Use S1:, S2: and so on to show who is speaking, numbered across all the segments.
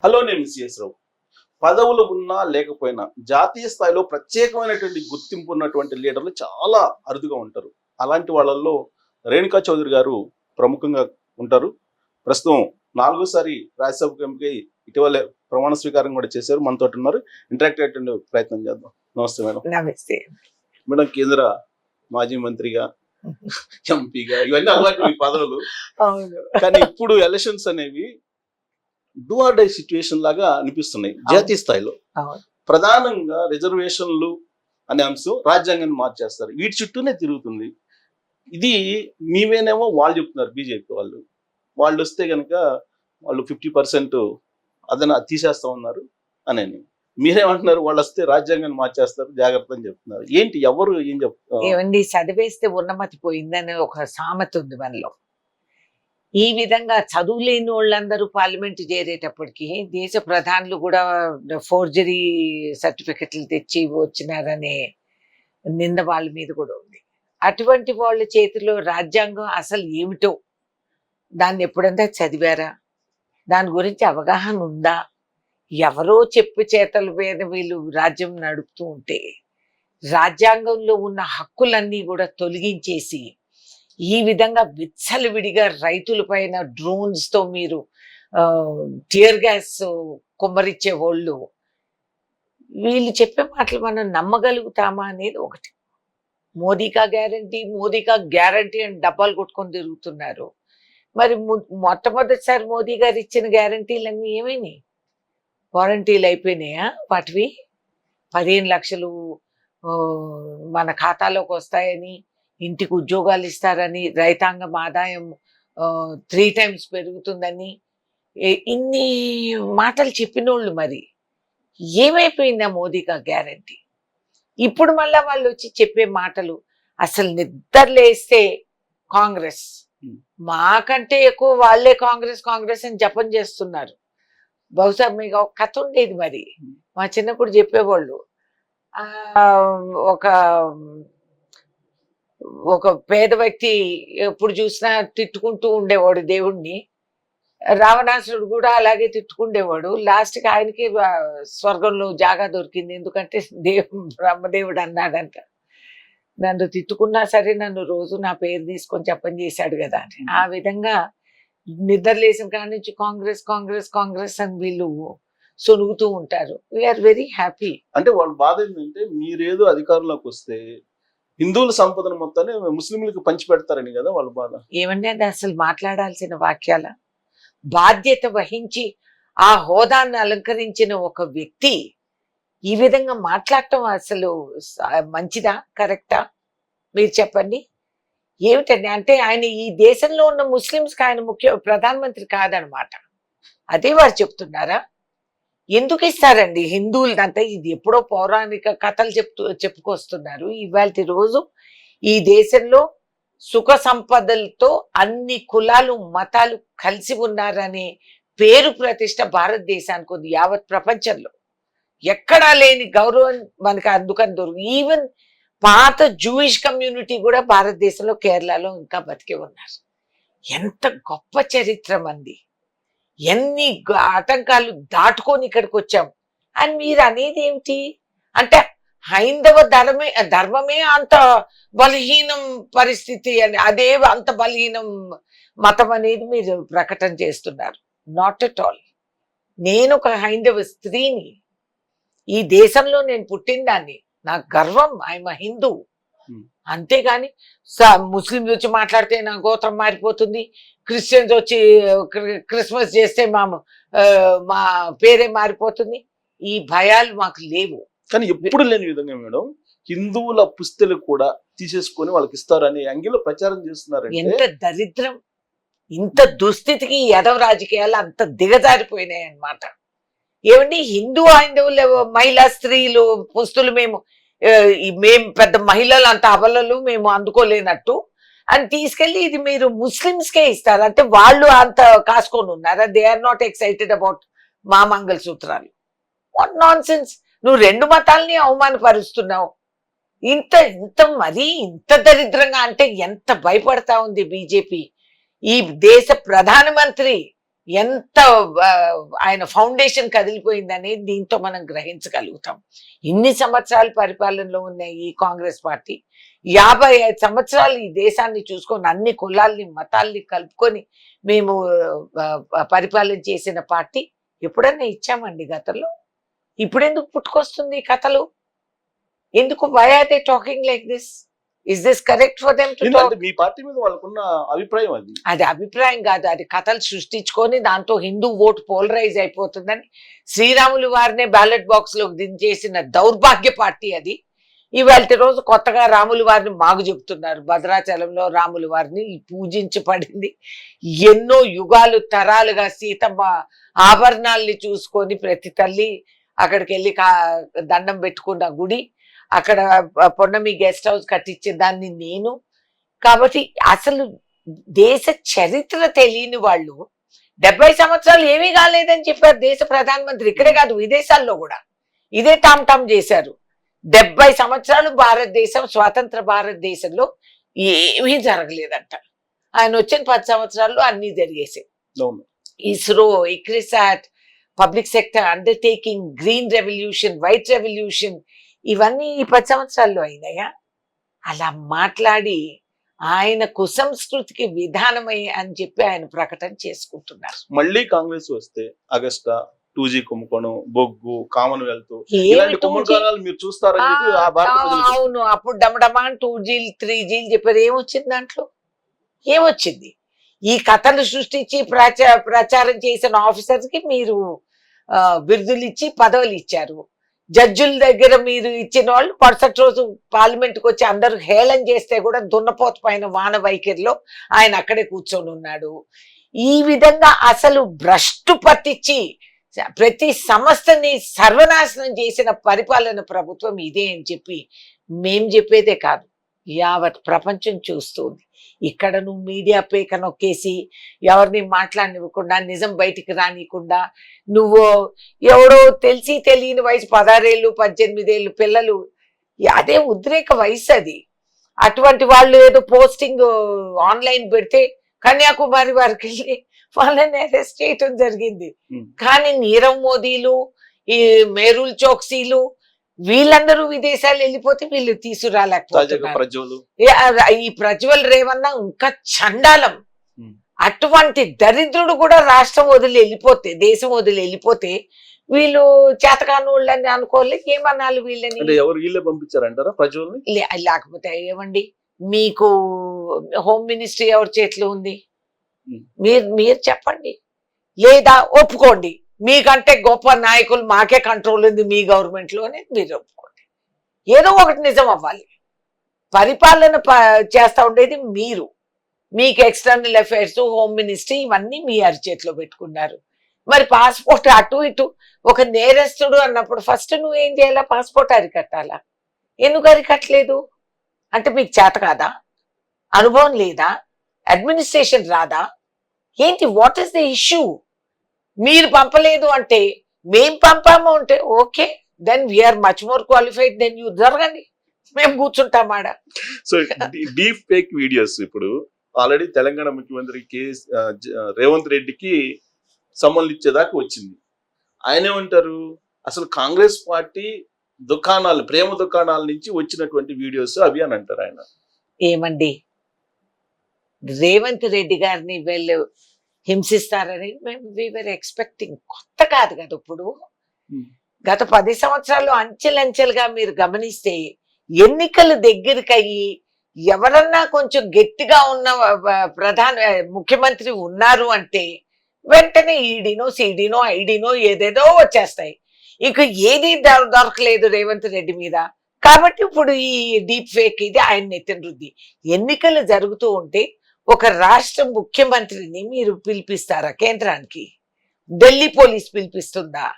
S1: Hello, నేను CS రావు. పదవులు ఉన్నా లేకపోయినా జాతీయ స్థాయిలో ప్రత్యేకమైనటువంటి గుర్తింపు ఉన్నటువంటి లీడర్లు చాలా అరుదుగా ఉంటారు. అలాంటి వాళ్ళల్లో రేణుకా చౌదరి గారు ప్రముఖంగా ఉంటారు. ప్రస్తుతం 4సారి రాజ్యసభకు ఎంపికై ఇటీవలే ప్రమాణ స్వీకారం కూడా చేశారు. మనతో ఉన్నారు. ఇంటరాక్ట్ అయ్యేటువంటి ప్రయత్నం చేద్దాం. నమస్తే మేడం.
S2: నమస్తే
S1: మేడం, కేంద్ర మాజీ మంత్రిగా, ఎంపీగా ఇవన్నీ అలవాటు ఈ పదవులు.
S2: అవును.
S1: కానీ ఇప్పుడు ఎలక్షన్స్ అనేవి డూ ఆర్ డై సిచ్యువేషన్ లాగా అనిపిస్తున్నాయి జాతీయ స్థాయిలో. ప్రధానంగా రిజర్వేషన్లు అనే అంశం రాజ్యాంగాన్ని మార్చేస్తారు, వీటి చుట్టూనే తిరుగుతుంది. ఇది మేమేనేమో వాళ్ళు చెప్తున్నారు, బీజేపీ వాళ్ళు వస్తే కనుక వాళ్ళు 50% అదన తీసేస్తా ఉన్నారు అని. మీరేమంటున్నారు? వాళ్ళు వస్తే రాజ్యాంగాన్ని మార్చేస్తారు, జాగ్రత్త అని చెప్తున్నారు. ఏంటి, ఎవరు ఏం చెప్తున్నారు?
S2: ఏమండి, చదివేస్తే ఉన్నమతి పోయిందని ఒక సామెత ఉంది మనలో. ఈ విధంగా చదువు లేని వాళ్ళందరూ పార్లమెంట్ చేరేటప్పటికి దేశ ప్రధానులు కూడా ఫోర్జరీ సర్టిఫికెట్లు తెచ్చి వచ్చినారనే నింద వాళ్ళ మీద కూడా ఉంది. అటువంటి వాళ్ళ చేతిలో రాజ్యాంగం అసలు ఏమిటో దాన్ని ఎప్పుడంతా చదివారా? దాని గురించి అవగాహన ఉందా? ఎవరో చెప్పు చేతల మీద వీళ్ళు రాజ్యం నడుపుతూ ఉంటే రాజ్యాంగంలో ఉన్న హక్కులన్నీ కూడా తొలగించేసి ఈ విధంగా విచ్చలవిడిగా రైతుల పైన డ్రోన్స్ తో మీరు టియర్ గ్యాస్ కుమ్మరిచ్చే వాళ్ళు, వీళ్ళు చెప్పే మాటలు మనం నమ్మగలుగుతామా అనేది ఒకటి. మోదీకా గ్యారంటీ అని డబ్బాలు కొట్టుకొని తిరుగుతున్నారు. మరి మొట్టమొదటిసారి మోదీ గారు ఇచ్చిన గ్యారంటీలన్నీ ఏమైనాయి? వారంటీలు అయిపోయినాయా? వాటివి 15 లక్షలు మన ఖాతాలోకి వస్తాయని, ఇంటికి ఉద్యోగాలు ఇస్తారని, రైతాంగం ఆదాయం 3 times పెరుగుతుందని, ఇన్ని మాటలు చెప్పినోళ్ళు మరి ఏమైపోయిందా మోదీగా గ్యారంటీ? ఇప్పుడు మళ్ళా వాళ్ళు వచ్చి చెప్పే మాటలు అసలు నిద్రలేస్తే కాంగ్రెస్ మాకంటే ఎక్కువ వాళ్ళే కాంగ్రెస్ అని జపం చేస్తున్నారు. బహుశా మీకు ఒక కథ ఉండేది మరి, మా చిన్నప్పుడు చెప్పేవాళ్ళు. ఒక పేద వ్యక్తి ఎప్పుడు చూసినా తిట్టుకుంటూ ఉండేవాడు దేవుణ్ణి. రావణాసురుడు కూడా అలాగే తిట్టుకుండేవాడు. లాస్ట్కి ఆయనకి స్వర్గంలో జాగా దొరికింది. ఎందుకంటే బ్రహ్మదేవుడు అన్నాడంట, నన్ను తిట్టుకున్నా సరే నన్ను రోజు నా పేరు తీసుకొని చెప్పని చేశాడు కదా అని. ఆ విధంగా నిద్రలేసిన కాడి నుంచి కాంగ్రెస్ అని వీళ్ళు సొనుగుతూ ఉంటారు. We are very happy.
S1: అంటే వాళ్ళ బాధ ఏంటంటే, మీరేదో అధికారంలోకి వస్తే హిందువుల సంపదను మొత్తాన్ని ముస్లింలకు పంచి పెడతారని కదా వాళ్ళ బాధ.
S2: ఏమంటే అది అసలు మాట్లాడాల్సిన వాక్యాల? బాధ్యత వహించి ఆ హోదాన్ని అలంకరించిన ఒక వ్యక్తి ఈ విధంగా మాట్లాడటం అసలు మంచిదా, కరెక్టా? మీరు చెప్పండి. ఏమిటండి అంటే ఆయన ఈ దేశంలో ఉన్న ముస్లింస్కి ఆయన ప్రధానమంత్రి కాదనమాట. అదే వారు చెప్తున్నారా? ఎందుకు ఇస్తారండి హిందువులంతా? ఇది ఎప్పుడో పౌరాణిక కథలు చెప్పుకొస్తున్నారు. ఇవాళ రోజు ఈ దేశంలో సుఖ సంపదలతో అన్ని కులాలు మతాలు కలిసి ఉన్నారనే పేరు ప్రతిష్ట భారతదేశానికి ఉంది. యావత్ ప్రపంచంలో ఎక్కడా లేని గౌరవం మనకి అందుకని దొరుకు. ఈవెన్ పాత జూయిష్ కమ్యూనిటీ కూడా భారతదేశంలో కేరళలో ఇంకా బతికే ఉన్నారు. ఎంత గొప్ప చరిత్ర మంది! ఎన్ని ఆటంకాలు దాటుకొని ఇక్కడికి వచ్చాం అని మీరు అనేది ఏమిటి? అంటే హైందవ ధర్మమే అంత బలహీనం పరిస్థితి అని, అదే అంత బలహీనం మతం అనేది మీరు ప్రకటన చేస్తున్నారు. Not at all. నేను ఒక హైందవ స్త్రీని, ఈ దేశంలో నేను పుట్టిన దాన్ని, నాకు గర్వం, ఐఎమ్ హిందూ. అంతేగాని ముస్లింలు వచ్చి మాట్లాడితే నా గోత్రం మారిపోతుంది, క్రిస్టియన్స్ వచ్చి క్రిస్మస్ చేస్తే మా పేరే మారిపోతుంది, ఈ భయాలు మాకు లేవు.
S1: కానీ ఎప్పుడు లేని విధంగా మేడం హిందువుల పుస్తలు కూడా తీసేసుకొని వాళ్ళకి ఇస్తారని అంగిలో ప్రచారం చేస్తున్నారు.
S2: ఎంత దరిద్రం! ఇంత దుస్థితికి ఎదవ రాజకీయాలు అంత దిగజారిపోయినాయి అన్నమాట. ఏమండి, హైందవులు మహిళా స్త్రీలు పుస్తులు మేము పెద్ద మహిళలు అంత అబలలు మేము అందుకోలేనట్టు అని తీసుకెళ్లి ఇది మీరు ముస్లిమ్స్కే ఇస్తారు అంటే వాళ్ళు అంత కాసుకొని ఉన్నారా? They are not excited about మా మంగళసూత్రాలు. What non sense! నువ్వు 2 మతాల్ని అవమానపరుస్తున్నావు. ఇంత దరిద్రంగా అంటే ఎంత భయపడతా ఉంది బీజేపీ. ఈ దేశ ప్రధానమంత్రి ఎంత ఆ, ఆయన ఫౌండేషన్ కదిలిపోయిందని దీంతో మనం గ్రహించగలుగుతాం. ఇన్ని సంవత్సరాల పరిపాలనలో ఉన్న ఈ కాంగ్రెస్ పార్టీ 55 సంవత్సరాలు ఈ దేశాన్ని చూసుకొని అన్ని కులాల్ని మతాల్ని కలుపుకొని మేము పరిపాలన చేసిన పార్టీ ఎప్పుడన్నా ఇచ్చామండి గతంలో? ఇప్పుడెందుకు పుట్టుకొస్తుంది ఈ కథలు? ఎందుకు? Why are they talking like this? Is this correct for them to talk?
S1: అంటే మీ పార్టీ మీద వాళ్ళకున్న అభిప్రాయం అది.
S2: అది అభిప్రాయం కాదు, అది కథలు సృష్టించుకొని దాంతో హిందూ ఓటు పోలరైజ్ అయిపోతుందని శ్రీరాములు వారినే బ్యాలెట్ బాక్స్ లోకి దించేసిన దౌర్భాగ్య పార్టీ అది. ఇవాళ రోజు కొత్తగా రాములు వారిని మాగు చెబుతున్నారు. భద్రాచలంలో రాములు వారిని పూజించబడింది. ఎన్నో యుగాలు తరాలుగా సీతమ్మ ఆభరణాల్ని చూసుకొని ప్రతి తల్లి అక్కడికి వెళ్ళి దండం పెట్టుకున్న గుడి. అక్కడ పొన్నమి గెస్ట్ హౌస్ కట్టించే దాన్ని నేను. కాబట్టి అసలు దేశ చరిత్ర తెలియని వాళ్ళు 70 సంవత్సరాలు ఏమీ కాలేదని చెప్పారు దేశ ప్రధానమంత్రి. ఇక్కడే కాదు, విదేశాల్లో కూడా ఇదే టామ్ టామ్ చేశారు. 70 సంవత్సరాలు భారతదేశం, స్వాతంత్ర భారతదేశంలో ఏమీ జరగలేదంట. ఆయన వచ్చిన 10 సంవత్సరాల్లో అన్ని జరిగేసాయి. ISRO, ICRISAT, public sector undertaking, green revolution, white revolution, ఇవన్నీ ఈ 10 సంవత్సరాల్లో అయినాయా? అలా మాట్లాడి ఆయన కుసంస్కృతికి విధానమై అని చెప్పి ఆయన ప్రకటన చేసుకుంటున్నారు.
S1: మళ్ళీ కాంగ్రెస్ వస్తే అగస్టా, 2G కుంభకోణం, బొగ్గు, కామన్వెల్త్
S2: ఏమి
S1: ఇలాంటి
S2: 2G?
S1: కుంభకోణాలు మీరు చూస్తారని చెప్పి ఆ భారత ప్రజలకు
S2: అవును, అప్పుడు డమడమాన్ 2G 3G చెప్పారు. ఏమొచ్చింది దాంట్లో? ఏమొచ్చింది? ఈ కథలు సృష్టించి ప్రచారం చేసిన ఆఫీసర్స్ కి మీరు బిరుదులు ఇచ్చి పదవులు ఇచ్చారు. జడ్జుల దగ్గర మీరు ఇచ్చిన వాళ్ళు మరుసటి రోజు పార్లమెంట్కి వచ్చి అందరూ హేళన చేస్తే కూడా దున్నపోత పైన వాన వైఖరిలో ఆయన అక్కడే కూర్చొని ఉన్నాడు. ఈ విధంగా అసలు భ్రష్టు పట్టించి ప్రతి సంస్థని సర్వనాశనం చేసిన పరిపాలన ప్రభుత్వం ఇదే అని చెప్పి మేం చెప్పేదే కాదు, యావత్ ప్రపంచం చూస్తుంది. ఇక్కడ నువ్వు మీడియా పేక నొక్కేసి ఎవరిని మాట్లాడనివ్వకుండా, నిజం బయటికి రానియకుండా, నువ్వు ఎవడో తెలిసి తెలియని వయసు 16 ఏళ్ళు 18 ఏళ్ళు పిల్లలు, అదే ఉద్రేక వయసు అది. అటువంటి వాళ్ళు ఏదో పోస్టింగ్ ఆన్లైన్ పెడితే కన్యాకుమారి వారికి వెళ్ళి వాళ్ళని అరెస్ట్ చేయటం జరిగింది. కానీ నీరవ్ మోదీలు, ఈ మేరుల్ చోక్సీలు వీళ్ళందరూ విదేశాలు వెళ్ళిపోతే వీళ్ళు తీసుకురాలేకపోతున్నారు. ఈ ప్రజ్వల్ రేవన్న ఇంకా చండాలం. అటువంటి దరిద్రుడు కూడా రాష్ట్రం వదిలి వెళ్ళిపోతే, దేశం వదిలి వెళ్ళిపోతే వీళ్ళు చేతకాని వాళ్ళని అనుకోలేదు. ఏమన్నాళ్ళు వీళ్ళని?
S1: ఎవరు వీళ్ళే పంపించారంటారా ప్రజ్వల్ని?
S2: లేకపోతే ఏమండి, మీకు హోమ్ మినిస్ట్రీ ఎవరి చేతిలో ఉంది? మీరు చెప్పండి, లేదా ఒప్పుకోండి మీకంటే గొప్ప నాయకులు మాకే కంట్రోల్ ఉంది మీ గవర్నమెంట్ లోనే, మీరు ఒప్పుకోండి. ఏదో ఒకటి నిజం అవ్వాలి. పరిపాలన చేస్తా ఉండేది మీరు. మీకు ఎక్స్టర్నల్ అఫైర్స్, హోమ్ మినిస్ట్రీ ఇవన్నీ మీ అరిచేతిలో పెట్టుకున్నారు. మరి పాస్పోర్ట్ అటు ఇటు ఒక నేరస్తుడు అన్నప్పుడు ఫస్ట్ నువ్వేం చేయాలా? పాస్పోర్ట్ అరికట్టాలా? ఎందుకు అరికట్టలేదు? అంటే మీకు చేత కాదా? అనుభవం లేదా? అడ్మినిస్ట్రేషన్ రాదా? ఏంటి? What is the issue? మీరు పంపలేదు అంటే మేం పంపాము అంటే okay, then we are much more qualified than you. జరగండి, మేము కూర్చుంటాం ఆడ.
S1: సో డీప్ ఫేక్ వీడియోస్ ఇప్పుడు ఆల్రెడీ తెలంగాణ ముఖ్యమంత్రి రేవంత్ రెడ్డికి సమ్మన్లు ఇచ్చేదాకా వచ్చింది. ఆయన ఏమంటారు, అసలు కాంగ్రెస్ పార్టీ దుకాణాలు, ప్రేమ దుకాణాల నుంచి వచ్చినటువంటి వీడియోస్ అవి అని అంటారు ఆయన.
S2: ఏమండి, రేవంత్ రెడ్డి గారిని వీళ్ళు హింసిస్తారని మేము వీఆర్ ఎక్స్పెక్టింగ్. కొత్త కాదు కదా. ఇప్పుడు గత 10 సంవత్సరాలు అంచెలంచెలుగా మీరు గమనిస్తే ఎన్నికలు దగ్గరికి అయ్యి ఎవరన్నా కొంచెం గట్టిగా ఉన్న ముఖ్యమంత్రి ఉన్నారు అంటే వెంటనే ఈడీనో, సిడీనో, ఐడీనో ఏదేదో వచ్చేస్తాయి. ఇక ఏది దొరకలేదు రేవంత్ రెడ్డి మీద. కాబట్టి ఇప్పుడు ఈ డీప్ ఫేక్ ఇది ఆయన ఎత్తిన రుద్ది. ఎన్నికలు జరుగుతూ ఉంటే ఒక రాష్ట్ర ముఖ్యమంత్రిని మీరు పిలిపిస్తారా కేంద్రానికి? ఢిల్లీ పోలీస్ పిలిపిస్తుందా?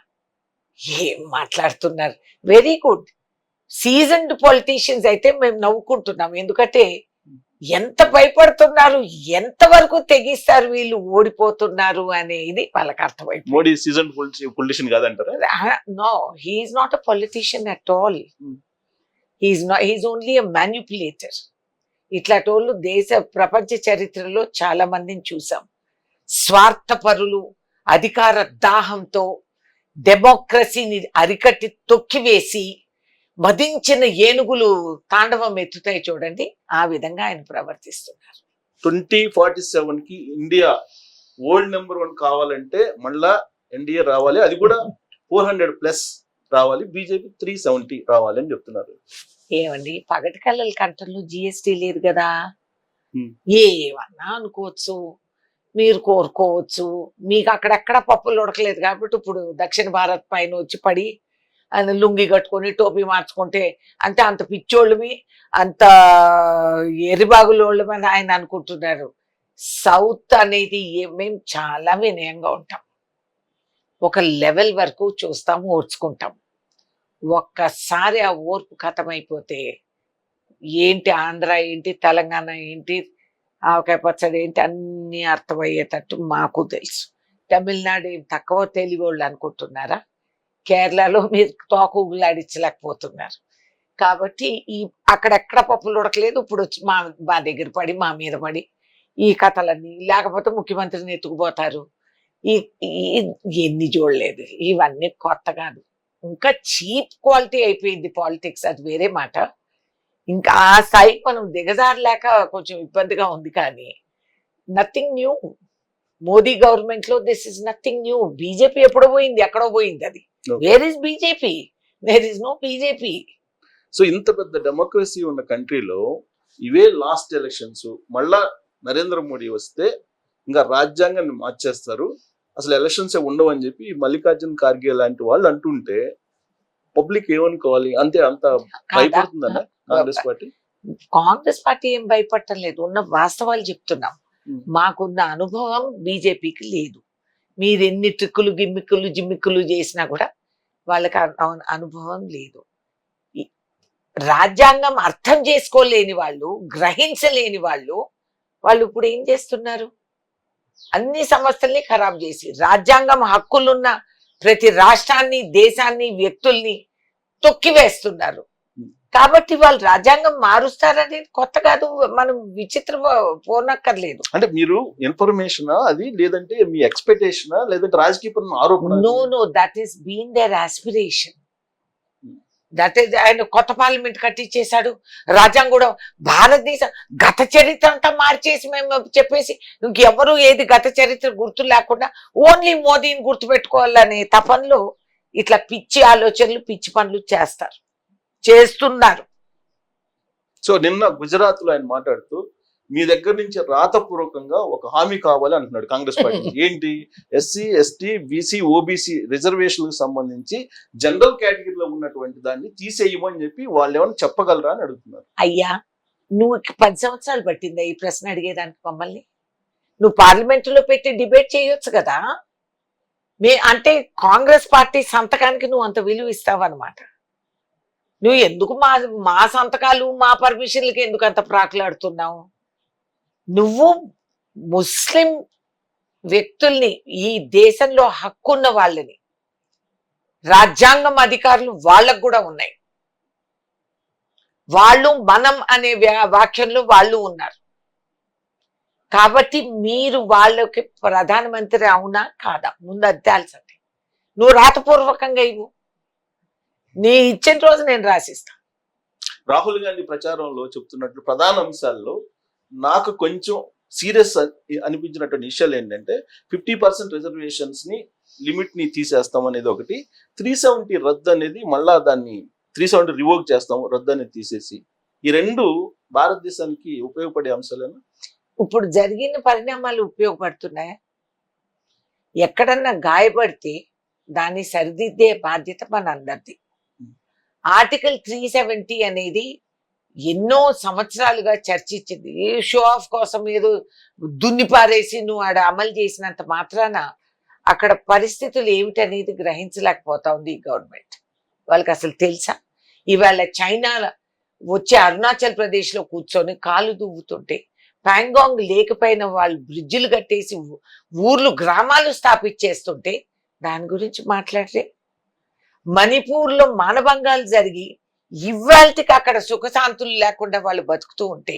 S2: ఏం మాట్లాడుతున్నారు? Very good. సీజన్డ్ పొలిటీషియన్స్ అయితే మేము నవ్వుకుంటున్నాం. ఎందుకంటే ఎంత భయపడుతున్నారు, ఎంతవరకు తెగిస్తారు వీళ్ళు, ఓడిపోతున్నారు అనేది వాళ్ళకి అర్థమైపోయింది.
S1: మోడీ సీజన్ పొలిటీషియన్ కాదంటారా?
S2: No, he is not a politician at all. He is only a manipulator. ఇట్లాంటి వాళ్ళు ప్రపంచ చరిత్రలో చాలా మందిని చూసాం. స్వార్థపరులు, అధికార దాహంతో డెమోక్రసీని అరికట్టి తొక్కివేసి మదించిన ఏనుగులు తాండవం ఎత్తుతాయి చూడండి, ఆ విధంగా ఆయన ప్రవర్తిస్తున్నారు.
S1: 2047 ఇండియా వరల్డ్ నెంబర్ 1 కావాలంటే మళ్ళా ఎన్డీఏ రావాలి, అది కూడా 400+ రావాలి, బీజేపీ 370 రావాలి అని చెప్తున్నారు.
S2: ఏమండి, పగటి కళ్ళల కంటంలో జిఎస్టీ లేదు కదా, ఏమన్నా అనుకోవచ్చు, మీరు కోరుకోవచ్చు. మీకు అక్కడెక్కడ పప్పులు ఉడకలేదు కాబట్టి ఇప్పుడు దక్షిణ భారత్ పైన వచ్చి పడి ఆయన లుంగి కట్టుకొని టోపీ మార్చుకుంటే అంటే అంత పిచ్చోళ్ళమి, అంత ఎరిబాగులోళ్ళమని ఆయన అనుకుంటున్నారు. సౌత్ అనేది మేము చాలా వినయంగా ఉంటాం, ఒక లెవెల్ వరకు చూస్తాం, ఓర్చుకుంటాం. ఒక్కసారి ఆ ఓర్పు ఖతమైపోతే ఏంటి ఆంధ్ర ఏంటి తెలంగాణ ఏంటి ఆవకాయ పచ్చడి ఏంటి అన్ని అర్థమయ్యేటట్టు మాకు తెలుసు. తమిళనాడు ఏం తక్కువ తెలివోళ్ళు అనుకుంటున్నారా? కేరళలో మీరు తోకుగులాడించలేకపోతున్నారు. కాబట్టి ఈ అక్కడెక్కడ పప్పులు ఉడకలేదు, ఇప్పుడు వచ్చి మా దగ్గర పడి మా మీద పడి ఈ కథలన్నీ, లేకపోతే ముఖ్యమంత్రిని ఎత్తుకుపోతారు. ఎన్ని చూడలేదు, ఇవన్నీ కొత్త కాదు. ఇంకా చీప్ క్వాలిటీ అయిపోయింది పాలిటిక్స్, అది వేరే మాట. ఇంకా ఆ స్థాయికి మనం దిగజారలేక కొంచెం ఇబ్బందిగా ఉంది. కానీ నథింగ్ న్యూ. మోదీ గవర్నమెంట్ లో this is nothing new. BJP ఎప్పుడో పోయింది, ఎక్కడో పోయింది. అది where is BJP? There is no BJP.
S1: So ఇంత పెద్ద డెమోక్రసీ ఉన్న కంట్రీలో ఇవే లాస్ట్ ఎలక్షన్స్, మళ్ళా నరేంద్ర మోడీ వస్తే ఇంకా రాజ్యాంగాన్ని మార్చేస్తారు, అసలు ఎలక్షన్స్ ఉండవని చెప్పి మల్లికార్జున్ ఖార్గే లాంటి వాళ్ళు అంటుంటే పబ్లిక్ ఏమనుకోవాలి? అంతే అంత భయపడుతుందన్న కాంగ్రెస్ పార్టీ?
S2: కాంగ్రెస్ పార్టీ ఏం భయపడటం లేదు, ఉన్న వాస్తవాలు చెప్తున్నాం. మాకున్న అనుభవం బీజేపీకి లేదు. మీరు ఎన్ని ట్రిక్కులు గిమ్మిక్కులు జిమ్మిక్కులు చేసినా కూడా వాళ్ళకి అనుభవం లేదు. రాజ్యాంగం అర్థం చేసుకోలేని వాళ్ళు, గ్రహించలేని వాళ్ళు ఇప్పుడు ఏం చేస్తున్నారు? అన్ని సంస్థల్ని ఖరాబ్ చేసి రాజ్యాంగం హక్కులున్న ప్రతి రాష్ట్రాన్ని, దేశాన్ని, వ్యక్తుల్ని తొక్కివేస్తున్నారు. కాబట్టి వాళ్ళు రాజ్యాంగం మారుస్తారనేది కొత్త కాదు, మనం విచిత్ర పోనక్కర్లేదు.
S1: అంటే మీరు ఇన్ఫర్మేషన్ అది, లేదంటే మీ ఎక్స్పెక్టేషన్, లేదంటే రాజకీయ ఆరోపణ?
S2: No, that is been there aspiration. That is, ఆయన కొత్త పార్లమెంట్ కట్టించేశాడు, రాజ్యాంగం కూడా భారతదేశ గత చరిత్ర అంతా మార్చేసి మేము చెప్పేసి ఇంకెవరు ఏది గత చరిత్ర గుర్తు లేకుండా ఓన్లీ మోదీని గుర్తు పెట్టుకోవాలనే తపనలో ఇట్లా పిచ్చి ఆలోచనలు, పిచ్చి పనులు చేస్తున్నారు.
S1: సో నిన్న గుజరాత్ లో ఆయన మాట్లాడుతూ మీ దగ్గర నుంచి రాతపూర్వకంగా ఒక హామీ కావాలి అంటున్నాడు కాంగ్రెస్ పార్టీ. ఏంటి? ఎస్సీ, ఎస్టీ, బీసీ, ఓబీసీ రిజర్వేషన్లకు సంబంధించి జనరల్ కేటగిరీలో ఉన్నటువంటి దాన్ని తీసేయమని చెప్పి వాళ్ళు ఏమైనా చెప్పగలరా అని అడుగుతున్నారు.
S2: అయ్యా, నువ్వు 10 సంవత్సరాలు పట్టిందా ఈ ప్రశ్న అడిగేదానికి మమ్మల్ని? నువ్వు పార్లమెంటులో పెట్టి డిబేట్ చేయొచ్చు కదా. అంటే కాంగ్రెస్ పార్టీ సంతకానికి నువ్వు అంత విలువ ఇస్తావన్నమాట. నువ్వు ఎందుకు మా సంతకాలు, మా పర్మిషన్లకి ఎందుకు అంత ప్రాకులాడుతున్నావు? నువ్వు ముస్లిం వ్యక్తుల్ని, ఈ దేశంలో హక్కున్న వాళ్ళని, రాజ్యాంగం అధికారులు వాళ్ళకు కూడా ఉన్నాయి, వాళ్ళు మనం అనే వాక్యంలో వాళ్ళు ఉన్నారు. కాబట్టి మీరు వాళ్ళకి ప్రధానమంత్రి అవునా కాదా ముందు అది తేల్చండి. నువ్వు రాతపూర్వకంగా ఇవ్వు, నీ ఇచ్చిన రోజు నేను రాసిస్తా.
S1: రాహుల్ గాంధీ ప్రచారంలో చెప్తున్నట్లు ప్రధాన అంశాల్లో నాకు కొంచెం సీరియస్ అనిపించినటువంటి విషయాలు ఏంటంటే 50% రిజర్వేషన్స్ ని లిమిట్ ని తీసేస్తాం అనేది ఒకటి, 370 రద్దు అనేది మళ్ళా దాన్ని 370 రివోక్ చేస్తాం, రద్దు అనేది తీసేసి. ఈ రెండు భారతదేశానికి ఉపయోగపడే అంశాలేనా?
S2: ఇప్పుడు జరిగిన పరిణామాలు ఉపయోగపడుతున్నాయా? ఎక్కడన్నా గాయపడితే దాన్ని సరిదిద్దే బాధ్యత మనందరిది. ఆర్టికల్ 370 అనేది ఎన్నో సంవత్సరాలుగా చర్చించింది. ఏ షో ఆఫ్ కోసం ఏదో దున్నిపారేసి నువ్వు ఆడ అమలు చేసినంత మాత్రాన అక్కడ పరిస్థితులు ఏమిటనేది గ్రహించలేకపోతా ఉంది ఈ గవర్నమెంట్. వాళ్ళకి అసలు తెలుసా? ఇవాళ చైనా వచ్చి అరుణాచల్ ప్రదేశ్ లో కూర్చొని కాలు దువ్వుతుంటే, ప్యాంగాంగ్ లేకపోయిన వాళ్ళు బ్రిడ్జిలు కట్టేసి ఊర్లు, గ్రామాలు స్థాపించేస్తుంటే దాని గురించి మాట్లాడలే. మణిపూర్లో మానభంగాలు జరిగి ఇవాళకి అక్కడ సుఖశాంతులు లేకుండా వాళ్ళు బతుకుతూ ఉంటే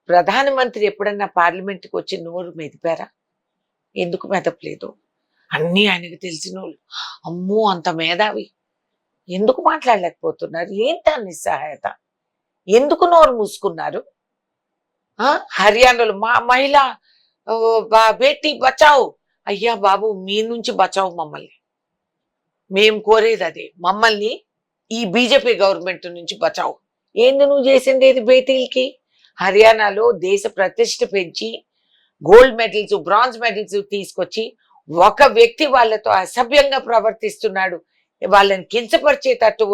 S2: ప్రధానమంత్రి ఎప్పుడన్నా పార్లమెంట్కి వచ్చి నోరు మెదిపారా? ఎందుకు మెదపలేదు? అన్నీ ఆయనకు తెలిసిన వాళ్ళు. అమ్మో అంత మేధావి, ఎందుకు మాట్లాడలేకపోతున్నారు? ఏంటి ఆ నిస్సహాయత? ఎందుకు నోరు మూసుకున్నారు? హర్యానాలో మా మహిళ బేటీ బచావ్. అయ్యా బాబు, మీ నుంచి బచావు మమ్మల్ని. మేము కోరేది అదే, మమ్మల్ని ఈ బీజేపీ గవర్నమెంట్ నుంచి బచావు. ఏంది నువ్వు చేసింది ఏది బేటీలకి? హర్యానాలో దేశ ప్రతిష్ట పెంచి గోల్డ్ మెడల్స్, బ్రాంజ్ మెడల్స్ తీసుకొచ్చి ఒక వ్యక్తి వాళ్ళతో అసభ్యంగా ప్రవర్తిస్తున్నాడు, వాళ్ళని కించపరిచేటట్టు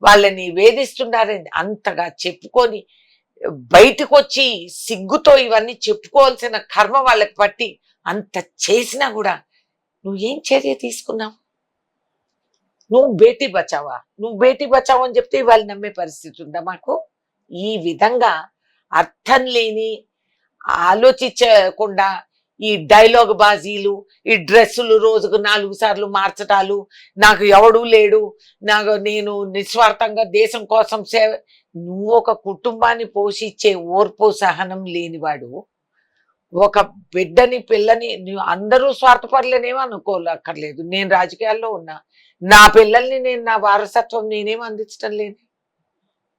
S2: వాళ్ళని వేధిస్తున్నారని అంతగా చెప్పుకొని బయటకు వచ్చి సిగ్గుతో ఇవన్నీ చెప్పుకోవాల్సిన కర్మ వాళ్ళకి పట్టి అంత చేసినా కూడా నువ్వేం చర్య తీసుకున్నావు? నువ్వు బేటీ బచావా, నువ్వు బేటీ బచావా అని చెప్తే వాళ్ళు నమ్మే పరిస్థితి ఉందా మాకు? ఈ విధంగా అర్థం లేని, ఆలోచించకుండా ఈ డైలాగ్ బాజీలు, ఈ డ్రెస్సులు రోజుకు 4 సార్లు మార్చటాలు, నాకు ఎవడూ లేడు, నేను నిస్వార్థంగా దేశం కోసం సేవ. నువ్వు ఒక కుటుంబాన్ని పోషించే ఓర్పు సహనం లేనివాడు, ఒక బిడ్డని పిల్లని అందరూ స్వార్థపరులనేమో అనుకోలేక్కర్లేదు. నేను రాజకీయాల్లో ఉన్నా, నా పిల్లల్ని నేను నా వారసత్వం నేనేం అందించడం లేదు.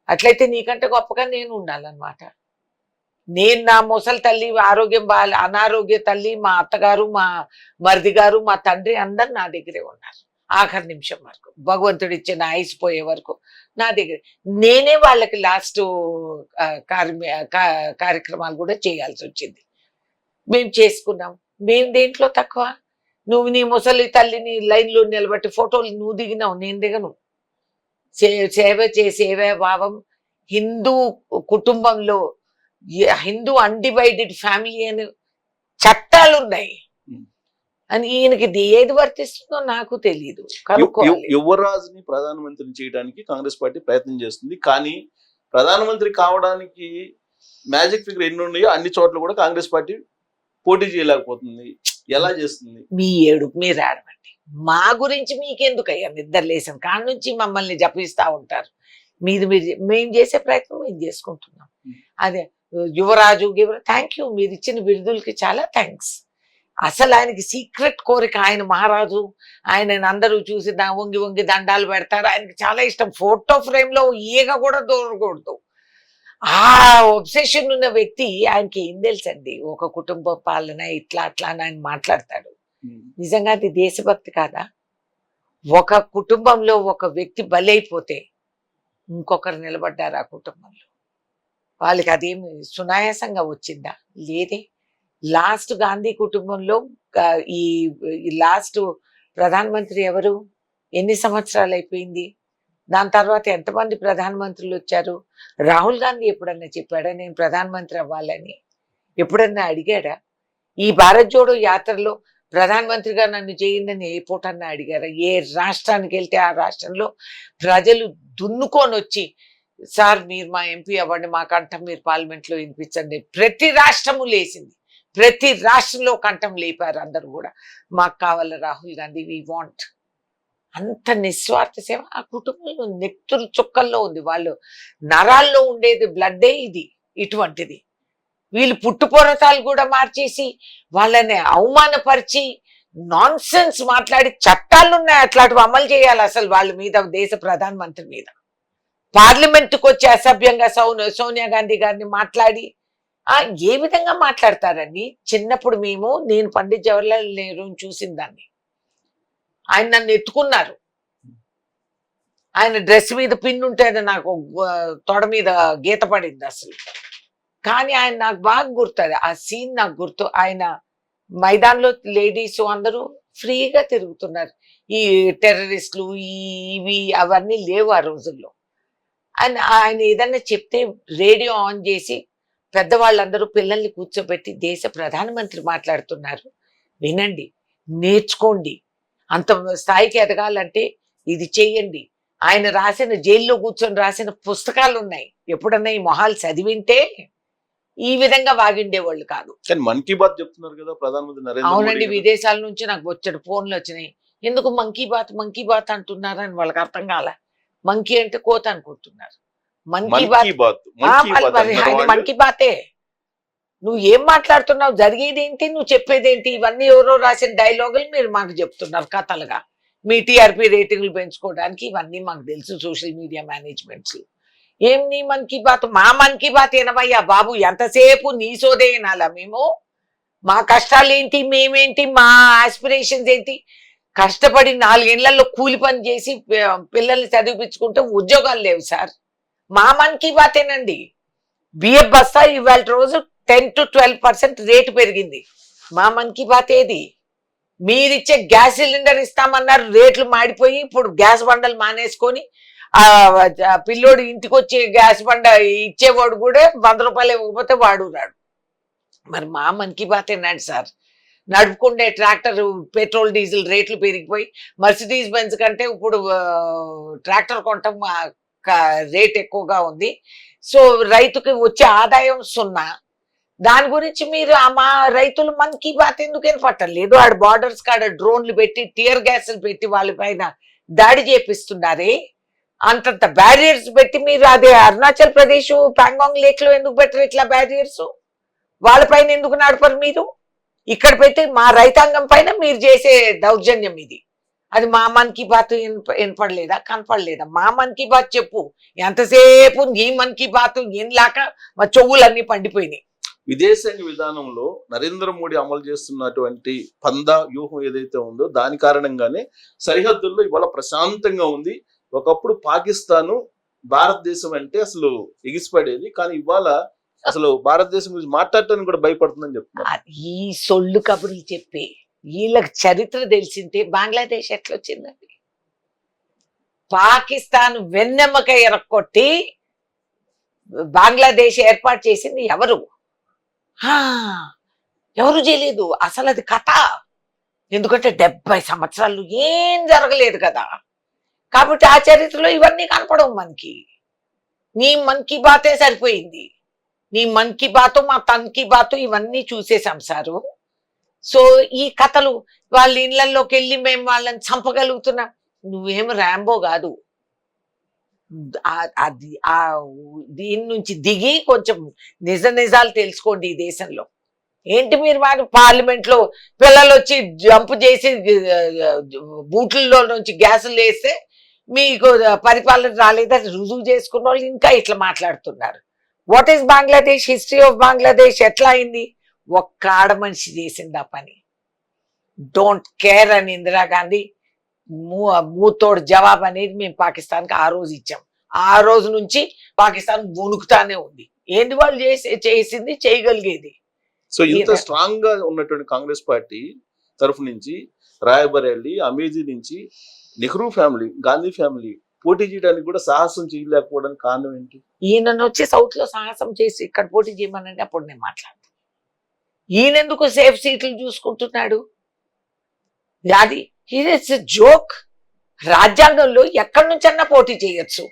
S2: అట్లయితే నీకంటే గొప్పగా నేను ఉండాలన్నమాట. నేను నా ముసలి తల్లి ఆరోగ్యం అనారోగ్య తల్లి, మా అత్తగారు, మా మరిది గారు, మా తండ్రి అందరు నా దగ్గరే ఉన్నారు. ఆఖరి నిమిషం వరకు, భగవంతుడు ఇచ్చిన ఆయుస్ పోయే వరకు నా దగ్గర. నేనే వాళ్ళకి లాస్ట్ కార్యక్రమాలు కూడా చేయాల్సి వచ్చింది. మేము చేసుకున్నాం. మేము దేంట్లో తక్కువ? నువ్వు నీ ముసలి తల్లిని లైన్లో నిలబెట్టి ఫోటోలు నువ్వు దిగినావు, నేను దిగను. సేవా భావం. హిందూ కుటుంబంలో, హిందూ అన్డివైడెడ్ ఫ్యామిలీ అని చట్టాలు ఉన్నాయి అని ఈయనకి ఏది వర్తిస్తుందో నాకు తెలియదు.
S1: యువరాజుని ప్రధానమంత్రిని చేయడానికి కాంగ్రెస్ పార్టీ ప్రయత్నం చేస్తుంది. కానీ ప్రధానమంత్రి కావడానికి మ్యాజిక్ ఫిగర్ ఎన్ని ఉన్నాయో అన్ని చోట్ల కూడా కాంగ్రెస్ పార్టీ పోటీ చేయలేకపోతుంది. ఎలా చేస్తుంది?
S2: మీ ఏడుపు మీరు ఆడమండి, మా గురించి మీకెందుకయ్యా? నిద్రలేసిన కాడ నుంచి మమ్మల్ని జపిస్తా ఉంటారు. మీరు మేము చేసే ప్రయత్నం మేము చేసుకుంటున్నాం. అదే యువరాజు థ్యాంక్ యూ, మీరు ఇచ్చిన బిరుదులకి చాలా థ్యాంక్స్. అసలు ఆయనకి సీక్రెట్ కోరిక, ఆయన మహారాజు, ఆయన అందరూ చూసి వంగి వంగి దండాలు పెడతారు. ఆయనకి చాలా ఇష్టం. ఫోటో ఫ్రేమ్ లో ఈగ కూడా దూరకూడదు. ఆ ఒబ్సెషన్ ఉన్న వ్యక్తి, ఆయనకి ఏం తెలుసండి ఒక కుటుంబ పాలన ఇట్లా అట్లా అని ఆయన మాట్లాడతాడు. నిజంగా అది దేశభక్తి కాదా? ఒక కుటుంబంలో ఒక వ్యక్తి బలైపోతే ఇంకొకరు నిలబడ్డారు ఆ కుటుంబంలో. వాళ్ళకి అదేమి సునాయాసంగా వచ్చిందా? లేదే. లాస్ట్ గాంధీ కుటుంబంలో ఈ లాస్ట్ ప్రధానమంత్రి ఎవరు? ఎన్ని సంవత్సరాలు అయిపోయింది? దాని తర్వాత ఎంతమంది ప్రధానమంత్రులు వచ్చారు? రాహుల్ గాంధీ ఎప్పుడన్నా చెప్పాడా నేను ప్రధానమంత్రి అవ్వాలని? ఎప్పుడన్నా అడిగాడా? ఈ భారత్ జోడో యాత్రలో ప్రధానమంత్రిగా నన్ను చేయండి ఏ పూటన్నా అడిగారా? ఏ రాష్ట్రానికి వెళ్తే ఆ రాష్ట్రంలో ప్రజలు దున్నుకొని వచ్చి, సార్ మీరు మా ఎంపీ అవ్వండి, మా కంఠం మీరు పార్లమెంట్లో వినిపించండి. ప్రతి రాష్ట్రము లేసింది, ప్రతి రాష్ట్రంలో కంఠం లేపారు అందరూ కూడా. మాకు కావాలి రాహుల్ గాంధీ, వి వాంట్. అంత నిస్వార్థ సేవ ఆ కుటుంబంలో నెత్తురు చుక్కల్లో ఉంది. వాళ్ళు నరాల్లో ఉండేది బ్లడ్డే ఇది, ఇటువంటిది. వీళ్ళు పుట్టుపొరతాలు కూడా మార్చేసి వాళ్ళని అవమానపరిచి నాన్ సెన్స్ మాట్లాడి చట్టాలు ఉన్నాయి అట్లాంటివి అమలు చేయాలి అసలు వాళ్ళ మీద, దేశ ప్రధానమంత్రి మీద. పార్లమెంటుకు వచ్చి అసభ్యంగా సోనియా గాంధీ గారిని మాట్లాడి ఏ విధంగా మాట్లాడతారండి? చిన్నప్పుడు నేను పండిత్ జవహర్లాల్ నెహ్రూని చూసిన దాన్ని. ఆయన నన్ను ఎత్తుకున్నారు. ఆయన డ్రెస్ మీద పిన్ ఉంటే నాకు తొడ మీద గీత పడింది అసలు. కానీ ఆయన నాకు బాగా గుర్తుంది, ఆ సీన్ నాకు గుర్తు. ఆయన మైదాన్లో లేడీస్ అందరూ ఫ్రీగా తిరుగుతున్నారు. ఈ టెర్రరిస్టులు ఇవి అవన్నీ లేవు ఆ రోజుల్లో. ఆయన ఏదన్నా చెప్తే రేడియో ఆన్ చేసి పెద్దవాళ్ళందరూ పిల్లల్ని కూర్చోబెట్టి దేశ ప్రధానమంత్రి మాట్లాడుతున్నారు, వినండి, నేర్చుకోండి, అంత స్థాయికి ఎదగాలంటే ఇది చెయ్యండి. ఆయన రాసిన, జైల్లో కూర్చొని రాసిన పుస్తకాలు ఉన్నాయి. ఎప్పుడన్నా ఈ మొహాలు చదివింటే ఈ విధంగా వాగిండేవాళ్ళు కాదు.
S1: మన్ కీ బాత్ చెప్తున్నారు కదా ప్రధానమంత్రి నరేంద్ర మోడీ.
S2: అవునండి, విదేశాల నుంచి నాకు వచ్చాడు ఫోన్లు వచ్చినాయి. ఎందుకు మంకీ బాత్ అంటున్నారని వాళ్ళకి అర్థం కాల. మంకీ అంటే కోత అనుకుంటున్నారు. మన్ కీ బాత్ మన్ కీ బాతే. నువ్వు ఏం మాట్లాడుతున్నావు, జరిగేది ఏంటి, నువ్వు చెప్పేది ఏంటి, ఇవన్నీ ఎవరో రాసిన డైలాగులు మీరు మాకు చెప్తున్నారు కథలుగా. మీ టీఆర్పీ రేటింగ్లు పెంచుకోవడానికి ఇవన్నీ మాకు తెలుసు, సోషల్ మీడియా మేనేజ్మెంట్స్. ఏం నీ మన్ కీ బాత్, మా మన్ కీ బాత్ ఏనవయ్యా బాబు, ఎంతసేపు నీ సోదే వినాలా మేము? మా కష్టాలు ఏంటి, మేమేంటి, మా ఆస్పిరేషన్స్ ఏంటి? కష్టపడి 4 ఏళ్లలో కూలి పని చేసి పిల్లల్ని చదివిపించుకుంటే ఉద్యోగాలు లేవు సార్. మా మన్ కీ బాతేనండి. బియ్యం బస్తా ఇవాళ రోజు 10 to 12% రేటు పెరిగింది. మా మన్ కీ బాత్ ఏది? మీరిచ్చే గ్యాస్ సిలిండర్ ఇస్తామన్నారు, రేట్లు మాడిపోయి ఇప్పుడు గ్యాస్ బండలు మానేసుకొని పిల్లోడు ఇంటికి వచ్చి గ్యాస్ బండ ఇచ్చేవాడు కూడా 100 రూపాయలు ఇవ్వకపోతే వాడు రాడు. మరి మా మన్ కీ బాత్ ఏనాడు సార్? నడుపుకుండే ట్రాక్టర్ పెట్రోల్ డీజిల్ రేట్లు పెరిగిపోయి మర్సిడీస్ బెంజ్ కంటే ఇప్పుడు ట్రాక్టర్ కొనటం రేట్ ఎక్కువగా ఉంది. సో రైతుకి వచ్చే ఆదాయం 0. దాని గురించి మీరు మా రైతులు మన్ కీ బాత్ ఎందుకని పట్టలేదు? ఆడ బార్డర్స్ కాడ డ్రోన్లు పెట్టి టియర్ గ్యాస్లు పెట్టి వాళ్ళ పైన దాడి చేపిస్తున్నారే, అంతంత బ్యారియర్స్ పెట్టి మీరు అదే అరుణాచల్ ప్రదేశ్ పాంగాంగ్ లేక్ లో ఎందుకు పెట్టరు ఇట్లా బ్యారియర్స్? వాళ్ళపైన ఎందుకు నడపరు మీరు? ఇక్కడ పెట్టి మా రైతాంగం పైన మీరు చేసే దౌర్జన్యం ఇది. అది మా మన్ కీ బాత్ వినపడలేదా, కనపడలేదా? మా మన్ కీ బాత్ చెప్పు. ఎంతసేపు నీ మన్ కీ బాత్ లాక మా చెవులన్నీ పండిపోయినాయి.
S1: విదేశాంగ విధానంలో నరేంద్ర మోడీ అమలు చేస్తున్నటువంటి పందా వ్యూహం ఏదైతే ఉందో దాని కారణంగానే సరిహద్దుల్లో ఇవాళ ప్రశాంతంగా ఉంది. ఒకప్పుడు పాకిస్తాను భారతదేశం అంటే అసలు ఎగిసిపడేది, కానీ ఇవాళ అసలు భారతదేశం గురించి మాట్లాడటానికి కూడా భయపడుతుందని చెప్తున్నారు.
S2: ఈ సొల్లు కబుర్లు చెప్పి వీళ్ళకి చరిత్ర తెలిసింటే బంగ్లాదేశ్ ఎట్లొచ్చిందండి? పాకిస్తాన్ వెన్నెమ్మక ఎరక్కొట్టి బంగ్లాదేశ్ ఏర్పాటు చేసింది ఎవరు? ఎవరు చేయలేదు అసలు. అది కథ. ఎందుకంటే 70 సంవత్సరాలు ఏం జరగలేదు కదా, కాబట్టి ఆ చరిత్రలో ఇవన్నీ కనపడవు మనకి. నీ మన్ కీ బాతే సరిపోయింది. నీ మన్ కీ బాతు మా తన్ కీ బాతు ఇవన్నీ చూసేసాం సారు. సో ఈ కథలు వాళ్ళ ఇళ్లలోకి వెళ్ళి మేము వాళ్ళని చంపగలుగుతున్నాం. నువ్వేం ర్యాంబో కాదు. అది దీని నుంచి దిగి కొంచెం నిజాలు తెలుసుకోండి ఈ దేశంలో. ఏంటి మీరు వాడు పార్లమెంట్ లో పిల్లలు వచ్చి జంప్ చేసి బూట్లలో నుంచి గ్యాసులు వేస్తే మీకు పరిపాలన రాలేదా రుజువు చేసుకున్న వాళ్ళు ఇంకా ఇట్లా మాట్లాడుతున్నారు. What is Bangladesh? History of Bangladesh ఎట్లా అయింది? ఒక్క ఆడ మనిషి చేసింది ఆ పని. డోంట్ కేర్ అని ఇందిరాగాంధీ మూతోడు జవాబు అనేది మేము పాకిస్తాన్కి ఆ రోజు ఇచ్చాం. ఆ రోజు నుంచి పాకిస్తాన్ వణుకుతానే ఉంది. ఏంది వాళ్ళు చేసింది చేయగలిగేది.
S1: సో ఇంత స్ట్రాంగ్ గా ఉన్నటువంటి కాంగ్రెస్ పార్టీ తరఫు నుంచి రాయబరేలి, అమేజీ నుంచి నెహ్రూ ఫ్యామిలీ, గాంధీ ఫ్యామిలీ పోటీ చేయడానికి కూడా సాహసం చేయలేకపోవడానికి కారణం ఏంటి? ఈయన
S2: వచ్చి సౌత్ లో సాహసం చేసి ఇక్కడ పోటీ చేయమనండి, అప్పుడు నేను మాట్లాడతాను. ఈయనెందుకు సేఫ్ సీట్లు చూసుకుంటున్నాడు? అది ఇట్స్ జోక్. రాజ్యాంగంలో ఎక్కడి నుంచన్నా పోటీ చేయొచ్చు.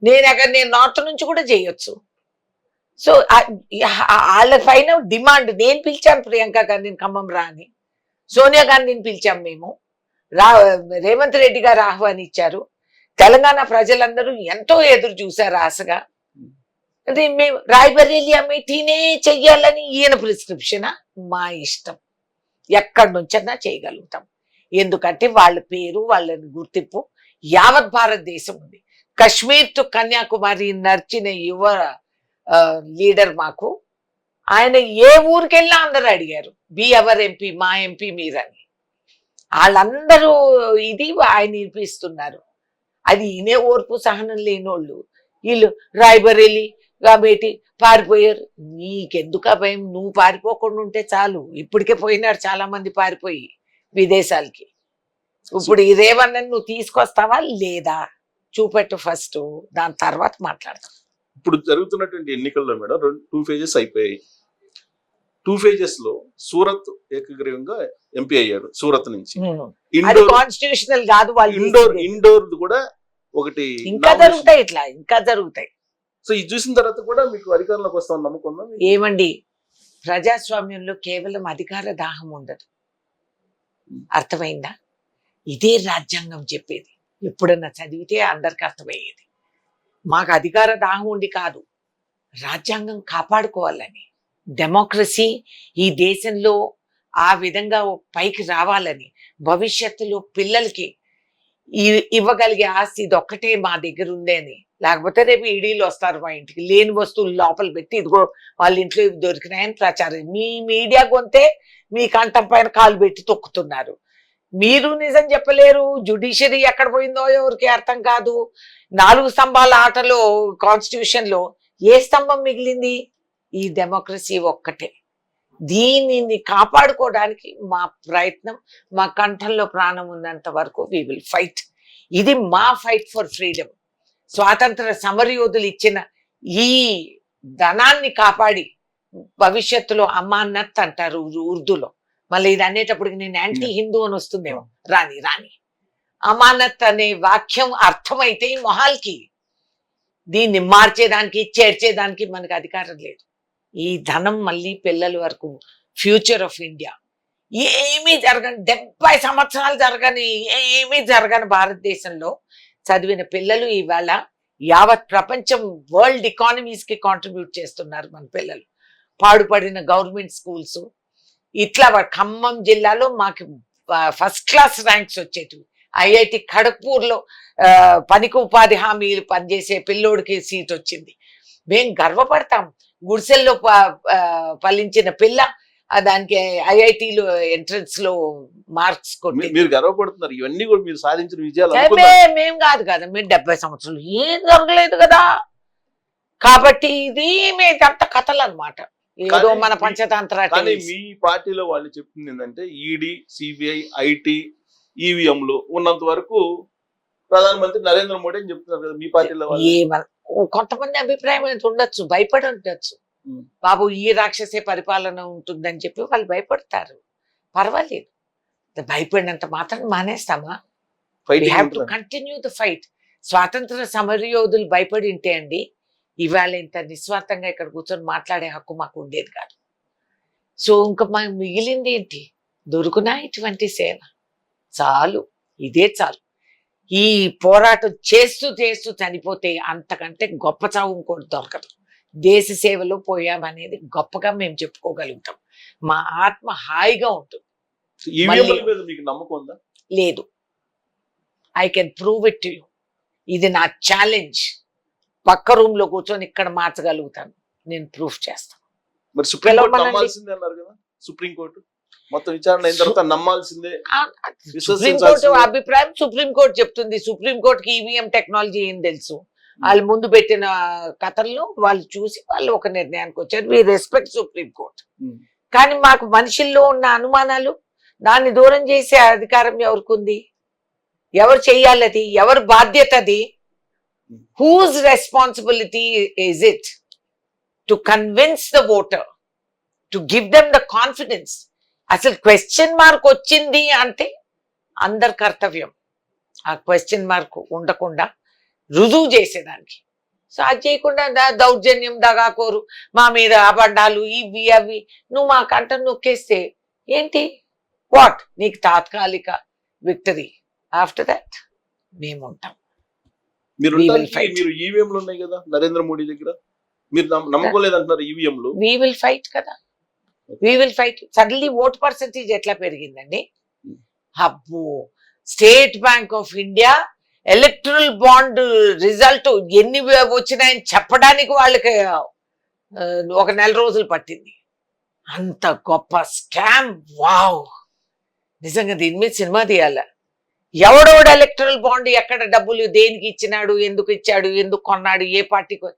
S2: నేను నార్త్ నుంచి కూడా చేయొచ్చు. సో వాళ్ళ పైన డిమాండ్. నేను పిలిచాను ప్రియాంక గాంధీని ఖమ్మం రా అని, సోనియా గాంధీని పిలిచాం మేము, రేవంత్ రెడ్డి గారు ఆహ్వానించారు. తెలంగాణ ప్రజలందరూ ఎంతో ఎదురు చూశారు ఆశగా. అంటే మేము రాయ్బరేలీ అమేఠీనే చెయ్యాలని ఈయన ప్రిస్క్రిప్షనా? మా ఇష్టం, ఎక్కడి నుంచన్నా చేయగలుగుతాం. ఎందుకంటే వాళ్ళ పేరు, వాళ్ళ గుర్తింపు యావత్ భారతదేశం ఉంది. కశ్మీర్ టు కన్యాకుమారి నడిచిన యువ లీడర్ మాకు. ఆయన ఏ ఊరికి వెళ్ళినా అందరూ అడిగారు, బి అవర్ ఎంపీ, మా ఎంపీ మీరని. వాళ్ళందరూ ఇది ఆయన వినిపిస్తున్నారు. అది ఈయనే ఓర్పు సహనం లేనోళ్ళు. వీళ్ళు రాయ్బరేలీ కాబట్టి పారిపోయారు. నీకెందుకు భయం? నువ్వు పారిపోకుండా ఉంటే చాలు. ఇప్పటికే పోయినారు చాలా మంది పారిపోయి విదేశాలకి. ఇప్పుడు ఈ రేవణ్ణని నువ్వు తీసుకొస్తావా లేదా చూపెట్టు ఫస్ట్, దాని తర్వాత మాట్లాడతాం.
S1: ఇప్పుడు జరుగుతున్నటువంటి ఎన్నికల్లో మేడం 2 phases అయిపోయాయి. 2 phases లో సూరత్ ఏకగ్రీవంగా ఎంపీ అయ్యాడు. సూరత్ నుంచి
S2: కాన్స్టిట్యూషనల్ కాదు, వాళ్ళు
S1: ఇండోర్ కూడా ఒకటి
S2: ఇంకా జరుగుతాయి, ఇట్లా ఇంకా జరుగుతాయి.
S1: సో ఇది చూసిన తర్వాత కూడా మీకు అధికారంలోకి వస్తామని నమ్మకం
S2: ఏమండి? ప్రజాస్వామ్యంలో కేవలం అధికార దాహం ఉండదు, అర్థమైందా? ఇదే రాజ్యాంగం చెప్పేది. ఎప్పుడన్నా చదివితే అందరికి అర్థమయ్యేది. మాకు అధికార దాహం ఉండి కాదు, రాజ్యాంగం కాపాడుకోవాలని. డెమోక్రసీ ఈ దేశంలో ఆ విధంగా పైకి రావాలని, భవిష్యత్తులో పిల్లలకి ఇవ్వగలిగే ఆస్తి ఇది ఒక్కటే మా దగ్గర ఉంది అని. లేకపోతే రేపు ఈడీలు వస్తారు మా ఇంటికి, లేని వస్తువులు లోపల పెట్టి ఇదిగో వాళ్ళ ఇంట్లో ఇవి దొరికినాయని ప్రచారం. మీ మీడియా కొంతే మీ కంఠం పైన కాలు పెట్టి తొక్కుతున్నారు. మీరు నిజం చెప్పలేరు. జుడిషియరీ ఎక్కడ పోయిందో ఎవరికి అర్థం కాదు. 4 స్తంభాల ఆటలో కాన్స్టిట్యూషన్ లో ఏ స్తంభం మిగిలింది? ఈ డెమోక్రసీ ఒక్కటే. దీనిని కాపాడుకోవడానికి మా ప్రయత్నం, మా కంఠంలో ప్రాణం ఉన్నంత వరకు వి విల్ ఫైట్. ఇది మా ఫైట్ ఫర్ ఫ్రీడమ్. స్వాతంత్ర సమరయోధులు ఇచ్చిన ఈ ధనాన్ని కాపాడి భవిష్యత్తులో అమానత్ అంటారు ఉర్దూలో. మళ్ళీ ఇది అనేటప్పటికి నేను యాంటీ హిందూ అని వస్తుందేమో. రాని అమానత్ అనే వాక్యం అర్థమైతే ఈ మొహాల్కి దీన్ని మార్చేదానికి చేర్చేదానికి మనకు అధికారం లేదు. ఈ ధనం మళ్ళీ పిల్లల వరకు ఫ్యూచర్ ఆఫ్ ఇండియా. ఏమీ జరగని 70 సంవత్సరాలు జరగని ఏమీ జరగని భారతదేశంలో చదివిన పిల్లలు ఇవాళ యావత్ ప్రపంచం వరల్డ్ ఎకానమీస్ కి కాంట్రిబ్యూట్ చేస్తున్నారు మన పిల్లలు. పాడుపడిన గవర్నమెంట్ స్కూల్స్ ఇట్లా ఖమ్మం జిల్లాలో మాకు ఫస్ట్ క్లాస్ ర్యాంక్స్ వచ్చేటివి. ఐఐటి ఖడగ్పూర్లో పనికి ఉపాధి హామీలు పనిచేసే పిల్లోడికి సీట్ వచ్చింది. మేం గర్వపడతాం. గుడిసెల్లో ఫలించిన పిల్ల దానికి ఐఐటిలో ఎంట్రన్స్ లో మార్క్స్ కొట్టి
S1: మీరు గర్వపడుతున్నారు. ఇవన్నీ కూడా మీరు సాధించిన విజయాలు
S2: మేం కాదు కదా, మీరు 70 సంవత్సరాలు ఏం జరగలేదు కదా. కాబట్టి ఇది మేదంత కథలు అన్నమాట. ఏదో మన పంచతంత్ర.
S1: కానీ మీ పార్టీలో వాళ్ళు చెప్తుంది ఏంటంటే ఈడీ, సిబిఐ, ఐటీ, ఈవీఎంలు ఉన్నంత వరకు ప్రధానమంత్రి నరేంద్ర మోడీ అని చెప్తున్నారు కదా మీ పార్టీలో.
S2: కొంతమంది అభిప్రాయం ఉండొచ్చు, భయపడి ఉండొచ్చు. బాబు ఈ రాక్షసే పరిపాలన ఉంటుందని చెప్పి వాళ్ళు భయపడతారు. పర్వాలేదు, భయపడినంత మాత్రం మానేస్తామా? Continue the fight. స్వాతంత్ర సమరయోధులు భయపడి ఉంటే అండి ఇవాళ ఇంత నిస్వార్థంగా ఇక్కడ కూర్చొని మాట్లాడే హక్కు మాకు ఉండేది కాదు. సో ఇంకా మాకు మిగిలింది ఏంటి? దొరుకునా ఇటువంటి సేన? చాలు, ఇదే చాలు. ఈ పోరాటం చేస్తూ చేస్తూ చనిపోతే అంతకంటే గొప్ప చావు ఇంకోటి దొరకదు. దేశ సేవలో పోయామనేది గొప్పగా మేము చెప్పుకోగలుగుతాం. మా ఆత్మ హాయిగా ఉంటుంది. లేదు, I can prove it to you. ఇది నా ఛాలెంజ్. పక్క రూమ్ లో కూర్చొని ఇక్కడ మార్చగలుగుతాను, నేను ప్రూఫ్ చేస్తాను.
S1: మరి సుప్రీంకోర్టు మొత్తం విచారణ అయిన తర్వాత నమ్మాల్సిందే.
S2: సుప్రీంకోర్టు అభిప్రాయం సుప్రీంకోర్టు చెప్తుంది. సుప్రీంకోర్టుకి ఈవీఎం టెక్నాలజీ ఏం తెలుసు? వాళ్ళు ముందు పెట్టిన కథలను వాళ్ళు చూసి వాళ్ళు ఒక నిర్ణయానికి వచ్చారు. We respect supreme court. కానీ మాకు మనుషుల్లో ఉన్న అనుమానాలు, దాన్ని దూరం చేసే అధికారం ఎవరికి ఉంది? ఎవరు చెయ్యాలి? అది ఎవరి బాధ్యత? అది whose responsibility is it to convince the voter, to give them the confidence? అసలు క్వశ్చన్ మార్క్ వచ్చింది అంటే అందరి కర్తవ్యం ఆ క్వశ్చన్ మార్క్ ఉండకుండా రుజువు చేసేదానికి. సో అది చేయకుండా దౌర్జన్యం, దగాకోరు, మా మీద అబండాలు, ఇవి అవి నువ్వు మా కంట నొక్కేస్తే ఏంటి? వాట్? నీకు తాత్కాలిక విక్టరీ. ఆఫ్టర్ దాట్ మేము ఉంటాం.
S1: మీరు ఈవీఎంలు ఉన్నాయి కదా నరేంద్ర మోడీ దగ్గర, మీరు నమ్మకోలేదంటున్నారు ఈవీఎంలు.
S2: వి విల్ ఫైట్ కదా, we will fight. Suddenly vote percentage ఎట్లా పెరిగిందండి? అబ్బో, state bank of India electoral bond result ఎన్ని వచ్చినాయని చెప్పడానికి వాళ్ళకి 1 నెల రోజులు పట్టింది. అంత గొప్ప స్కామ్. వావ్, నిజంగా దీని మీద సినిమా తీయాల. ఎవడోడు ఎలక్ట్రల్ బాండ్ ఎక్కడ డబ్బులు దేనికి ఇచ్చినాడు, ఎందుకు ఇచ్చాడు, ఎందుకు కొన్నాడు, ఏ పార్టీకి,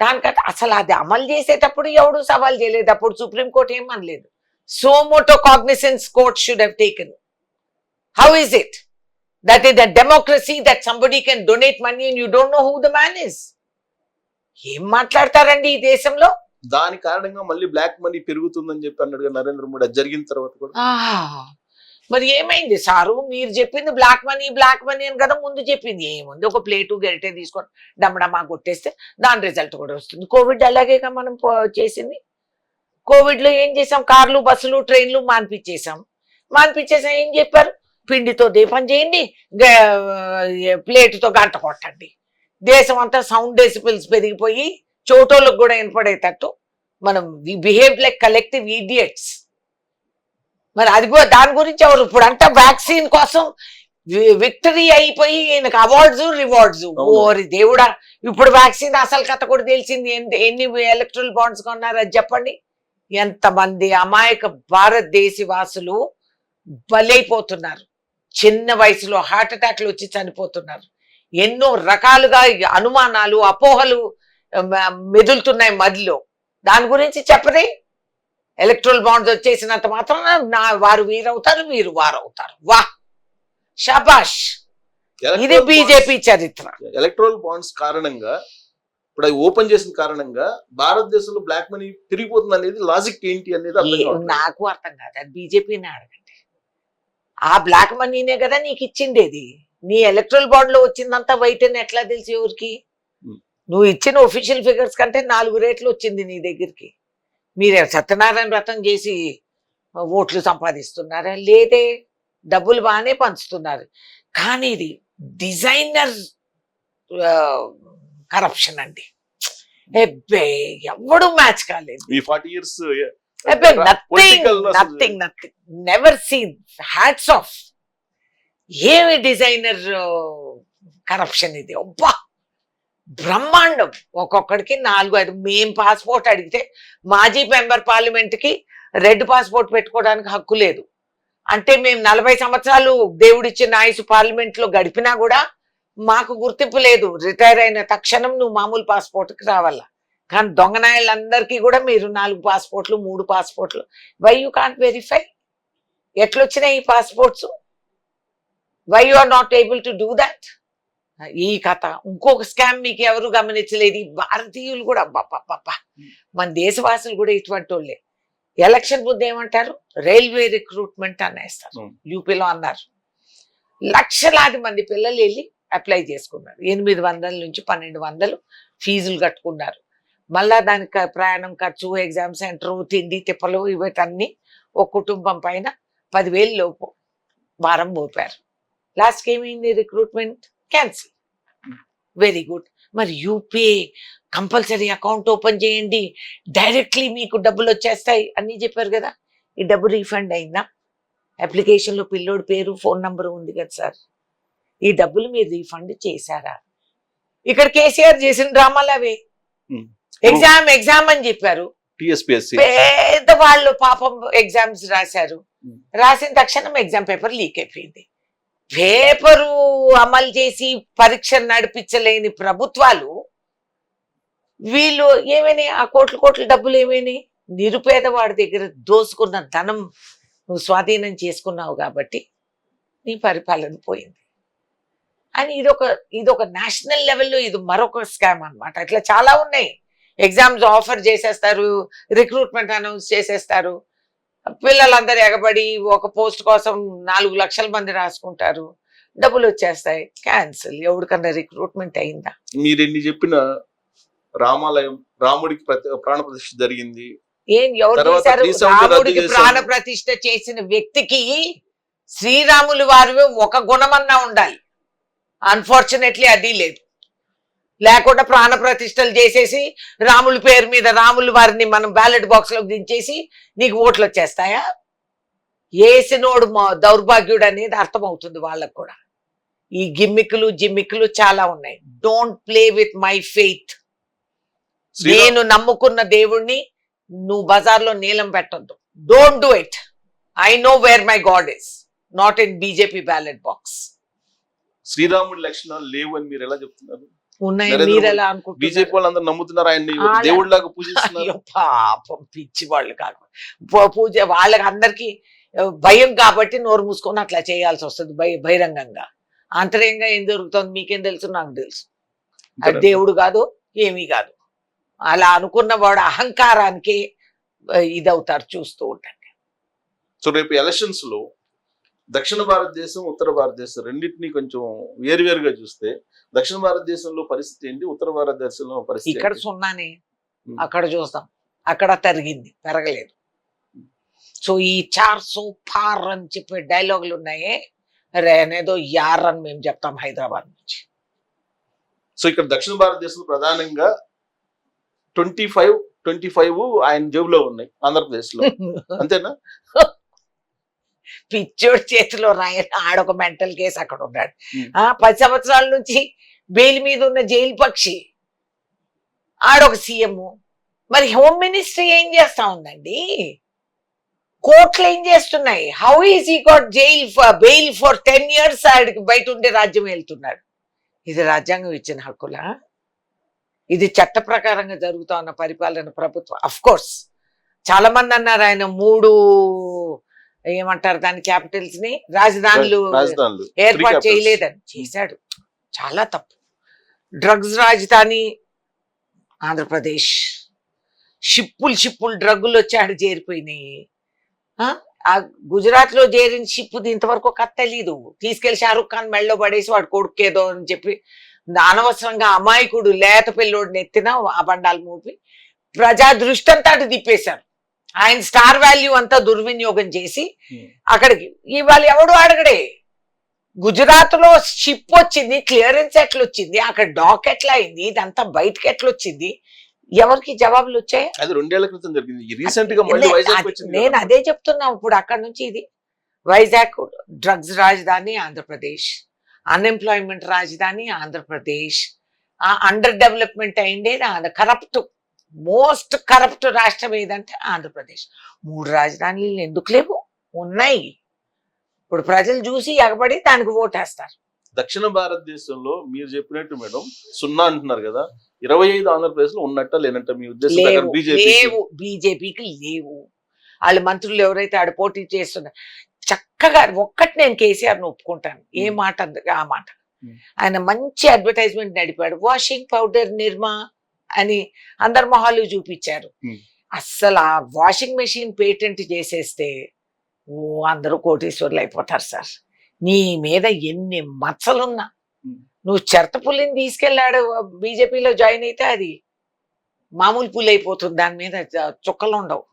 S2: దానికంటే అసలు అది అమలు చేసేటప్పుడు ఎవడు సవాల్ చేయలేదు. అప్పుడు సుప్రీంకోర్టు ఏం అనలేదు. Suo moto cognizance court should have taken. How is it that is the democracy that somebody can donate money and you don't know who the man is? ఏం మాట్లాడతారండి ఈ దేశంలో?
S1: దాని కారణంగా మళ్ళీ బ్లాక్ మనీ పెరుగుతుందని చెప్పి అన్నాడు నరేంద్ర మోడీ. అది జరిగిన తర్వాత కూడా
S2: మరి ఏమైంది సారు? మీరు చెప్పింది బ్లాక్ మనీ అని కదా ముందు చెప్పింది. ఏముంది, ఒక ప్లేటు గెరిటే తీసుకొని డమ్మడమ్మా కొట్టేస్తే దాని రిజల్ట్ కూడా వస్తుంది. కోవిడ్ అలాగేగా మనం చేసింది. కోవిడ్ లో ఏం చేసాం? కార్లు, బస్సులు, ట్రైన్లు మాన్పించేసాం. ఏం చెప్పారు? పిండితో దీపం చేయండి, ప్లేటుతో గంట కొట్టండి. దేశం అంతా సౌండ్ డెసిబిల్స్ పెరిగిపోయి చోటోళ్ళకు కూడా వినపడేటట్టు మనం బిహేవ్ లైక్ కలెక్టివ్ ఈడియట్స్. మరి అది దాని గురించి ఎవరు ఇప్పుడు అంతా వ్యాక్సిన్ కోసం విక్టరీ అయిపోయి ఈయనకు అవార్డ్స్ రివార్డ్స్. ఓరి దేవుడా, ఇప్పుడు వ్యాక్సిన్ అసలు కథ కూడా తెలిసింది. ఎన్ని ఎలక్ట్రల్ బాండ్స్ కొన్నారు అది చెప్పండి. ఎంతమంది అమాయక భారతదేశ వాసులు బలైపోతున్నారు, చిన్న వయసులో హార్ట్ అటాక్లు వచ్చి చనిపోతున్నారు. ఎన్నో రకాలుగా అనుమానాలు అపోహలు మెదులుతున్నాయి మదిలో. దాని గురించి చెప్పరే. ఎలక్ట్రల్ బాండ్స్ వచ్చేసినంత మాత్రం వారు వీరవుతారు, వీరు వారవుతారు. వా షాబాష్, ఇది బీజేపీ చరిత్ర.
S1: ఎలక్ట్రల్ బాండ్స్ కారణంగా ఇప్పుడు అది ఓపెన్ చేసిన కారణంగా భారతదేశంలో బ్లాక్ మనీ పెరిగిపోతుంది అనేది లాజిక్ ఏంటి అనేది
S2: నాకు అర్థం కాదు. అది బీజేపీని అడగండి. ఆ బ్లాక్ మనీనే కదా నీకు ఇచ్చిండేది. నీ ఎలక్ట్రల్ బాండ్ లో వచ్చిందంతా వైట్ అని ఎట్లా తెలిసి ఎవరికి? నువ్వు ఇచ్చిన ఒఫీషియల్ ఫిగర్స్ కంటే 4 రేట్లు వచ్చింది నీ దగ్గరికి. మీరే సత్యనారాయణ వ్రతం చేసి ఓట్లు సంపాదిస్తున్నారా? లేదే, డబ్బులు బాగానే పంచుతున్నారు. కానీ ఇది డిజైనర్ కరప్షన్ అండి. ఎబ్బే ఎవడు మ్యాచ్ కాలేదు.
S1: ఈ 40 years
S2: nothing never seen. Hats off. ఏమి డిజైనర్ కరప్షన్ ఇది. అబ్బా బ్రహ్మాండం. ఒక్కొక్కడికి 4-5. మేం పాస్పోర్ట్ అడిగితే మాజీ మెంబర్ పార్లమెంట్ కి రెడ్ పాస్పోర్ట్ పెట్టుకోవడానికి హక్కు లేదు. అంటే మేము 40 సంవత్సరాలు దేవుడిచ్చిన ఆయుసు పార్లమెంట్ లో గడిపినా కూడా మాకు గుర్తింపు లేదు. రిటైర్ అయిన తక్షణం నువ్వు మామూలు పాస్పోర్ట్కి రావాలా. కానీ దొంగనాయాలందరికీ కూడా మీరు 4 పాస్పోర్ట్లు 3 పాస్పోర్ట్లు. Why you can't verify? ఎట్లొచ్చినాయి ఈ passports? Why you are not able to do that? ఈ కథ. ఇంకొక స్కామ్ మీకు ఎవరు గమనించలేదు. ఈ భారతీయులు కూడా మన దేశవాసులు కూడా ఇటువంటి వాళ్ళే. ఎలక్షన్ ముందు ఏమంటారు? రైల్వే రిక్రూట్మెంట్ అనేస్తారు. యూపీలో అన్నారు. లక్షలాది మంది పిల్లలు వెళ్ళి అప్లై చేసుకున్నారు. 800 నుంచి 1200 ఫీజులు కట్టుకున్నారు. మళ్ళా దానికి ప్రయాణం ఖర్చు, ఎగ్జామ్ సెంటర్, తిండి తిప్పలు, ఇవన్నీ ఒక కుటుంబం పైన 10,000 లోపు వారం మోపారు. లాస్ట్కి ఏమైంది? Recruitment cancel. Very good. మరి యూపీఐ కంపల్సరీ అకౌంట్ ఓపెన్ చేయండి, డైరెక్ట్లీ మీకు డబ్బులు వచ్చేస్తాయి అని చెప్పారు కదా. ఈ డబ్బు రీఫండ్ అయిందా? అప్లికేషన్లో పిల్లోడి పేరు, ఫోన్ నంబరు ఉంది కదా సార్. ఈ డబ్బులు మీరు రీఫండ్ చేశారా? ఇక్కడ కేసీఆర్ చేసిన డ్రామాలు అవే. ఎగ్జామ్ అని చెప్పారు. పేదవాళ్ళు పాపం ఎగ్జామ్స్ రాశారు. రాసిన తక్షణం ఎగ్జామ్ పేపర్ లీక్ అయిపోయింది. పేపరు అమలు చేసి పరీక్ష నడిపించలేని ప్రభుత్వాలు వీళ్ళు ఏమైనాయి? ఆ కోట్ల డబ్బులు ఏమైనాయి? నిరుపేదవాడి దగ్గర దోసుకున్న ధనం నువ్వు స్వాధీనం చేసుకున్నావు కాబట్టి నీ పరిపాలన పోయింది అని. ఇదొక నేషనల్ లెవెల్లో ఇది మరొక స్కామ్ అన్నమాట. ఇట్లా చాలా ఉన్నాయి. ఎగ్జామ్స్ ఆఫర్ చేసేస్తారు, రిక్రూట్మెంట్ అనౌన్స్ చేసేస్తారు. పిల్లలందరూ ఎగబడి ఒక పోస్ట్ కోసం 4 లక్షల మంది రాసుకుంటారు, డబ్బులు వచ్చేస్తాయి, క్యాన్సిల్. ఎవరికన్నా రిక్రూట్మెంట్ అయిందా?
S1: మీరు ఎన్ని చెప్పిన రామాలయం, రాముడికి ప్రాణ ప్రతిష్ఠ జరిగింది.
S2: ఏం ఎవరు చేశారు? రాముడికి ప్రాణ ప్రతిష్ఠ చేసిన వ్యక్తికి శ్రీరాములు వారు ఒక గుణమన్నా ఉండాలి. అన్ఫార్చునేట్లీ అది లేదు. లేకుండా ప్రాణ ప్రతిష్టలు చేసేసి రాముల పేరు మీద రాముల వారిని మనం బ్యాలెట్ బాక్స్ లో దించేసి నీకు ఓట్లు వచ్చేస్తాయా? ఏసినోడు దౌర్భాగ్యుడు అనేది అర్థమవుతుంది వాళ్ళకు కూడా. ఈ జిమ్మిక్కులు చాలా ఉన్నాయి. Don't play with my faith. నేను నమ్ముకున్న దేవుణ్ణి నువ్వు బజార్లో నీలం పెట్టొద్దు. Don't do it. I know where my God is, not in BJP ballot box.
S1: శ్రీరాముడి లక్షణాలు లేవు అని మీరు ఎలా చెప్తున్నారు?
S2: ఉన్నాయి. మీరు ఎలా అనుకుంటున్నారు?
S1: బీజేపీ వాళ్ళందరూ నమ్ముతున్నారు ఆయన్ని, దేవుడిలాగా పూజిస్తున్నారు.
S2: పాపం పిచ్చి వాళ్ళు కాదు. పూజ వాళ్ళకి అందరికి భయం కాబట్టి నోరు మూసుకొని అట్లా చేయాల్సి వస్తుంది బహిరంగంగా. ఆంతర్యంగా ఏం జరుగుతుంది మీకేం తెలుసు? నాకు తెలుసు. అది దేవుడు కాదు, ఏమీ కాదు. అలా అనుకున్న వాడు అహంకారానికి ఇదవుతారు. చూస్తూ ఉండండి.
S1: సో రేపు ఎలక్షన్స్ లో దక్షిణ భారతదేశం, ఉత్తర భారతదేశం రెండింటినీ కొంచెం వేరువేరుగా చూస్తే దక్షిణ భారతదేశంలో పరిస్థితి ఏంటి, ఉత్తర భారతదేశంలో పరిస్థితి?
S2: ఇక్కడ సున్నానే, అక్కడ చూస్తాం. అక్కడ తరిగింది, పెరగలేదు. సో ఈ 400 పార్ అని చెప్పే డైలాగులు ఉన్నాయే, రేనేదో యార్ అని మేము చెప్తాం హైదరాబాద్ నుంచి.
S1: సో ఇక్కడ దక్షిణ భారతదేశంలో ప్రధానంగా 25 25 ఆయన జేబులో ఉన్నాయి ఆంధ్రప్రదేశ్ లో, అంతేనా?
S2: పిచ్చోడి చేతిలో రాయని ఆడొక మెంటల్ కేసు అక్కడ ఉన్నాడు.
S1: Hmm.
S2: 10 సంవత్సరాల నుంచి బెయిల్ మీద ఉన్న జైలు పక్షి ఆడొక సీఎం. మరి హోమ్ మినిస్ట్రీ ఏం చేస్తా ఉందండి? కోర్టులు ఏం చేస్తున్నాయి? హౌ ఈజ్ ఈ గాట్ బెయిల్ ఫర్ 10 years? ఆడికి బయట ఉండే రాజ్యం వెళ్తున్నాడు. ఇది రాజ్యాంగం ఇచ్చిన హక్కులా? ఇది చట్ట ప్రకారంగా జరుగుతా ఉన్న పరిపాలన ప్రభుత్వం. అఫ్ కోర్స్ చాలా మంది అన్నారు ఆయన 3 ఏమంటారు దాని క్యాపిటల్స్ ని రాజధానులు ఏర్పాటు చేయలేదని. చేశాడు, చాలా తప్పు. డ్రగ్స్ రాజధాని ఆంధ్రప్రదేశ్. షిప్పులు డ్రగ్గులు వచ్చి ఆడ చేరిపోయినాయి. ఆ గుజరాత్ లో చేరిన షిప్ ఇంతవరకు కథ తెలీదు. తీసుకెళ్లి షారూక్ ఖాన్ మెళ్ళలో పడేసి వాడు కొడుకేదో అని చెప్పి అనవసరంగా అమాయకుడు లేత పిల్లోడిని ఎత్తిన ఆ బండాలు మూపి ప్రజా దృష్టి అంతా అటు తిప్పేశారు. ఆయన స్టార్ వాల్యూ అంతా దుర్వినియోగం చేసి అక్కడికి ఇవాళ ఎవడు అడగడే. గుజరాత్ లో షిప్ వచ్చింది, క్లియరెన్స్ ఎట్లా వచ్చింది, అక్కడ డాక్ ఎట్లా అయింది, ఇదంతా బయటకి ఎట్లా వచ్చింది, ఎవరికి జవాబులు వచ్చాయి?
S1: అది 2 ఏళ్ల క్రితం జరిగింది. రీసెంట్ గా మళ్ళీ వైజాగ్ వచ్చింది.
S2: నేను అదే చెప్తున్నా. ఇప్పుడు అక్కడ నుంచి ఇది వైజాగ్ డ్రగ్స్ రాజధాని ఆంధ్రప్రదేశ్, అన్ఎంప్లాయ్మెంట్ రాజధాని ఆంధ్రప్రదేశ్, అండర్ డెవలప్మెంట్ అయిండేది కరప్ట్, మోస్ట్ కరప్ట్ రాష్ట్రం ఏదంటే ఆంధ్రప్రదేశ్. 3 రాజధానులు ఎందుకు లేవు? ఉన్నాయి. ఇప్పుడు ప్రజలు చూసి ఎగబడి దానికి ఓటేస్తారు.
S1: దక్షిణ భారతదేశంలో మీరు చెప్పినట్టు మేడం 0 అంటున్నారు కదా, 25 ఆంధ్రప్రదేశ్ లో ఉన్నట్ట లేనట్ట మీ ఉద్దేశం?
S2: లేవు, బీజేపీకి లేవు. వాళ్ళ మంత్రులు ఎవరైతే ఆడ పోటీ చేస్తున్నారు చక్కగా. ఒక్కటి నేను కేసీఆర్ ఒప్పుకుంటాను, ఏ మాట ఆ మాట. ఆయన మంచి అడ్వర్టైజ్మెంట్ నడిపాడు. వాషింగ్ పౌడర్ నిర్మా అని అందరి మొహాలు చూపించారు. అస్సలు ఆ వాషింగ్ మెషిన్ పేటెంట్ చేసేస్తే అందరూ కోటీశ్వర్లు అయిపోతారు సార్. నీ మీద ఎన్ని మచ్చలున్నా నువ్వు చెత్త పుల్లిని తీసుకెళ్ళాడు బీజేపీలో జాయిన్ అయితే అది మామూలు పుల్లి అయిపోతుంది, దాని మీద చుక్కలు ఉండవు.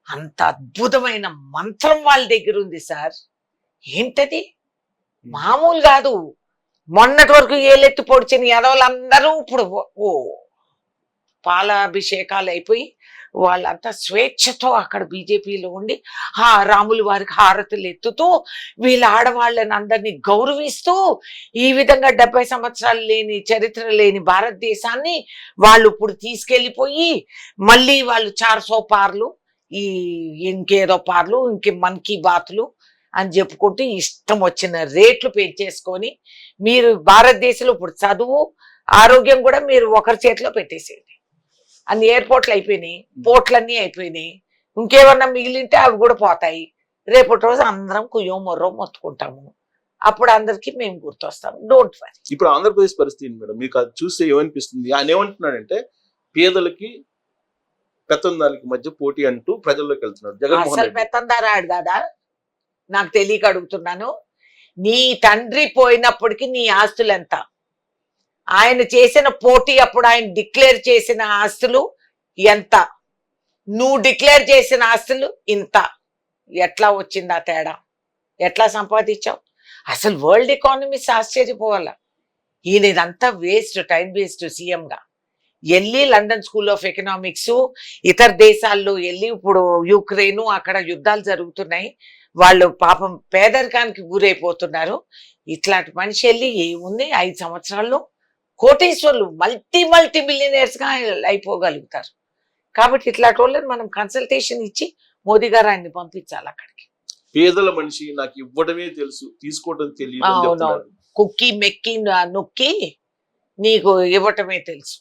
S2: అంత అద్భుతమైన మంత్రం వాళ్ళ దగ్గర ఉంది సార్. ఏంటది? మామూలు కాదు. మొన్నటి వరకు ఏలెత్తి పొడిచిన ఎదవలందరూ ఇప్పుడు పాలాభిషేకాలు అయిపోయి వాళ్ళంతా స్వేచ్ఛతో అక్కడ బీజేపీలో ఉండి రాములు వారికి హారతులు ఎత్తుతూ వీళ్ళ ఆడవాళ్ళని అందరినీ గౌరవిస్తూ ఈ విధంగా 70 సంవత్సరాలు లేని చరిత్ర లేని భారతదేశాన్ని వాళ్ళు ఇప్పుడు తీసుకెళ్ళిపోయి మళ్ళీ వాళ్ళు 400 పార్లు, ఈ ఇంకేదో పార్లు, మన్ కీ బాత్లు అని చెప్పుకుంటూ ఇష్టం వచ్చిన రేట్లు పెంచేసుకొని మీరు భారతదేశంలో ఇప్పుడు చదువు ఆరోగ్యం కూడా మీరు ఒకరి చేతిలో పెట్టేసేది. అన్ని ఎయిర్పోర్ట్లు అయిపోయినాయి, పోర్ట్లన్నీ అయిపోయినాయి. ఇంకేమన్నా మిగిలింటే అవి కూడా పోతాయి. రేపటి రోజు అందరం కుయ్యో మొర్రో మొత్తుకుంటాము. అప్పుడు అందరికి మేము గుర్తొస్తాం. Don't worry.
S1: ఇప్పుడు ఆంధ్రప్రదేశ్ పరిస్థితి మేడం మీకు అది చూస్తే ఏమనిపిస్తుంది? ఆయన ఏమంటున్నాడంటే పేదలకి పెత్తందారులకి మధ్య పోటీ అంటూ ప్రజల్లోకి వెళ్తున్నాడు జగన్మోహన్
S2: అసలు
S1: రెడ్డి.
S2: పెత్తందారాడు కదా, నాకు తెలియక అడుగుతున్నాను. నీ తండ్రి పోయినప్పటికీ నీ ఆస్తులు ఎంత? ఆయన చేసిన పోటీ అప్పుడు ఆయన డిక్లేర్ చేసిన ఆస్తులు ఎంత? నువ్వు డిక్లేర్ చేసిన ఆస్తులు ఇంత. ఎట్లా వచ్చింది ఆ తేడా? ఎట్లా సంపాదించావు? అసలు వరల్డ్ ఎకానమీస్ ఆశ్చర్యపోవాల. ఈయన ఇదంతా వేస్ట్, టైం వేస్ట్. సీఎంగా వెళ్ళి లండన్ స్కూల్ ఆఫ్ ఎకనామిక్స్ ఇతర దేశాల్లో వెళ్ళి ఇప్పుడు యుక్రెయిన్ అక్కడ యుద్ధాలు జరుగుతున్నాయి, వాళ్ళు పాపం పేదరికానికి గురైపోతున్నారు. ఇట్లాంటి మనిషి వెళ్ళి ఏముంది 5 సంవత్సరాల్లో కోటీశ్వర్లు మల్టీ మిలియనర్స్ గా అయిపోగలుగుతారు. కాబట్టి ఇట్లాంటి వాళ్ళని మనం కన్సల్టేషన్ ఇచ్చి మోదీ గారు ఆయన్ని పంపించాలి అక్కడికి.
S1: పేదల మనిషి, నాకు ఇవ్వడమే తెలుసు, తీసుకోవడం తెలియదు.
S2: కుక్కి మెక్కి నొక్కి నీకు ఇవ్వటమే తెలుసు.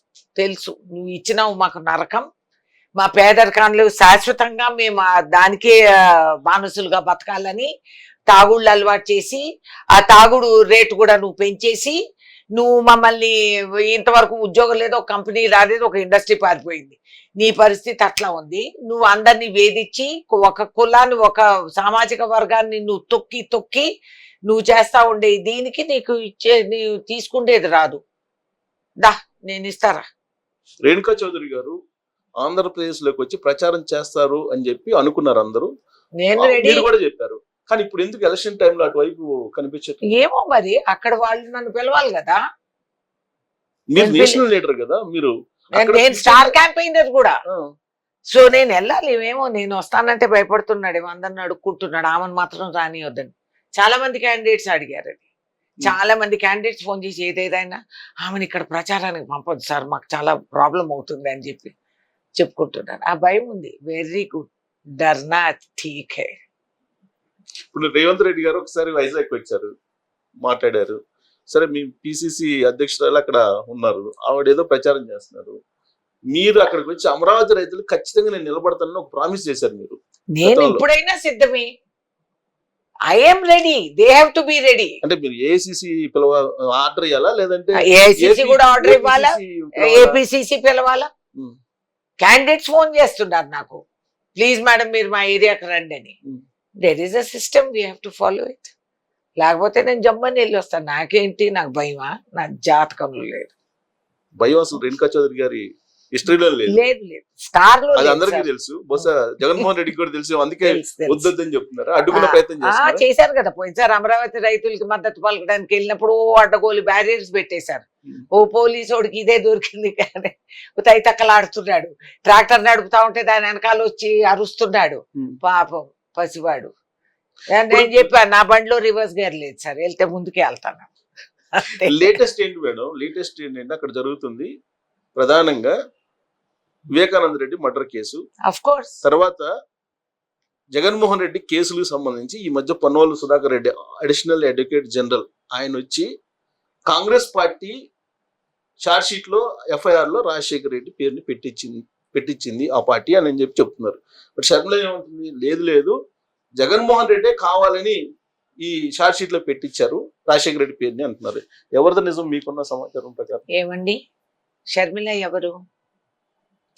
S2: నువ్వు ఇచ్చినావు మాకు నరకం, మా పేదరికాలు శాశ్వతంగా మేము దానికే బానిసలుగా బతకాలని తాగుళ్ళు అలవాటు చేసి ఆ తాగుడు రేటు కూడా నువ్వు పెంచేసి నువ్వు మమ్మల్ని ఇంతవరకు ఉద్యోగం లేదు, ఒక కంపెనీ రాలేదు, ఒక ఇండస్ట్రీ పారిపోయింది. నీ పరిస్థితి అట్లా ఉంది. నువ్వు అందరినీ వేధించి ఒక కులాన్ని, ఒక సామాజిక వర్గాన్ని నువ్వు తొక్కి నువ్వు చేస్తా ఉండే దీనికి నీవు తీసుకుండేది రాదు. నేను ఇస్తారా?
S1: రేణుకా చౌదరి గారు ఆంధ్రప్రదేశ్ లోకి వచ్చి ప్రచారం చేస్తారు అని చెప్పి అనుకున్నారు అందరూ, నేను కూడా చెప్పారు. కానీ ఇప్పుడు ఎందుకు ఎలక్షన్ టైంలో అటువైపు కనిపించదు?
S2: ఏమో మరి, అక్కడ వాళ్ళు నన్ను పిలవాలి కదా.
S1: మీరు నేషనల్ లీడర్ కదా, మీరు
S2: నేను స్టార్ క్యాంపెయినర్ కూడా. సో నేను వెళ్ళాలి, ఏమేమో నేను వస్తానంటే భయపడుతున్నాడు, అందరిని అడుక్కుంటున్నాడు, ఆమెను మాత్రం రానివద్దని. చాలా మంది క్యాండిడేట్స్ అడిగారు అది. చాలా మంది క్యాండిడేట్స్ ఫోన్ చేసి ఏదేదైనా ఆమెను ఇక్కడ ప్రచారానికి పంపొద్దు సార్, మాకు చాలా ప్రాబ్లం అవుతుంది అని చెప్పి చెప్పుకుంటున్నారు. ఆ భయం ఉంది. వెరీ గుడ్, డర్నా ఠీక్ హై.
S1: ఇప్పుడు రేవంత్ రెడ్డి గారు ఒకసారి వైజాగ్ వచ్చారు, మాట్లాడారు. సరే, మీ పిసిసి అధ్యక్షురాలు అక్కడ ఉన్నారు, ఆవిడ ఏదో ప్రచారం చేస్తున్నారు. మీరు అక్కడికి వచ్చి అమరావతి రైతులు ఖచ్చితంగా నేను నిలబడతానని ఒక ప్రామిస్ చేశారు మీరు.
S2: నేను ఇప్పుడైనా సిద్ధమే. I'm ready, they have to be ready.
S1: అంటే మీరు ఏఐసిసి ఆర్డర్ ఇవ్వాలా, లేదంటే
S2: ఏఐసిసి కూడా ఆర్డర్ ఇవ్వాలా, ఏపీసీసీ పిలవాలా? క్యాండిడేట్స్ ఫోన్ చేస్తున్నారు నాకు, ప్లీజ్ మేడం మీరు మా ఏరియాకి రండి అని. There is a system, we have to follow it. లేకపోతే నేను జమ్మని వెళ్ళి వస్తాను. నాకేంటి, నాకు భయమా? నా జాతకంలో లేదు
S1: భయం. అసలు రేణుకా చౌదరి గారి హిస్టరీలో లేదు.
S2: లేదు లేదు, స్టార్ లో
S1: అది అందరికీ తెలుసు. బహుశా జగన్మోహన్ రెడ్డికి కూడా తెలుసు, అందుకే వద్దని చెప్తున్నారు, అడ్డుకునే ప్రయత్నం చేస్తున్నారు.
S2: చేశారు కదా పోయినసారి అమరావతి రైతులకి మద్దతు పలకడానికి వెళ్ళినప్పుడు అడ్డగోలు బ్యారియర్స్ పెట్టేశారు. ఓ పోలీసోడికి ఇదే దొరికింది కానీ తైతక్కలాడుతున్నాడు, ట్రాక్టర్ నడుపుతా ఉంటే దాని వెనకాల వచ్చి అరుస్తున్నాడు పాపం పసివాడు. నేను చెప్పాను నా బండిలో రివర్స్ గేర్ లేదు సార్, వెళ్తే ముందుకే వెళ్తాను.
S1: లేటెస్ట్ ఏంటి మేడం, లేటెస్ట్ ఏంటంటే అక్కడ జరుగుతుంది ప్రధానంగా Vivekananda Reddy murder case.
S2: Of course
S1: తర్వాత జగన్మోహన్ రెడ్డి కేసులకు సంబంధించి ఈ మధ్య Ponnavolu Sudhakar Reddy additional advocate general ఆయన వచ్చి కాంగ్రెస్ పార్టీ చార్జ్ షీట్ లో ఎఫ్ఐఆర్ లో రాజశేఖర్ రెడ్డి పేరుని పెట్టించింది ఆ పార్టీ అని చెప్పి చెప్తున్నారు. బట్ షర్మిల ఏమంటుంది, లేదు లేదు జగన్మోహన్ రెడ్డే కావాలని ఈ చార్జ్ షీట్ లో పెట్టించారు రాజశేఖర రెడ్డి పేరుని అంటున్నారు. ఎవరిదో నిజం మీకున్న సమాచారం ప్రకారం?
S2: ఏమండి, షర్మిల ఎవరు?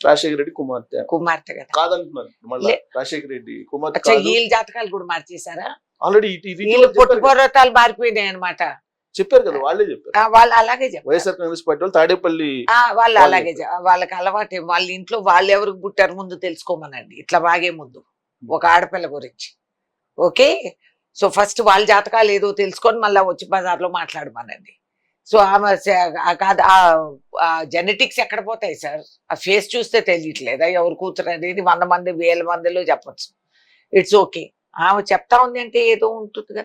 S1: రాజశేఖర రెడ్డి కుమార్తె
S2: కదా
S1: కాదంటున్నారు. మళ్ళీ రాజశేఖర రెడ్డి కుమార్తె.
S2: వీళ్ళ జాతకాలు కూడా మార్చేశారా?
S1: ఆల్రెడీ
S2: పొట్టుపర్వతాలు మారిపోయినాయి అనమాట.
S1: చెప్పారు కదా, వాళ్ళే చెప్పారు.
S2: వాళ్ళు అలాగే చెప్పారు.
S1: వైఎస్ఆర్ కాంగ్రెస్ పార్టీ వాళ్ళు తాడేపల్లి
S2: వాళ్ళు అలాగే వాళ్ళకి అలవాటే. వాళ్ళ ఇంట్లో వాళ్ళు ఎవరికి పుట్టారు ముందు తెలుసుకోమనండి, ఇట్లా బాగే ముందు ఒక ఆడపిల్ల గురించి. ఓకే, సో ఫస్ట్ వాళ్ళ జాతకాలు ఏదో తెలుసుకొని మళ్ళీ వచ్చి బజార్లో మాట్లాడమనండి. సో ఆమె కాదు, ఆ జెనెటిక్స్ ఎక్కడ పోతాయి సార్? ఆ ఫేస్ చూస్తే తెలియట్లేదా ఎవరు కూతురు అనేది? 100 మంది 1000 మందిలో చెప్పచ్చు. ఇట్స్ ఓకే, ఆమె చెప్తా ఉంది అంటే ఏదో ఉంటుంది కదా.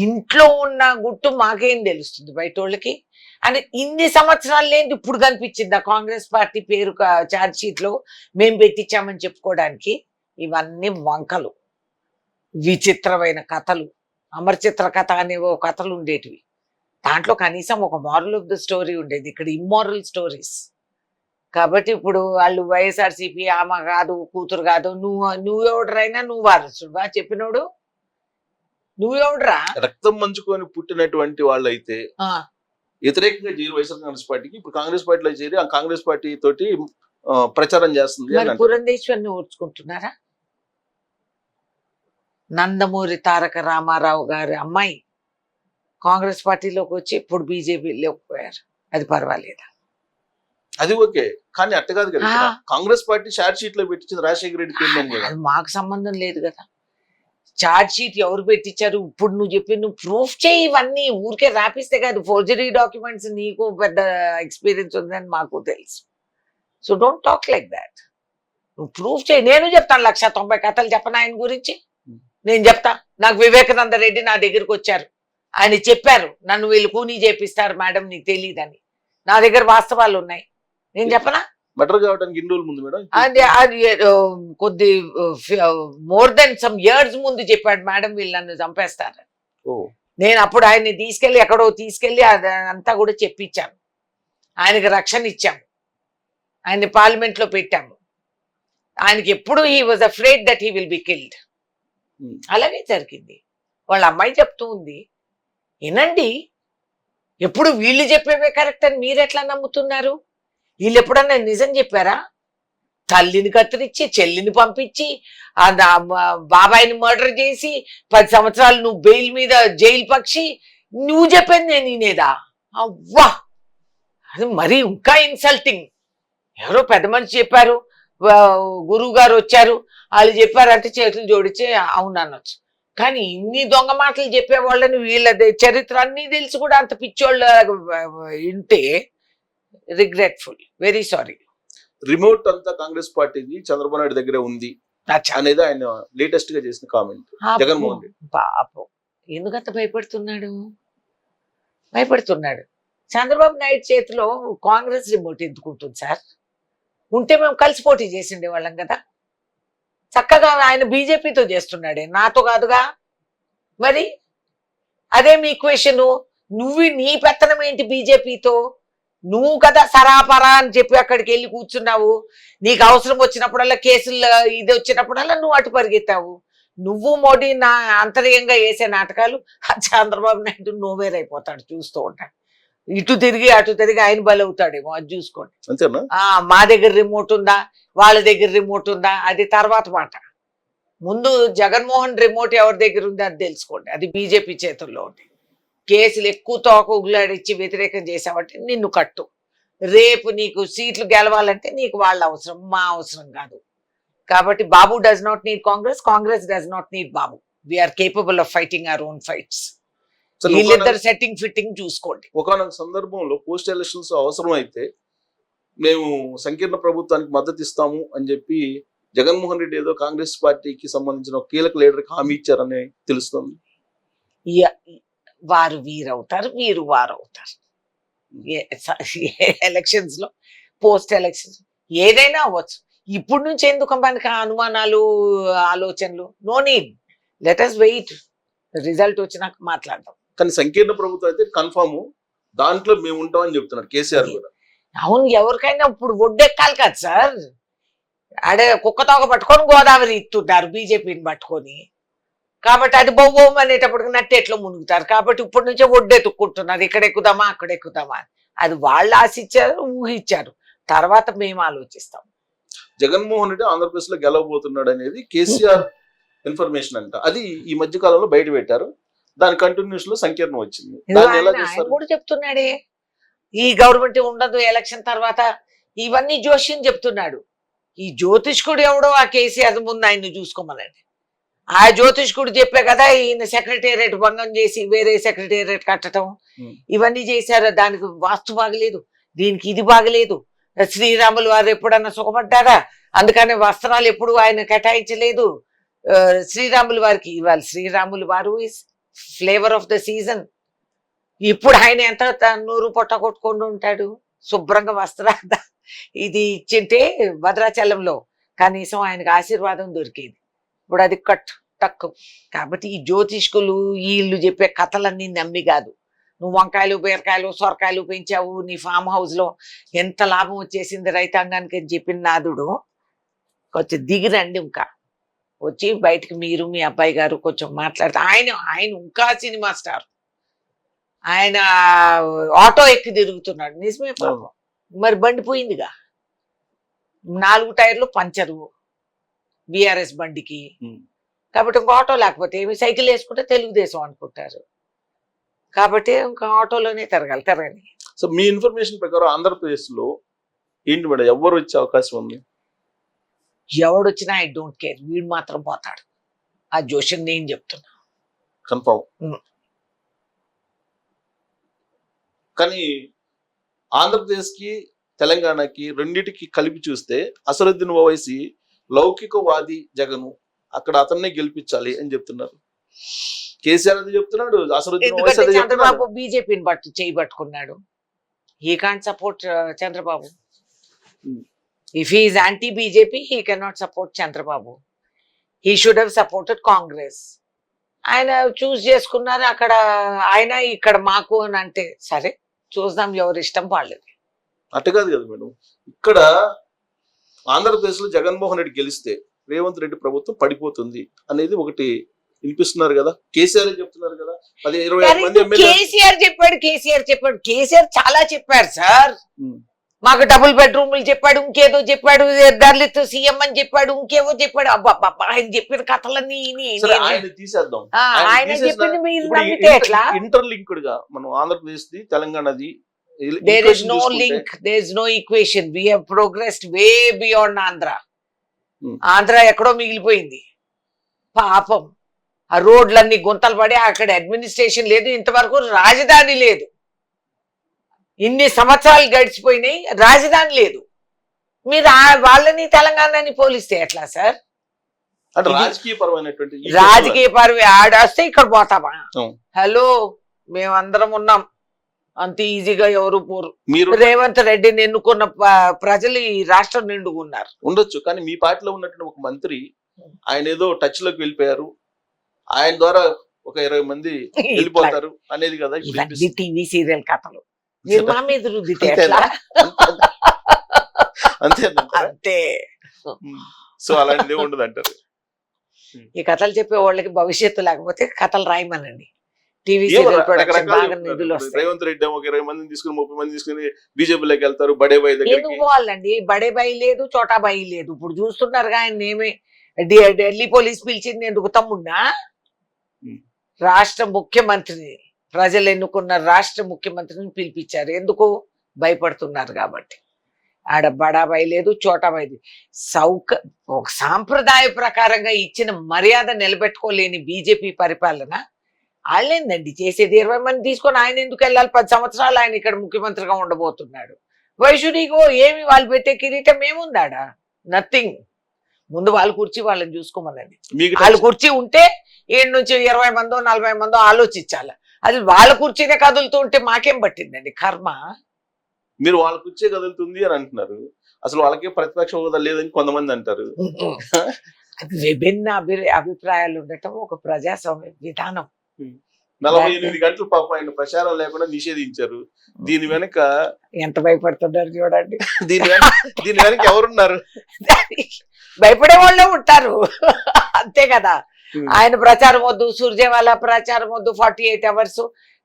S2: ఇంట్లో ఉన్న గుట్టు మాకేం తెలుస్తుంది బయట వాళ్ళకి? అని ఇన్ని సంవత్సరాలు లేని ఇప్పుడు కనిపించింది ఆ కాంగ్రెస్ పార్టీ పేరు ఛార్జ్ షీట్ లో మేము పెట్టించామని చెప్పుకోవడానికి? ఇవన్నీ వంకలు, విచిత్రమైన కథలు. అమరచిత్ర కథ అనేవో కథలు ఉండేటివి, దాంట్లో కనీసం ఒక మారల్ ఆఫ్ ద స్టోరీ ఉండేది. ఇక్కడ ఇమ్మారల్ స్టోరీస్. కాబట్టి ఇప్పుడు వాళ్ళు వైఎస్ఆర్సీపీ ఆమె కాదు కూతురు కాదు, నువ్వెవడరైనా నువ్వు వారసుడువా చెప్పినోడు? నువ్వెవడరా?
S1: రక్తం మంచుకొని పుట్టినటువంటి వాళ్ళు అయితే వ్యతిరేకంగా చేరి వైఎస్ఆర్ కాంగ్రెస్ పార్టీకి, ఇప్పుడు కాంగ్రెస్ పార్టీలో చేరి ఆ కాంగ్రెస్ పార్టీ తోటి ప్రచారం చేస్తుంది.
S2: పురంధేశ్వరిని ఓర్చుకుంటున్నారా? నందమూరి తారక రామారావు గారి అమ్మాయి కాంగ్రెస్ పార్టీలోకి వచ్చి ఇప్పుడు బీజేపీలోకి పోయారు, అది పర్వాలేదా?
S1: అది ఓకే, కానీ అట్ట కాదు కదా. కాంగ్రెస్ పార్టీ ఛార్జ్ షీట్ లో పెట్టించింది రాజశేఖర రెడ్డి పేరు.
S2: అది మాకు సంబంధం లేదు కదా. ఛార్జ్ షీట్ ఎవరు పెట్టించారు ఇప్పుడు నువ్వు చెప్పి, నువ్వు ప్రూఫ్ చేయి. ఇవన్నీ ఊరికే రాపిస్తే కాదు, ఫోర్జరీ డాక్యుమెంట్స్. నీకు పెద్ద ఎక్స్పీరియన్స్ ఉందని మాకు తెలుసు. So don't talk like that. నువ్వు ప్రూఫ్ చేయి. నేను చెప్తాను 190 కథలు చెప్పను ఆయన గురించి. నేను చెప్తా, నాకు వివేకానంద రెడ్డి నా దగ్గరికి వచ్చారు, ఆయన చెప్పారు నన్ను వీళ్ళు కూనీ చేపిస్తారు మేడం నీకు తెలియదని. నా దగ్గర వాస్తవాలు ఉన్నాయి, నేను చెప్పనా?
S1: మర్డర్ కావడానికి ఎన్ని రోజుల ముందు మేడం?
S2: అది కొద్ది మోర్ దెన్ సమ్ ఇయర్స్ ముందు చెప్పాడు మేడం వీళ్ళు నన్ను చంపేస్తారు. నేను అప్పుడు ఆయన్ని తీసుకెళ్లి ఎక్కడో తీసుకెళ్లి అదంతా కూడా చెప్పించాను. ఆయనకి రక్షణ ఇచ్చాము, ఆయన్ని పార్లమెంట్ లో పెట్టాము. ఆయనకి ఎప్పుడు he was afraid that he will be killed. అలాగే జరిగింది. వాళ్ళ అమ్మాయి చెప్తూ ఉంది, వినండి. ఎప్పుడు వీళ్ళు చెప్పేవే కరెక్ట్ అని మీరు ఎట్లా నమ్ముతున్నారు? వీళ్ళు ఎప్పుడన్నా నిజం చెప్పారా? తల్లిని కత్తిరించి, చెల్లిని పంపించి, బాబాయిని మర్డర్ చేసి 10 సంవత్సరాలు నువ్వు బెయిల్ మీద జైలు పక్షి, నువ్వు చెప్పేది నేను వినేదా? అవ్వా, అది మరీ ఇంకా ఇన్సల్టింగ్. ఎవరో పెద్ద మనిషి చెప్పారు, గురువు గారు వచ్చారు, వాళ్ళు చెప్పారంటే చేతులు జోడించి అవును అనొచ్చు. కానీ ఇన్ని దొంగ మాటలు చెప్పేవాళ్ళని వీళ్ళ చరిత్ర అన్నీ తెలిసి కూడా అంత పిచ్చోళ్ళు ఉంటే రిగ్రెట్ఫుల్, వెరీ సారీ.
S1: రిమోట్ అంతా కాంగ్రెస్ పార్టీది చంద్రబాబు నాయుడు దగ్గరే ఉంది అనేది ఆయన లేటెస్ట్ గా చేసిన కామెంట్. జగన్మోహన్ రెడ్డి
S2: పాపం ఎందుకంత భయపడుతున్నాడు. చంద్రబాబు నాయుడు చేతిలో కాంగ్రెస్ రిమోట్ ఎందుకుంటుంది సార్? ఉంటే మేము కలిసి పోటీ చేసిండే వాళ్ళం కదా. చక్కగా ఆయన బీజేపీతో చేస్తున్నాడే, నాతో కాదుగా. మరి అదే మీ క్వశ్చన్, నీ పెత్తనం ఏంటి బీజేపీతో? నువ్వు కదా సరాపరా అని చెప్పి అక్కడికి వెళ్ళి కూర్చున్నావు. నీకు అవసరం వచ్చినప్పుడల్లా కేసులు ఇది వచ్చినప్పుడల్లా నువ్వు అటు పరిగెత్తావు. నువ్వు మోడీ నా అంతర్యంగా వేసే నాటకాలు చంద్రబాబు నాయుడు నోవేరైపోతాడు, చూస్తూ ఉంటాడు. ఇటు తిరిగి అటు తిరిగి ఆయన బలవుతాడేమో, అది చూసుకోండి.
S1: అంతేనా?
S2: మా దగ్గర రిమోట్ ఉందా, వాళ్ళ దగ్గర రిమోట్ ఉందా, అది తర్వాత మాట. ముందు జగన్మోహన్ రిమోట్ ఎవరి దగ్గర ఉంది అది తెలుసుకోండి. అది బీజేపీ చేతుల్లో ఉంది. కేసులు ఎక్కువ తోక ఉగులాడిచ్చి వ్యతిరేకం చేసావంటే నిన్ను కట్టు. రేపు నీకు సీట్లు గెలవాలంటే నీకు వాళ్ళ అవసరం, మా అవసరం కాదు. కాబట్టి Babu does not need Congress, Congress does not need Babu. We're capable of fighting our own fights. వీళ్ళిద్దరు సెట్టింగ్ ఫిట్టింగ్ చూసుకోండి.
S1: ఒకనొక సందర్భంలో పోస్ట్ ఎలక్షన్స్ అవసరం అయితే మేము సంకీర్ణ ప్రభుత్వానికి మద్దతు ఇస్తాము అని చెప్పి జగన్మోహన్ రెడ్డి ఏదో కాంగ్రెస్ పార్టీకి సంబంధించిన ఒక కీలక లీడర్కి హామీ ఇచ్చారని తెలుస్తుంది.
S2: వారు వీరవుతారు, వీరు వారవుతారు. ఎలక్షన్స్ లో పోస్ట్ ఎలక్షన్స్ ఏదైనా అవ్వచ్చు. ఇప్పుడు నుంచి ఎందుకు మనకి అనుమానాలు, ఆలోచనలు? No need, let us wait, result వచ్చినాక మాట్లాడదాం.
S1: కానీ సంకీర్ణ ప్రభుత్వం అయితే కన్ఫర్మ్ దాంట్లో మేము ఉంటామని చెప్తున్నారు కేసీఆర్ కూడా.
S2: అవును, ఎవరికైనా ఇప్పుడు ఒడ్డెక్కాలి కదా సార్. ఆడే కుక్కతోక పట్టుకొని గోదావరి ఇస్తున్నారు బీజేపీని పట్టుకొని. కాబట్టి అది బొవ్వం అనేటప్పటికి నట్టేట్లో మునుగుతారు. కాబట్టి ఇప్పటి నుంచే ఒడ్డెత్తుక్కుంటున్నారు, ఇక్కడ ఎక్కుదామా అక్కడ ఎక్కుదామా. అది వాళ్ళు ఆశించారు, ఊహించారు. తర్వాత మేము ఆలోచిస్తాం.
S1: జగన్మోహన్ రెడ్డి ఆంధ్రప్రదేశ్ లో గెలవబోతున్నాడు అనేది కేసీఆర్ ఇన్ఫర్మేషన్ అంట. అది ఈ మధ్య కాలంలో బయట పెట్టారు. దాని కంటిన్యూస్ లో సంకీర్ణం వచ్చింది.
S2: ఆయన కూడా చెప్తున్నాడే ఈ గవర్నమెంట్ ఉండదు ఎలక్షన్ తర్వాత, ఇవన్నీ జోష్యం చెప్తున్నాడు. ఈ జ్యోతిష్కుడు ఎవడో ఆ కేసీఆర్ ముందు ఆయన్ని చూసుకోమనండి. ఆ జ్యోతిష్కుడు చెప్పే కదా ఈయన సెక్రటేరియట్ భంగం చేసి వేరే సెక్రటేరియట్ కట్టడం ఇవన్నీ చేశారు. దానికి వాస్తు బాగలేదు, దీనికి ఇది బాగలేదు. శ్రీరాములు వారు ఎప్పుడన్నా సుఖపడ్డారా? అందుకని వస్త్రాలు ఎప్పుడు ఆయన కేటాయించలేదు శ్రీరాములు వారికి. ఇవాళ శ్రీరాములు వారు is flavour of the season. ఇప్పుడు ఆయన ఎంత నూరు పొట్ట కొట్టుకొని ఉంటాడు, శుభ్రంగా వస్త్రాలు ఇది ఇచ్చింటే భద్రాచలంలో కనీసం ఆయనకు ఆశీర్వాదం దొరికేది. ఇప్పుడు అది టక్కు. కాబట్టి ఈ జ్యోతిష్కులు వీళ్ళు చెప్పే కథలన్నీ నమ్మి కాదు. నువ్వు వంకాయలు, బీరకాయలు, సొరకాయలు పెంచావు నీ ఫామ్ హౌస్ లో, ఎంత లాభం వచ్చేసింది రైతాంగానికి అని చెప్పిన నాదుడు కొంచెం దిగిరండి. ఇంకా వచ్చి బయటకు మీరు మీ అబ్బాయి గారు కొంచెం మాట్లాడితే ఆయన ఇంకా సినిమా స్టార్. ఆయన ఆటో ఎక్కి తిరుగుతున్నాడు. నిజమే పాపం. మరి బండి పోయిందిగా, 4 టైర్లు పంచరు బీఆర్ఎస్ బండికి. కాబట్టి ఇంకో ఆటో లేకపోతే ఏమి, సైకిల్ వేసుకుంటే తెలుగుదేశం అనుకుంటారు. కాబట్టి ఇంకా ఆటోలోనే తిరగని.
S1: సో మీ ఇన్ఫర్మేషన్ ప్రకారం ఆంధ్రప్రదేశ్ లో ఏంటి మేడం, ఎవరు వచ్చే అవకాశం ఉంది?
S2: ఎవడొచ్చినా ఐ డోంట్ కేర్, వీడు మాత్రం పోతాడు. ఆ జోషన్ నేను చెప్తున్నా
S1: కన్ఫర్మ్. కానీ ఆంధ్రప్రదేశ్ కి తెలంగాణకి రెండింటికి కలిపి చూస్తే అసదుద్దీన్ ఓవైసీ లౌకికవాది జగను, అక్కడ అతన్నే గెలిపించాలి అని చెప్తున్నారు. కేసీఆర్ అది చెప్తున్నాడు, అసదుద్దీన్ ఓవైసీ అది చెప్తున్నాడు.
S2: చంద్రబాబు బీజేపీని చేయి పట్టుకున్నాడు. He can't support Chandrababu. If he is anti BJP he cannot support Chandrababu. He should have supported Congress. ఆయన చూస్ చేసుకున్నారు అక్కడ ఆయన, ఇక్కడ మాకు అని అంటే సరే చూద్దాం, ఎవరి ఇష్టం వాళ్ళది.
S1: అట్టు కాదు కదా మేడం, ఇక్కడ ఆంధ్రప్రదేశ్ లో జగన్మోహన్ రెడ్డి గెలిస్తే రేవంత్ రెడ్డి ప్రభుత్వం పడిపోతుంది అనేది ఒకటి వినిపిస్తున్నారు కదా. కేసీఆర్ చెప్తున్నారు కదా, 10-20 మంది
S2: కేసీఆర్ చెప్పాడు. కేసీఆర్ చాలా చెప్పారు సార్. మాకు డబుల్ బెడ్రూమ్లు చెప్పాడు, ఇంకేదో చెప్పాడు, దళిత్ సీఎం అని చెప్పాడు, ఇంకేవో చెప్పాడు. అబ్బా ఆయన చెప్పిన కథలన్నీ
S1: తీసేద్దాం.
S2: ఆయన చెప్పింది మీరు నమ్మితే ఎట్లా?
S1: ఇంటర్లింక్డ్ గా మనం ఆంధ్రప్రదేశ్ ది తెలంగాణది.
S2: There is no link, there is no equation. We have progressed way beyond Andhra. Andhra ఎక్కడో మిగిలిపోయింది పాపం. ఆ రోడ్లన్నీ గుంతలు పడి అక్కడ అడ్మినిస్ట్రేషన్ లేదు, ఇంతవరకు రాజధాని లేదు. ఇన్ని సంవత్సరాలు గడిచిపోయినాయి, రాజధాని లేదు. మీరు వాళ్ళని తెలంగాణని పోలిస్తే ఎట్లా సార్?
S1: అంటే
S2: ఇది
S1: రాజకీయ పరమైనటువంటి
S2: రాజకీయ పరవి ఆడొస్తే ఇక్కడ పోతామా?
S1: అవును.
S2: హలో, మేమందరం ఉన్నాం, అంత ఈజీగా ఎవరు పోరు.
S1: మీరు
S2: రేవంత్ రెడ్డిని ఎన్నుకున్న ప్రజలు ఈ రాష్ట్రం నిండుకున్నారు.
S1: ఉండొచ్చు, కానీ మీ పార్టీలో ఉన్నటువంటి ఒక మంత్రి ఆయన ఏదో టచ్ లోకి వెళ్ళిపోయారు, ఆయన ద్వారా ఒక 20 మంది వెళ్ళిపోతారు అనేది కదా ఇప్పుడు
S2: ఇవన్నీ
S1: వినిపిస్తుంది.
S2: టీవీ సీరియల్ కథలు. మీరు మా మీద రుద్దితే
S1: అంతేనా?
S2: ఎట్లా?
S1: అంతేనంటారా?
S2: అంతే.
S1: సో అలాంటిది ఉండదు అంటారు.
S2: ఈ కథలు చెప్పే వాళ్ళకి భవిష్యత్తు లేకపోతే కథలు రాయమనండి. టీవీ
S1: ఏమో
S2: సీరియల్ ప్రొడక్షన్
S1: రకరకాలు
S2: బాగా నిధులు వస్తాయి.
S1: రేవంత్ రెడ్డి ఏమో ఒక 20 మందిని తీసుకుని 30 మంది తీసుకుని బీజేపీలోకి వెళ్తారు, బడే బాయ్
S2: ఎందుకు
S1: దగ్గరికి.
S2: పోవాలండి? బడే బాయి లేదు, చోటా బాయి లేదు. ఇప్పుడు చూస్తున్నారుగా ఆయన ఏమి ఢిల్లీ పోలీస్ పిలిచింది ఎందుకు? తమ్ముడినా?
S1: ఉమ్.
S2: రాష్ట్ర ముఖ్యమంత్రిని, ప్రజలు ఎన్నుకున్న రాష్ట్ర ముఖ్యమంత్రిని పిలిపించారు. ఎందుకు? భయపడుతున్నారు కాబట్టి. ఆడ బడాబాయి లేదు, చోటాబాయి లేదు. ఒక సాంప్రదాయ ప్రకారంగా ఇచ్చిన మర్యాద నిలబెట్టుకోలేని బీజేపీ పరిపాలన వాళ్ళేందండి చేసేది? 20 మంది తీసుకొని ఆయన ఎందుకు వెళ్ళాలి? 10 సంవత్సరాలు ఆయన ఇక్కడ ముఖ్యమంత్రిగా ఉండబోతున్నాడు. వైషుడిగో ఏమి వాళ్ళు పెట్టే కిరీటం ఏముందాడా? నథింగ్. ముందు వాళ్ళు కుర్చీ వాళ్ళని చూసుకోమనండి.
S1: మీకు
S2: వాళ్ళు కుర్చీ ఉంటే ఏడు నుంచి 20 మందో 40 మందో ఆలోచించాలి. అది వాళ్ళ కుర్చీనే కదులుతూ ఉంటే మాకేం పట్టిందండి కర్మ?
S1: మీరు వాళ్ళ కూర్చే కదులుతుంది అని అంటున్నారు, అసలు వాళ్ళకే ప్రతిపక్ష హోదా లేదని కొంతమంది అంటారు.
S2: అది విభిన్న అభిప్రాయాలు ఉండటం ఒక ప్రజాస్వామ్య విధానం.
S1: 48 గంటలు పాపం ఆయన ప్రచారం లేకుండా నిషేధించారు. దీని వెనక
S2: ఎంత భయపడుతున్నారు చూడండి.
S1: దీని వెనక ఎవరున్నారు?
S2: భయపడే వాళ్ళే ఉంటారు, అంతే కదా. ఆయన ప్రచారం వద్దు, సూర్జేవాలా ప్రచారం వద్దు, 48 అవర్స్.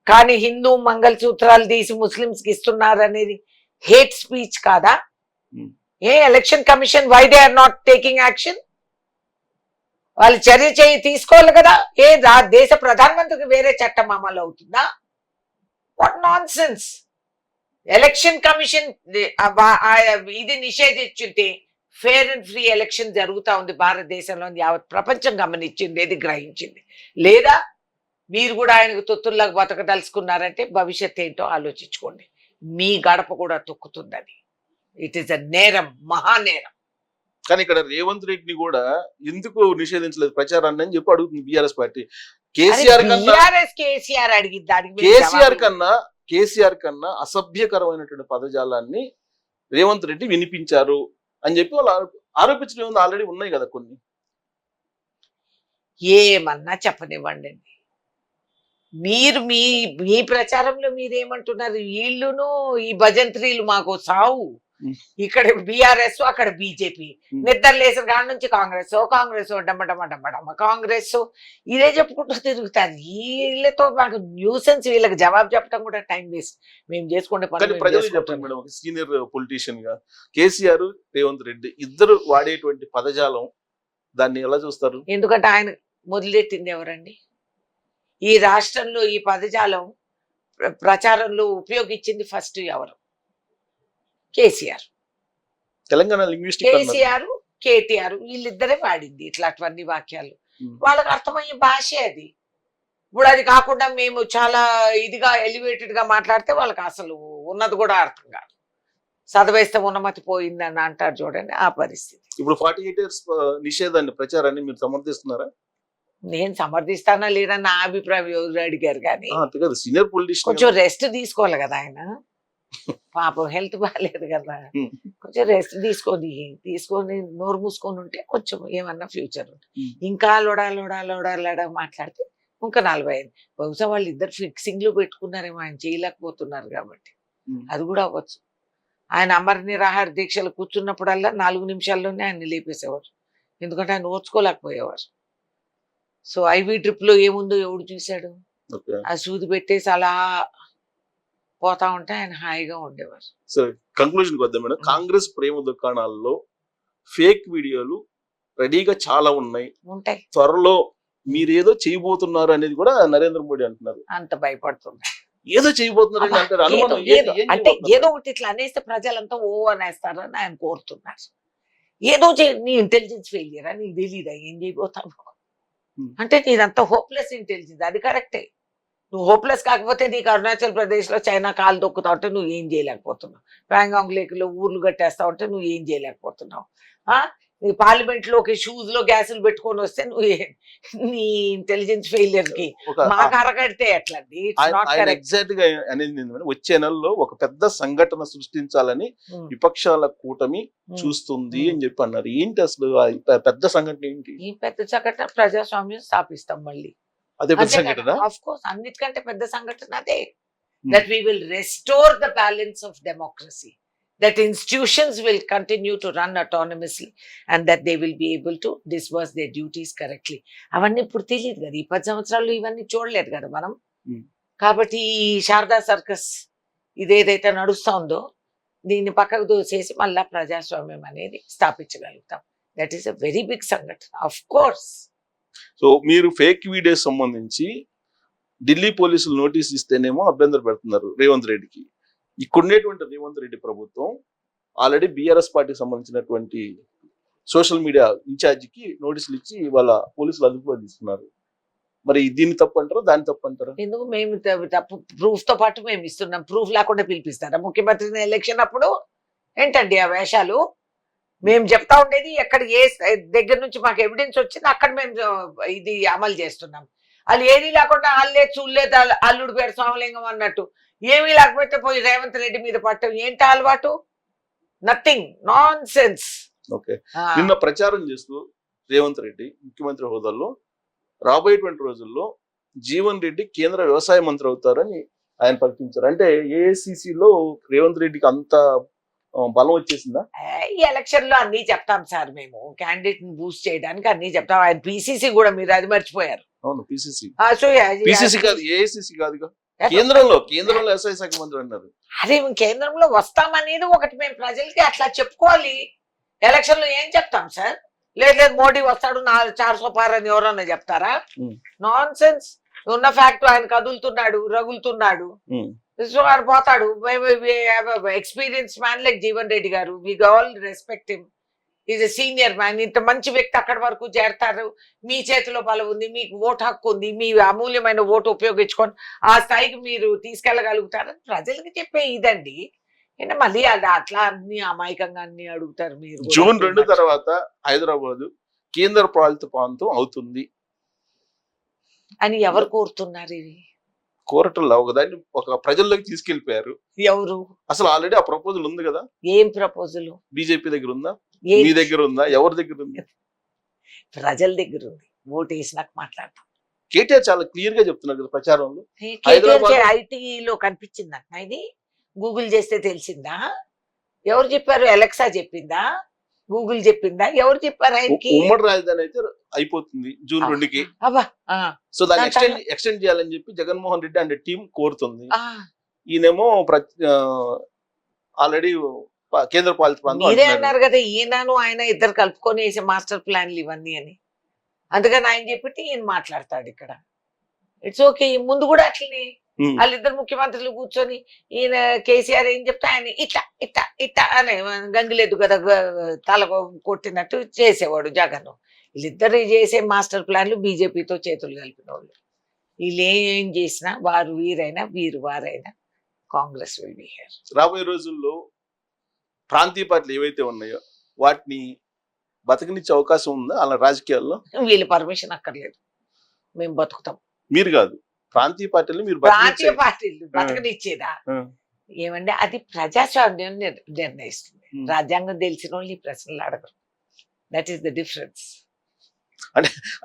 S2: కానీ హిందూ మంగళ సూత్రాలు తీసి ముస్లింస్ కి ఇస్తున్నారు అనేది హేట్ స్పీచ్ కాదా? ఏ election commission why they are not taking action? వాళ్ళు చర్య తీసుకోవాలి కదా. దేశ ప్రధానమంత్రికి వేరే చట్టం అమలు అవుతుందా? What non sense. Election commission ఇది నిషేధించుంటే ఫేర్ అండ్ ఫ్రీ ఎలక్షన్ జరుగుతూ ఉంది భారతదేశంలో. యావత్ ప్రపంచం గమనించింది, ఏది గ్రహించింది లేదా? మీరు కూడా ఆయనకు తొత్తుల్లాగా బతకదలుచుకున్నారంటే భవిష్యత్ ఏంటో ఆలోచించుకోండి. మీ గడప కూడా తొక్కుతుంది అది. ఇట్ ఈస్ అ నేరం, మహానేరం.
S1: కానీ ఇక్కడ రేవంత్ రెడ్డిని కూడా ఎందుకు నిషేధించలేదు ప్రచారాన్ని అని చెప్పి అడుగుతుంది బీఆర్ఎస్ పార్టీ.
S2: కేసీఆర్ అడిగింది దానికి.
S1: కేసీఆర్ కన్నా అసభ్యకరమైనటువంటి పదజాలాన్ని రేవంత్ రెడ్డి వినిపించారు అని చెప్పి వాళ్ళు ఆరోపించడం ఆల్రెడీ ఉన్నాయి కదా కొన్ని.
S2: ఏమన్నా చెప్పనివ్వండి. మీరు మీ ప్రచారంలో మీరేమంటున్నారు? వీళ్ళును ఈ భజంత్రీలు మాకు సావు. ఇక్కడ బీఆర్ఎస్, అక్కడ బీజేపీ. నిద్ర లేసిన కాడ నుంచి కాంగ్రెస్ డమ్మడమ్మ కాంగ్రెస్ ఇదే చెప్పుకుంటూ తిరుగుతారు. వీళ్ళతో మాకు న్యూసెన్స్. వీళ్ళకి జవాబు చెప్పడం కూడా టైం వేస్ట్. మేము చేసుకుంటే
S1: ప్రజలు చెప్పండి మేడం, ఒక సీనియర్ పొలిటీషియన్ గా కేసీఆర్, రేవంత్ రెడ్డి ఇద్దరు వాడేటువంటి పదజాలం దాన్ని ఎలా చూస్తారు?
S2: ఎందుకంటే ఆయన మొదలెట్టింది ఎవరండి? ఈ రాష్ట్రంలో ఈ పదజాలం ప్రచారంలో ఉపయోగించింది ఫస్ట్ ఎవరు? కేసీఆర్.
S1: తెలంగాణ లింగ్విస్టిక్
S2: కేసీఆర్, కేటీఆర్ వీళ్ళిద్దరే వాడింది ఇట్లాంటివన్నీ వాక్యాలు. వాళ్ళకి అర్థమయ్యే భాషే అది. ఇప్పుడు అది కాకుండా మేము చాలా ఇదిగా ఎలివేటెడ్ గా మాట్లాడితే వాళ్ళకి అసలు ఉన్నది కూడా అర్థం కాదు. చదివేస్తే ఉన్నమతి పోయిందని అంటారు చూడండి, ఆ పరిస్థితి.
S1: ఇప్పుడు 48 years నిషేధాన్ని ప్రచారాన్ని మీరు సమర్థిస్తున్నారా?
S2: నేను సమర్థిస్తానా లేదా నా అభిప్రాయం ఎవరు అడిగారు. కానీ
S1: సీనియర్ పొలిటీషియన్
S2: కొంచెం రెస్ట్ తీసుకోవాలి కదా ఆయన. పాపం హెల్త్ బాగాలేదు కదా, కొంచెం రెస్ట్ తీసుకొని నోరు మూసుకొని ఉంటే కొంచెం ఏమన్నా ఫ్యూచర్ ఉంటుంది. ఇంకా లోడా మాట్లాడితే ఇంకా 45. బహుశా వాళ్ళు ఇద్దరు ఫిక్సింగ్ లో పెట్టుకున్నారేమో, ఆయన చేయలేకపోతున్నారు కాబట్టి అది కూడా అవ్వచ్చు. ఆయన అమర నిరాహార దీక్షలు కూర్చున్నప్పుడల్లా 4 నిమిషాల్లోనే ఆయన లేపేసేవారు, ఎందుకంటే ఆయన ఓర్చుకోలేకపోయేవారు. సో ఐవీ డ్రిప్ లో ఏముందో ఎవడు చూశాడు? ఆ సూది పెట్టేసి అలా పోతా ఉంటే ఆయన హాయిగా ఉండేవారు.
S1: సరే, కంక్లూజన్ వద్దాం మేడం. కాంగ్రెస్ ప్రేమ దుకాణాల్లో ఫేక్ వీడియోలు రెడీగా చాలా ఉంటాయి. త్వరలో మీరేదో చేయబోతున్నారు అనేది కూడా నరేంద్ర మోడీ అంటున్నారు.
S2: అంత భయపడుతున్నారు,
S1: ఏదో చేయబోతున్నారు అంటారు.
S2: అంటే ఏదో ఒకటి ఇట్లా అనేస్తే ప్రజలంతా ఓ అనేస్తారని ఆయన కోరుతున్నారు. ఏదో నీ ఇంటెలిజెన్స్ ఫెయిలియరా? నీకు తెలీదా ఏం చేయబోతావు అంటే? నీదంతా హోప్లెస్ ఇంటెలిజెన్స్, అది కరెక్టే. నువ్వు హోప్లెస్ కాకపోతే నీకు అరుణాచల్ ప్రదేశ్ లో చైనా కాలు తొక్కుతా ఉంటే నువ్వు ఏం చేయలేకపోతున్నావు, ప్యాంగాంగ్ లేక్లో ఊర్లు కట్టేస్తా ఉంటే నువ్వు ఏం చేయలేకపోతున్నావు, నీ పార్లమెంట్ లోకి షూస్ లో గ్యాసులు పెట్టుకొని వస్తే నువ్వు నీ ఇంటెలిజెన్స్ ఫెయిలియర్ కి మాకు అరగడితే ఎట్లండి?
S1: ఎగ్జాక్ట్ గా అనేది ఏంటంటే వచ్చే నెలలో ఒక పెద్ద సంఘటన సృష్టించాలని విపక్షాల కూటమి చూస్తుంది అని చెప్పి అన్నారు. ఏంటి అసలు పెద్ద సంఘటన ఏంటి?
S2: ఈ పెద్ద సంఘటన ప్రజాస్వామ్యం స్థాపిస్తాం మళ్ళీ.
S1: అదే పెద్ద సంఘటన.
S2: ఆఫ్ కోర్స్ అన్నిటికంటే పెద్ద సంఘటన అదే. That we will restore the balance of democracy, that institutions will continue to run autonomously and that they will be able to disburse their duties correctly. అవన్నీ ఇప్పుడు తెలియదు కదా, ఈ 10 సంవత్సరాలు ఇవన్నీ చూడలేదు కదా మనం. కాబట్టి ఈ శారదా సర్కస్ ఇదేదైతే నడుస్తా ఉందో దీన్ని పక్కకు దూసేసి మళ్ళా ప్రజాస్వామ్యం అనేది స్థాపించగలుగుతాం. That is a very big సంఘటన ఆఫ్ కోర్స్.
S1: సో మీరు ఫేక్ వీడియోస్ సంబంధించి ఢిల్లీ పోలీసులు నోటీస్ ఇస్తేనేమో అభ్యంతరం పెడుతున్నారు రేవంత్ రెడ్డికి. ఇక్కడున్నటువంటి రేవంత్ రెడ్డి ప్రభుత్వం ఆల్రెడీ బీఆర్ఎస్ పార్టీకి సంబంధించినటువంటి సోషల్ మీడియా ఇన్ఛార్జికి నోటీసులు ఇచ్చి వాళ్ళ పోలీసులు అదుపులో తీసుకున్నారు. మరి దీన్ని తప్పు అంటారా, దాన్ని తప్పు అంటారా?
S2: ఎందుకు మేము తప్పు ప్రూఫ్ తో పాటు మేము ఇస్తున్నాం. ప్రూఫ్ లేకుండా పిలిపిస్తారా ముఖ్యమంత్రిని ఎలక్షన్ అప్పుడు? ఏంటండి ఆ వేషాలు? మేము చెప్తా ఉండేది ఎక్కడ ఏ దగ్గర నుంచి మాకు ఎవిడెన్స్ వచ్చింది అక్కడ మేము ఇది అమలు చేస్తున్నాం. వాళ్ళు ఏది లేకుండా అల్లే చూడలేదు అల్లుడు పేరు సోమలింగం అన్నట్టు ఏమీ లేకపోతే పోయి రేవంత్ రెడ్డి మీద పట్టం ఏంటి అలవాటు? Nothing, non sense.
S1: ఓకే, నిన్న ప్రచారం చేస్తూ రేవంత్ రెడ్డి ముఖ్యమంత్రి హోదాలో రాబోయేటువంటి రోజుల్లో జీవన్ రెడ్డి కేంద్ర వ్యవసాయ మంత్రి అవుతారని ఆయన ప్రకటించారు. అంటే ఏఐసిసిలో రేవంత్ రెడ్డికి అంత బలం వచ్చేసిందా?
S2: ఈ ఎలక్షన్ లో అన్ని చెప్తాం సార్, మేము క్యాండిడేట్ ని బూస్ట్ చేయడానికి అన్ని చెప్తాం. ఆయన పిసిసి కూడా మీరు అది మర్చిపోయారు.
S1: అవును, పిసిసి కాదు, ఏఐసిసి కాదుగా, కేంద్రంలో వ్యవసాయ శాఖ మంత్రి అన్నారు.
S2: అదే కేంద్రంలో వస్తామనేది ఒకటి మేము ప్రజలకి అట్లా చెప్పుకోవాలి. ఎలక్షన్ లో ఏం చెప్తాం సార్? లేదు మోడీ వస్తాడు 400 పార్ అని ఎవరన్నా చెప్తారా? Non sense. ఉన్న ఫ్యాక్ట్ ఆయన కదులుతున్నాడు, రగులుతున్నాడు, సో ఆయన పోతాడు. Experience man like Jeevan Reddy garu, we all respect him. Is a senior man. ఇంత మంచి వ్యక్తి అక్కడి వరకు చేరతారు. మీ చేతిలో బలం ఉంది, మీకు ఓటు హక్కు ఉంది, మీ అమూల్యమైన ఓటు ఉపయోగించుకొని ఆ స్థాయికి మీరు తీసుకెళ్ళగలుగుతారని ప్రజలకు చెప్పే ఇదండి. అంటే మళ్ళీ అది అట్లా అన్ని అమాయకంగా అన్ని అడుగుతారు మీరు.
S1: జూన్ 2 తర్వాత హైదరాబాద్ కేంద్ర పాలిత ప్రాంతం అవుతుంది
S2: అని ఎవరు కోరుతున్నారు? ఇది
S1: కోరటం లేవు కదా, ఒక ప్రజల్లోకి తీసుకెళ్లిపోయారు.
S2: ఎవరు?
S1: అసలు ఆల్రెడీ ఆ ప్రపోజల్ ఉంది కదా.
S2: ఏం ప్రపోజల్?
S1: బీజేపీ దగ్గర ఉందా, మీ దగ్గర ఉందా, ఎవరి దగ్గర ఉంది?
S2: ప్రజల దగ్గర ఉంది. ఓటు వేసినాక మాట్లాడతాం.
S1: కేటీఆర్ చాలా క్లియర్ గా చెప్తున్నారు కదా ప్రచారంలో.
S2: ఐటీలో కనిపించిందా ఇది? గూగుల్ చేస్తే తెలిసిందా? ఎవరు చెప్పారు? అలెక్సా చెప్పిందా? గూగుల్ చెప్పిందా? ఎవరు చెప్పారు? ఆయనకి
S1: ఉమ్మడి రాజధాని అయితే అయిపోతుంది జూన్ 2కి. సో దాన్ని ఎక్స్టెండ్ చేయాలని చెప్పి జగన్మోహన్ రెడ్డి అండ్ టీం కోరుతుంది. ఈయనేమో ఆల్రెడీ కేంద్ర పాలిత ప్రాంతం
S2: మీరే అన్నారు కదా, ఈయనను ఆయన ఇద్దరు కలుపుకొని వేసే మాస్టర్ ప్లాన్లు ఇవన్నీ అని. అందుకని ఆయన చెప్పితే ఈయన మాట్లాడతాడు ఇక్కడ. It's okay. ముందు కూడా అట్లనే వాళ్ళిద్దరు ముఖ్యమంత్రులు కూర్చొని ఈయన కేసీఆర్ ఏం చెప్తే ఆయన ఇట్లా ఇట్లా ఇట్లా అని గంగిలేదు కదా తల కొట్టినట్టు చేసేవాడు జగన్. వీళ్ళిద్దరు చేసే మాస్టర్ ప్లాన్లు బీజేపీతో చేతులు కలిపిన వాళ్ళు. వీళ్ళు ఏం చేసినా వారు వీరైనా వీరు వారైనా కాంగ్రెస్ విల్ బి హియర్.
S1: రాబోయే రోజుల్లో ప్రాంతీయ పార్టీలు ఏవైతే ఉన్నాయో వాటిని బతకనిచ్చే అవకాశం ఉందా అలా రాజకీయాల్లో?
S2: వీళ్ళ పర్మిషన్ అక్కర్లేదు, మేము బతుకుతాం.
S1: మీరు కాదు, ప్రాంతీయ పార్టీలు మీరు
S2: ప్రాంతీయ పార్టీలు బతకనిచ్చేదా? ఏమంటే అది ప్రజాస్వామ్యం నిర్ణయిస్తుంది. రాజ్యాంగం తెలిసిన వాళ్ళు ఈ ప్రశ్నలు అడగరు. That is the difference.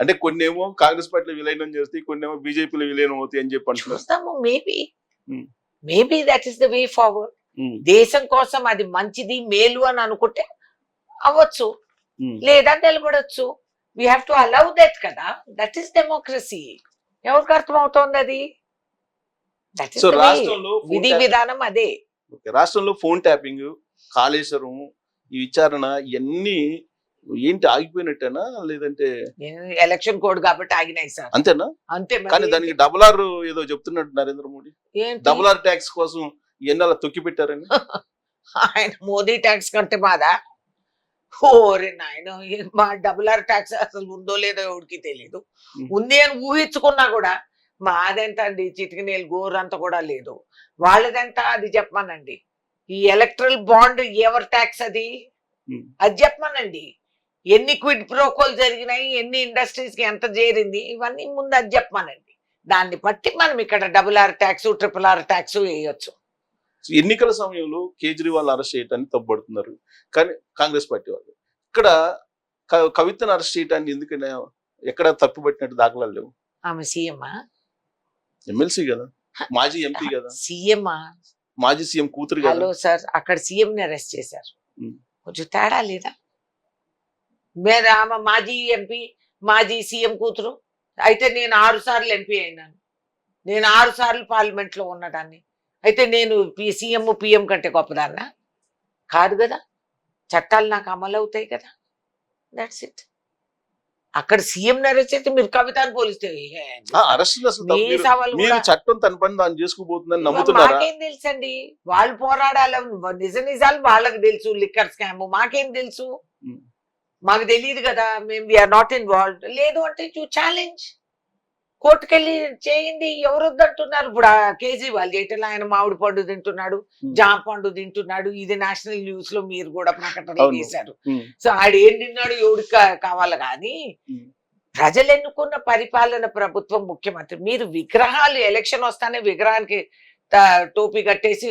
S1: అంటే కొన్ని ఏమో కాంగ్రెస్ పార్టీలో విలీనం చేస్తాయి, కొన్ని ఏమో బీజేపీలో విలీనం అవుతాయి అని చెప్పి
S2: చూస్తాము. Maybe that is the way forward. దేశం కోసం అది మంచిది మేలు అని అనుకుంటే అవ్వచ్చు, లేదా నిలబడొచ్చు. We have to allow that కదా. That is democracy. ఎవరికి అర్థం అవుతోంది అది? విధి విధానం అదే.
S1: రాష్ట్రంలో ఫోన్ ట్యాపింగ్, కాళేశ్వరం, ఈ విచారణ ఇవన్నీ ఏంటి ఆగిపోయినట్టేనా లేదంటే
S2: ఎలక్షన్ కోడ్ కాబట్టి ఆగినాయి సార్?
S1: అంతేనా?
S2: అంతే.
S1: కానీ దానికి $R ఏదో చెప్తున్నట్టు నరేంద్ర మోడీ $R ట్యాక్స్ కోసం ఎన్నాళ్ళ తొక్కి పెట్టారని.
S2: ఆయన మోదీ ట్యాక్స్ కంటే బాధా? ఓరే నాయన, మా $R ట్యాక్స్ అసలు ఉందో లేదో ఎవరికి తెలియదు. ఉంది అని ఊహించుకున్నా కూడా మాదెంత అండి, చిటికినేలు గోరంత కూడా లేదు. వాళ్ళదెంత అది చెప్పమనండి. ఈ ఎలక్ట్రల్ బాండ్ ఎవరి ట్యాక్స్ అది అది చెప్పమనండి. ఎన్ని క్విడ్ ప్రోకోలు జరిగినాయి, ఎన్ని ఇండస్ట్రీస్ కి ఎంత చేరింది, ఇవన్నీ ముందు అది చెప్పమనండి. దాన్ని బట్టి మనం ఇక్కడ RRR ట్యాక్స్, RRR ట్యాక్స్ వేయొచ్చు.
S1: ఎన్నికల సమయంలో కేజ్రీవాల్ అరెస్ట్ చేయటాన్ని తప్పుపడుతున్నారు కానీ కాంగ్రెస్ పార్టీ వాళ్ళు. ఇక్కడ కవితను అరెస్ట్ చేయటాన్ని ఎందుకని ఎక్కడ తప్పుపట్టినట్టు దాఖలాలు లేవు.
S2: ఆమె సీఎమా,
S1: ఎమ్మెల్సీ కదా, మాజీ ఎంపీ కదా,
S2: సీఎమా,
S1: మాజీ సీఎం కూతురు కదా.
S2: హలో సార్, అక్కడ సీఎం ని అరెస్ట్ చేశారు. కొంచెం తేడా లేదా? మీరు ఆమె మాజీ ఎంపీ, మాజీ సీఎం కూతురు అయితే నేను 6 సార్లు ఎంపీ అయినాను, నేను 6 సార్లు పార్లమెంట్ లో ఉన్నదాన్ని, అయితే నేను సీఎం పిఎం కంటే గొప్పదాన్నా? కాదు కదా. చట్టాలు నాకు అమలు అవుతాయి కదా, దట్స్ ఇట్. అక్కడ సీఎం అరెస్ట్ చేస్తే మీరు కవితను పోలిస్తే
S1: చట్టం తన పని దాన్ని చేసుకుపోతుందని నమ్ముతున్నారా?
S2: మాకేం తెలుసండి, వాళ్ళు పోరాడాల నిజ నిజాలు వాళ్ళకి తెలుసు. లిక్కర్ స్కామ్ మాకేం తెలుసు, మాకు తెలియదు కదా, మేము వీఆర్ నాట్ ఇన్వాల్వ్డ్. లేదు అంటే యూ ఛాలెంజ్, కోర్టుకెళ్ళి చేయండి. ఎవరు వద్దంటున్నారు? ఇప్పుడు ఆ కేజ్రీవాల్ చేయటం, ఆయన మామిడి పండు తింటున్నాడు, జామ పండు తింటున్నాడు, ఇది నేషనల్ న్యూస్ లో మీరు కూడా ప్రకటనలు చేశారు. సో ఆడేం తిన్నాడు ఎవడికి కావాలి కానీ ప్రజలు ఎన్నుకున్న పరిపాలన ప్రభుత్వం, ముఖ్యమంత్రి. మీరు విగ్రహాలు ఎలక్షన్ వస్తానే విగ్రహానికి టోపీ కట్టేసి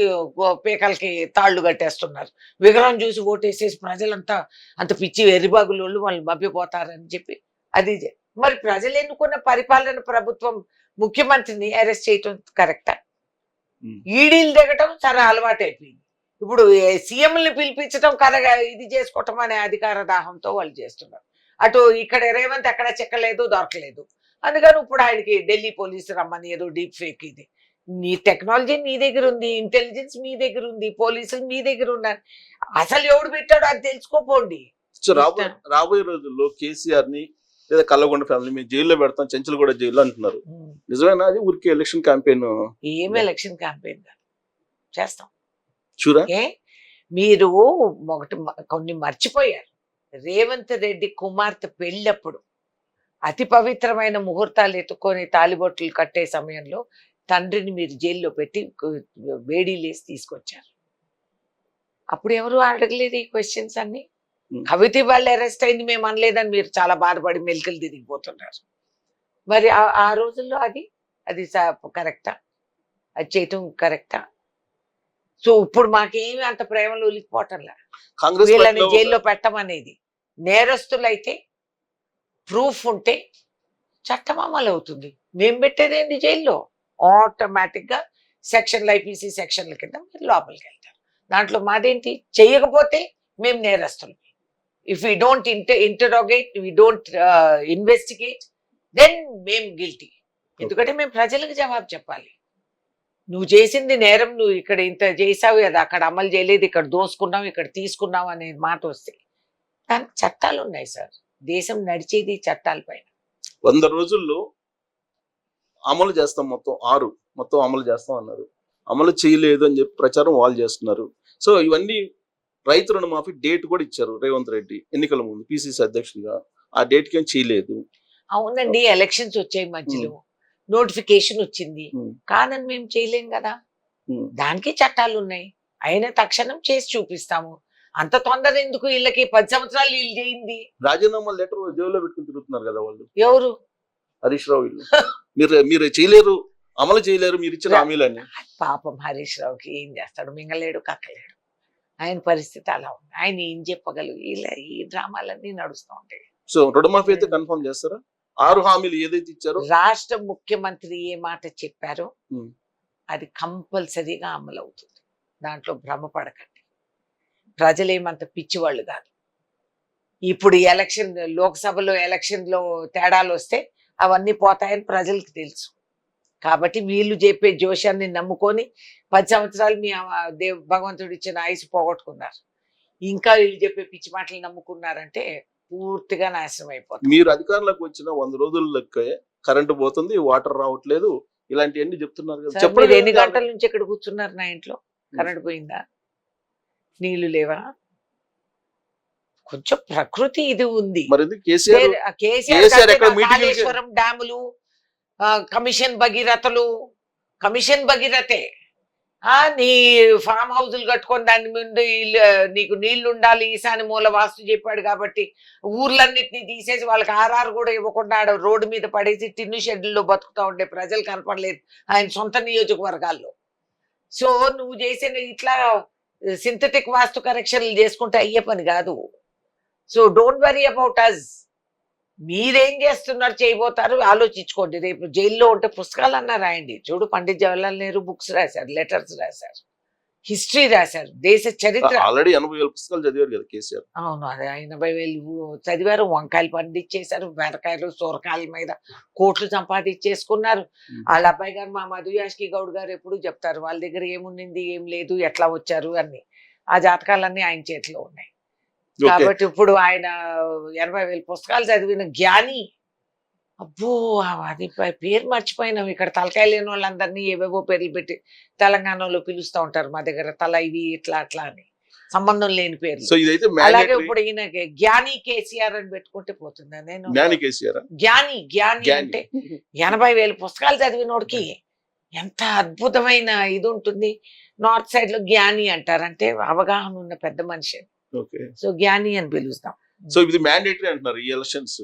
S2: పేకలకి తాళ్లు కట్టేస్తున్నారు. విగ్రహం చూసి ఓటేసేసి ప్రజలంతా అంత పిచ్చి ఎర్రిబాగులు వాళ్ళు మభ్యపోతారని చెప్పి అది. మరి ప్రజలు ఎన్నుకున్న పరిపాలన ప్రభుత్వం ముఖ్యమంత్రిని అరెస్ట్ చేయటం కరెక్టా? ఈడీలు దిగటం చాలా అలవాటు అయిపోయింది. ఇప్పుడు సీఎంని పిలిపించడం ఇది చేసుకోవటం అనే అధికార దాహంతో వాళ్ళు చేస్తున్నారు. అటు ఇక్కడ రేవంత్ ఎక్కడ చెక్కలేదు, దొరకలేదు. అందుకని ఇప్పుడు ఆయనకి ఢిల్లీ పోలీసు రమ్మని ఏదో డీప్ ఫేక్. ఇది నీ టెక్నాలజీ నీ దగ్గర ఉంది, ఇంటెలిజెన్స్ మీ దగ్గర ఉంది, పోలీసులు మీ దగ్గర ఉన్నారు. అసలు ఎవడు పెట్టాడో అది తెలుసుకోపోండి.
S1: రాబోయే రోజుల్లో కేసీఆర్ ని లేదా కల్లగొండ ఫ్యామిలీ మీరు జైల్లో పెడతాం, చెంచల్గూడ జైల్లో అంటున్నారు. నిజమేనా అది? ఊరికి ఎలక్షన్ క్యాంపెయిన్?
S2: ఏం ఎలక్షన్ క్యాంపెయిన్ చేస్తాం
S1: చూరా.
S2: మీరు ఒకటి కొన్ని మర్చిపోయారు. రేవంత్ రెడ్డి కుమార్తె పెళ్ళప్పుడు అతి పవిత్రమైన ముహూర్తాలు ఎత్తుకొని తాలిబొట్లు కట్టే సమయంలో తండ్రిని మీరు జైల్లో పెట్టి వేడీలేసి తీసుకొచ్చారు. అప్పుడు ఎవరు అడగలేదు ఈ క్వశ్చన్స్ అన్ని. కవిత వాళ్ళు అరెస్ట్ అయింది మేము అనలేదని మీరు చాలా బాధపడి మెలికలు తిరిగిపోతున్నారు. మరి ఆ రోజుల్లో అది కరెక్టా? అది చేయటం కరెక్టా? సో ఇప్పుడు మాకేమి అంత ప్రేమలు ఒలికిపోవటంలా. వీళ్ళని జైల్లో పెట్టమనేది, నేరస్తులైతే ప్రూఫ్ ఉంటే చట్టం అమలు అవుతుంది. మేము పెట్టేదేంటి జైల్లో? ఆటోమేటిక్ గా సెక్షన్లు, ఐపీసీ సెక్షన్ల కింద మీరు లోపలికి వెళ్తారు. దాంట్లో మాదేంటి? చెయ్యకపోతే మేము నేరస్తులు. If we don't interrogate, we don't investigate, then మేము గిల్టీ. ఎందుకంటే మేము ప్రజలకు జవాబు చెప్పాలి. నువ్వు చేసింది నేరం, నువ్వు ఇక్కడ ఇంత చేసావు కదా, అక్కడ అమలు చేయలేదు, ఇక్కడ దోసుకున్నావు, ఇక్కడ తీసుకున్నావు అనే మాట వస్తే దానికి చట్టాలు ఉన్నాయి సార్. దేశం నడిచేది చట్టాల పైన.
S1: 100 రోజుల్లో అమలు చేస్తాం, మొత్తం అమలు చేస్తాం అన్నారు. అమలు చేయలేదు అని చెప్పి ప్రచారం వాళ్ళు చేస్తున్నారు. సో ఇవన్నీ రైతు రుణమాఫీ డేట్ కూడా ఇచ్చారు రేవంత్ రెడ్డి ఎన్నికల ముందు పిసిసి అధ్యక్షుడిగా. ఆ డేట్ కి ఏం చేయలేదు.
S2: అవునండి, ఎలక్షన్స్ వచ్చాయి, మధ్యలో నోటిఫికేషన్ వచ్చింది, కాదని మేము చేయలేం కదా. దానికి చట్టాలు ఉన్నాయి. అయినా తక్షణం చేసి చూపిస్తాము. అంత తొందర ఎందుకు? వీళ్ళకి 10 సంవత్సరాలు వీళ్ళు చేయింది.
S1: రాజీనామా లెటర్ జైల్లో పెట్టుకుని తిరుగుతున్నారు కదా వాళ్ళు.
S2: ఎవరు?
S1: హరీష్ రావు వీళ్ళు. మీరు చేయలేరు, అమలు చేయలేరు మీరు ఇచ్చిన హామీలని.
S2: పాపం హరీష్ రావుకి ఏం చేస్తాడు? మింగలేడు, కక్కలేడు. ఆయన పరిస్థితి అలా ఉంది. ఆయన ఏం చెప్పగలరు? ఇలా ఈ డ్రామాలన్నీ నడుస్తూ ఉంటాయి.
S1: సో రుణమాఫీ అయితే కన్ఫర్మ్ చేస్తారా? 6 హామీలు ఏదైతే ఇచ్చారో
S2: రాష్ట్ర ముఖ్యమంత్రి ఏ మాట చెప్పారో అది కంపల్సరీగా అమలు అవుతుంది. దాంట్లో భ్రమపడకండి. ప్రజలేమంత పిచ్చివాళ్ళు కాదు. ఇప్పుడు ఎలక్షన్, లోక్సభలో ఎలక్షన్లో తేడాలు వస్తే అవన్నీ పోతాయని ప్రజలకు తెలుసు. కాబట్టి వీళ్ళు చెప్పే జోషాన్ని నమ్ముకొని 10 సంవత్సరాలు మీ భగవంతుడు ఇచ్చిన ఆయుసు పోగొట్టుకున్నారు. ఇంకా వీళ్ళు చెప్పే పిచ్చి మాటలు నమ్ముకున్నారంటే పూర్తిగా నాశనం అయిపోతుంది.
S1: మీరు అధికారంలోకి వచ్చిన 100 రోజులకే కరెంటు పోతుంది, వాటర్ రావట్లేదు, ఇలాంటివన్నీ చెప్తున్నారు కదా.
S2: చెప్పండి, ఎన్ని గంటల నుంచి ఇక్కడ కూర్చున్నారు? నా ఇంట్లో కరెంటు పోయిందా? నీళ్లు లేవా? కొంచెం ప్రకృతి ఇది ఉంది.
S1: కాళేశ్వరం
S2: డ్యాములు, కమిషన్ భగీరథే. నీ ఫామ్ హౌజులు కట్టుకొని దాని ముందు నీకు నీళ్లు ఉండాలి, ఈశాన్య మూల వాస్తు చెప్పాడు కాబట్టి ఊర్లన్నిటినీ తీసేసి వాళ్ళకి ఆర్ఆర్ కూడా ఇవ్వకుండా ఆడ రోడ్డు మీద పడేసి టిన్ను షెడ్యూల్లో బతుకుతా ఉండే ప్రజలు కనపడలేదు ఆయన సొంత నియోజకవర్గాల్లో. సో నువ్వు చేసిన ఇట్లా సింథటిక్ వాస్తు కరెక్షన్లు చేసుకుంటే అయ్యే పని కాదు. So don't worry about us. మీరేం చేస్తున్నారు, చేయబోతారు ఆలోచించుకోండి. రేపు జైల్లో ఉంటే పుస్తకాలన్నా రాయండి. చూడు, పండిత్ జవహర్లాల్ నెహ్రూ బుక్స్ రాశారు, లెటర్స్ రాశారు, హిస్టరీ రాశారు, దేశ చరిత్ర.
S1: ఆల్రెడీ 80,000 పుస్తకాలు చదివారు కదా కేసీఆర్.
S2: అవును, అదే 80,000 చదివారు. వంకాయలు పండించేశారు, బెండకాయలు సొరకాయల మీద కోట్లు సంపాదించేసుకున్నారు. వాళ్ళ అబ్బాయి గారు మా మధుయాష్కి గౌడ్ గారు ఎప్పుడు చెప్తారు వాళ్ళ దగ్గర ఏముండింది, ఏం లేదు, ఎట్లా వచ్చారు అని. ఆ జాతకాలన్నీ ఆయన చేతిలో ఉన్నాయి. కాబట్టి ఇప్పుడు ఆయన 80,000 పుస్తకాలు చదివిన జ్ఞాని. అబ్బో, అది పేరు మర్చిపోయినాం. ఇక్కడ తలకాయ లేని వాళ్ళందరినీ ఏవేవో పేర్లు పెట్టి తెలంగాణలో పిలుస్తూ ఉంటారు మా దగ్గర, తల ఇవి ఇట్లా అట్లా అని సంబంధం లేని పేర్లు. అలాగే ఇప్పుడు ఈయన జ్ఞాని కేసీఆర్ అని పెట్టుకుంటే పోతుందా? నేను జ్ఞాని అంటే 80,000 పుస్తకాలు చదివినోడికి ఎంత అద్భుతమైన ఇది ఉంటుంది. నార్త్ సైడ్ లో జ్ఞాని అంటారంటే అవగాహన ఉన్న పెద్ద మనిషి. సో జ్ఞాని అని పిలుస్తాం.
S1: సో ఇది మ్యాండేటరీ అంటున్నారు ఈ ఎలక్షన్స్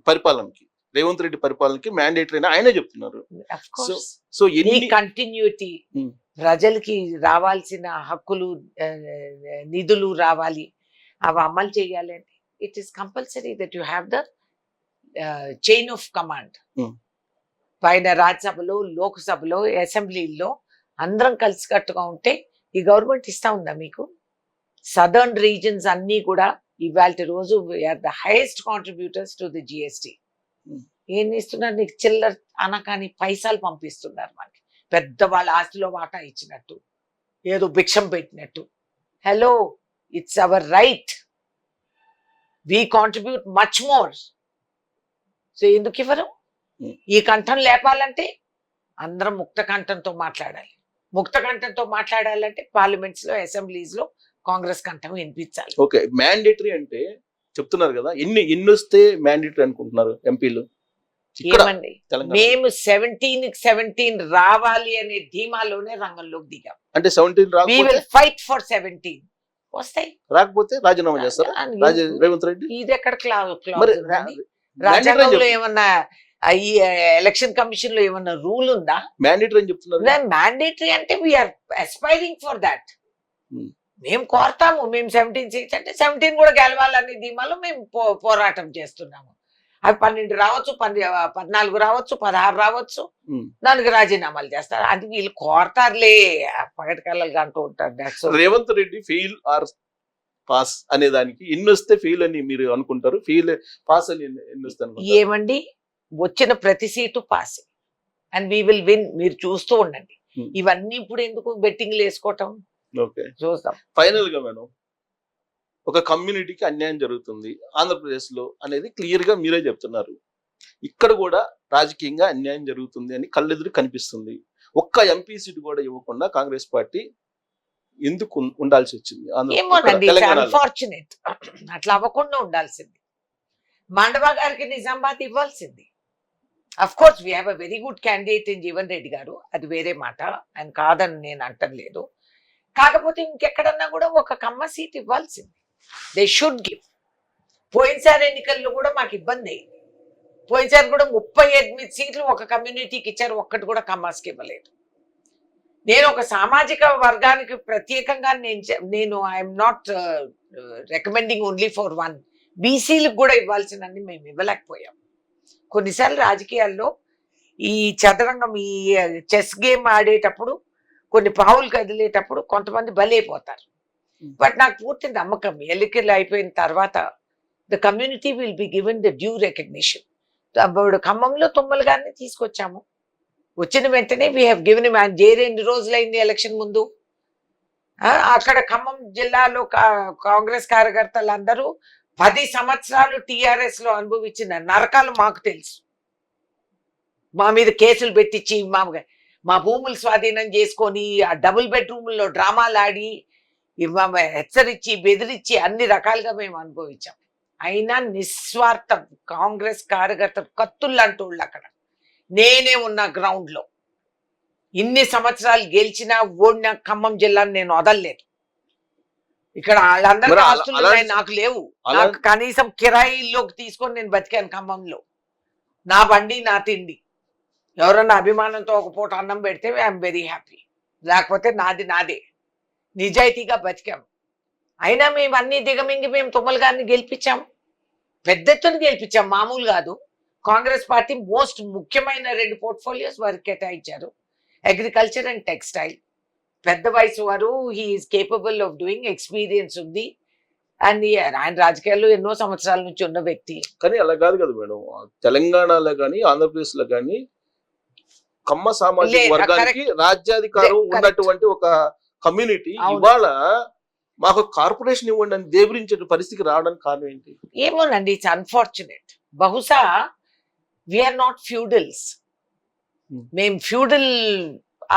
S1: పరిపాలనకి, రేవంత్ రెడ్డి పరిపాలనకి మ్యాండేటరీ అని ఆయనే చెప్తున్నారు. సో ఎన్ని
S2: కంటిన్యూటీ, ప్రజలకి రావాల్సిన హక్కులు నిధులు రావాలి, అవి అమలు చేయాలి అంటే it is compulsory that you have the chain of command. పైన రాజ్యసభలో, లోక్సభలో, అసెంబ్లీలో అందరం కలిసికట్టుగా ఉంటే ఈ గవర్నమెంట్ ఇస్తా ఉందా మీకు? సదర్న్ రీజన్స్ అన్ని కూడా ఇవాళ రోజు we are the highest contributors to the GST. ఏం ఇస్తున్నారు? నీకు చిల్లర అనకాని పైసలు పంపిస్తున్నారు మనకి, పెద్ద వాళ్ళ ఆస్తిలో వాటా ఇచ్చినట్టు, ఏదో భిక్షం పెట్టినట్టు. Hello, it's our right, we contribute much more. So ఎందుకు ఇవ్వరు? ఈ కంఠం లేపాలంటే అందరం ముక్త కంఠంతో మాట్లాడాలి. ముక్త కంఠంతో మాట్లాడాలంటే పార్లమెంట్స్ లో, అసెంబ్లీస్ లో కాంగ్రెస్ కంఠం వినిపించాలి.
S1: ఓకే, మ్యాండేటరీ అంటే చెప్తున్నారు కదా, ఎన్ని వస్తే మ్యాండేటరీ అనుకుంటున్నారు ఎంపీలు?
S2: ఏమండి, మేము 17 రావాలి అనే ధీమాలోనే రంగంలోకి దిగాం.
S1: అంటే 17
S2: రాకపోతే ఫైట్ ఫర్ 17 వస్తాయి,
S1: రాకపోతే రాజీనామా చేస్తారు రేవంత్ రెడ్డి.
S2: ఇది ఎక్కడ రాజ్యాంగంలో ఏమన్నా ఈ ఎలక్షన్ కమిషన్ లో ఏమన్నా రూల్ ఉందా?
S1: మ్యాండేటరీ అని చెప్తున్నారు.
S2: మ్యాండేటరీ అంటే వీఆర్ అస్పైరింగ్ ఫర్ దాట్. మేము కోరతాము, మేము 17 సీట్స్ అంటే 17 కూడా గెలవాలనే ధీమాలో మేము పోరాటం చేస్తున్నాము. అవి 12 రావచ్చు, 14 రావచ్చు, 16 రావచ్చు, దానికి రాజీనామాలు చేస్తారు. అది వీళ్ళు కోరతారులే, పగటి కళ్ళలు అంటూ ఉంటారు.
S1: Revanth Reddy fail or pass అనే దానికి ఎన్ని వస్తే ఫెయిల్ అని మీరు అనుకుంటారు? ఫెయిల్ పాస్ అని ఎన్ని వస్తాను?
S2: ఏమండి, వచ్చిన ప్రతి seat pass and we will win. మీరు చూస్తూ ఉండండి. ఇవన్నీ ఇప్పుడు ఎందుకు బెట్టింగ్లు వేసుకోవటం?
S1: ఓకే,
S2: చూస్తాం.
S1: ఫైనల్ గా మేడం, ఒక కమ్యూనిటీకి అన్యాయం జరుగుతుంది ఆంధ్రప్రదేశ్ లో అనేది క్లియర్ గా మీరే చెప్తున్నారు. ఇక్కడ కూడా రాజకీయంగా అన్యాయం జరుగుతుంది అని కళ్ళెదురు కనిపిస్తుంది. ఒక్క ఎంపీ సీట్ కూడా ఇవ్వకుండా కాంగ్రెస్ పార్టీ ఎందుకు ఉండాల్సి వచ్చింది?
S2: అన్ఫార్చునేట్, అట్లా అవ్వకుండా ఉండాల్సింది. మండవా గారికి నిజామాబాద్ ఇవ్వాల్సింది. Of course we have a very good candidate in Jeevan Reddy గారు, అది వేరే మాట, ఆయన కాదని నేను అంటలేదు. కాకపోతే ఇంకెక్కడన్నా కూడా ఒక కమ్మ సీట్ ఇవ్వాల్సింది. They should give. పోయినసారి ఎన్నికల్లో కూడా మాకు ఇబ్బంది అయింది. పోయినసారి కూడా 38 సీట్లు ఒక కమ్యూనిటీకి ఇచ్చారు, ఒక్కటి కూడా కమ్మాస్కి ఇవ్వలేదు. నేను ఒక సామాజిక వర్గానికి ప్రత్యేకంగా నేను I'm not recommending only for one. బీసీలకు కూడా ఇవ్వాల్సినన్ని మేము ఇవ్వలేకపోయాం. కొన్నిసార్లు రాజకీయాల్లో ఈ చదరంగం, ఈ చెస్ గేమ్ ఆడేటప్పుడు, కొన్ని పావులు కదిలేటప్పుడు కొంతమంది బలైపోతారు. బట్ నాకు పూర్తి నమ్మకం, ఎన్నికలు అయిపోయిన తర్వాత the community will be given the due recognition. అప్పుడు ఖమ్మంలో తుమ్మల గారిని తీసుకొచ్చాము. వచ్చిన వెంటనే వీ హ్యావ్ గివెన్ హిమ్. ఆయన చేరి ఎన్ని రోజులైంది ఎలక్షన్ ముందు? అక్కడ ఖమ్మం జిల్లాలో కాంగ్రెస్ కార్యకర్తలందరూ 10 సంవత్సరాలు టీఆర్ఎస్ లో అనుభవించిన నరకాలు మాకు తెలుసు. మా మీద కేసులు పెట్టించి, మా భూములు స్వాధీనం చేసుకొని, ఆ డబుల్ బెడ్రూముల్లో డ్రామాలు ఆడి, హెచ్చరించి, బెదిరించి అన్ని రకాలుగా మేము అనుభవించాం. అయినా నిస్వార్థం కాంగ్రెస్ కార్యకర్తలు కత్తుళ్ళు అంటూ అక్కడ నేనే ఉన్నా గ్రౌండ్ లో. ఇన్ని సంవత్సరాలు గెలిచినా ఓడిన ఖమ్మం జిల్లాను నేను వదలలేదు. ఇక్కడ వాళ్ళందరికీ
S1: మరి
S2: ఆస్తులు ఉన్నాయి, నాకు లేవు. నాకు కనీసం కిరాయిల్లోకి తీసుకొని నేను బతికాను ఖమ్మంలో. నా బండి నా తిండి. ఎవరన్నా అభిమానంతో ఒక పూట అన్నం పెడితే ఐఎమ్ వెరీ హ్యాపీ, లేకపోతే నాది నాదే. నిజాయితీగా బతికాము. అయినా మేము అన్ని దిగమింగి మేము తుమ్మల గారిని గెలిపించాం, పెద్ద ఎత్తున గెలిపించాం, మామూలు కాదు. కాంగ్రెస్ పార్టీ మోస్ట్ ముఖ్యమైన 2 పోర్ట్ఫోలియోస్ వారికి కేటాయించారు, అగ్రికల్చర్ అండ్ టెక్స్టైల్. పెద్ద వయసు వారు, he is capable of doing, experience ఉంది. అండ్ ఆయన రాజకీయాల్లో ఎన్నో సంవత్సరాల నుంచి ఉన్న వ్యక్తి.
S1: కానీ అలా కాదు కదా మేడం, తెలంగాణలో కానీ ఆంధ్రప్రదేశ్ లో కానీ కమ్మ సామాజిక వర్గానికి రాజ్యాధికారం ఉన్నటువంటి ఒక కమ్యూనిటీ ఇవాళ మాకు కార్పొరేషన్ ఇవ్వండి అని దేవరించే పరిస్థితికి రావడానికి కారణం ఏంటి?
S2: ఏమోనండి, ఇట్స్ అన్ఫార్చునేట్. బహుశా వీఆర్ నాట్ ఫ్యూడల్స్. మేము ఫ్యూడల్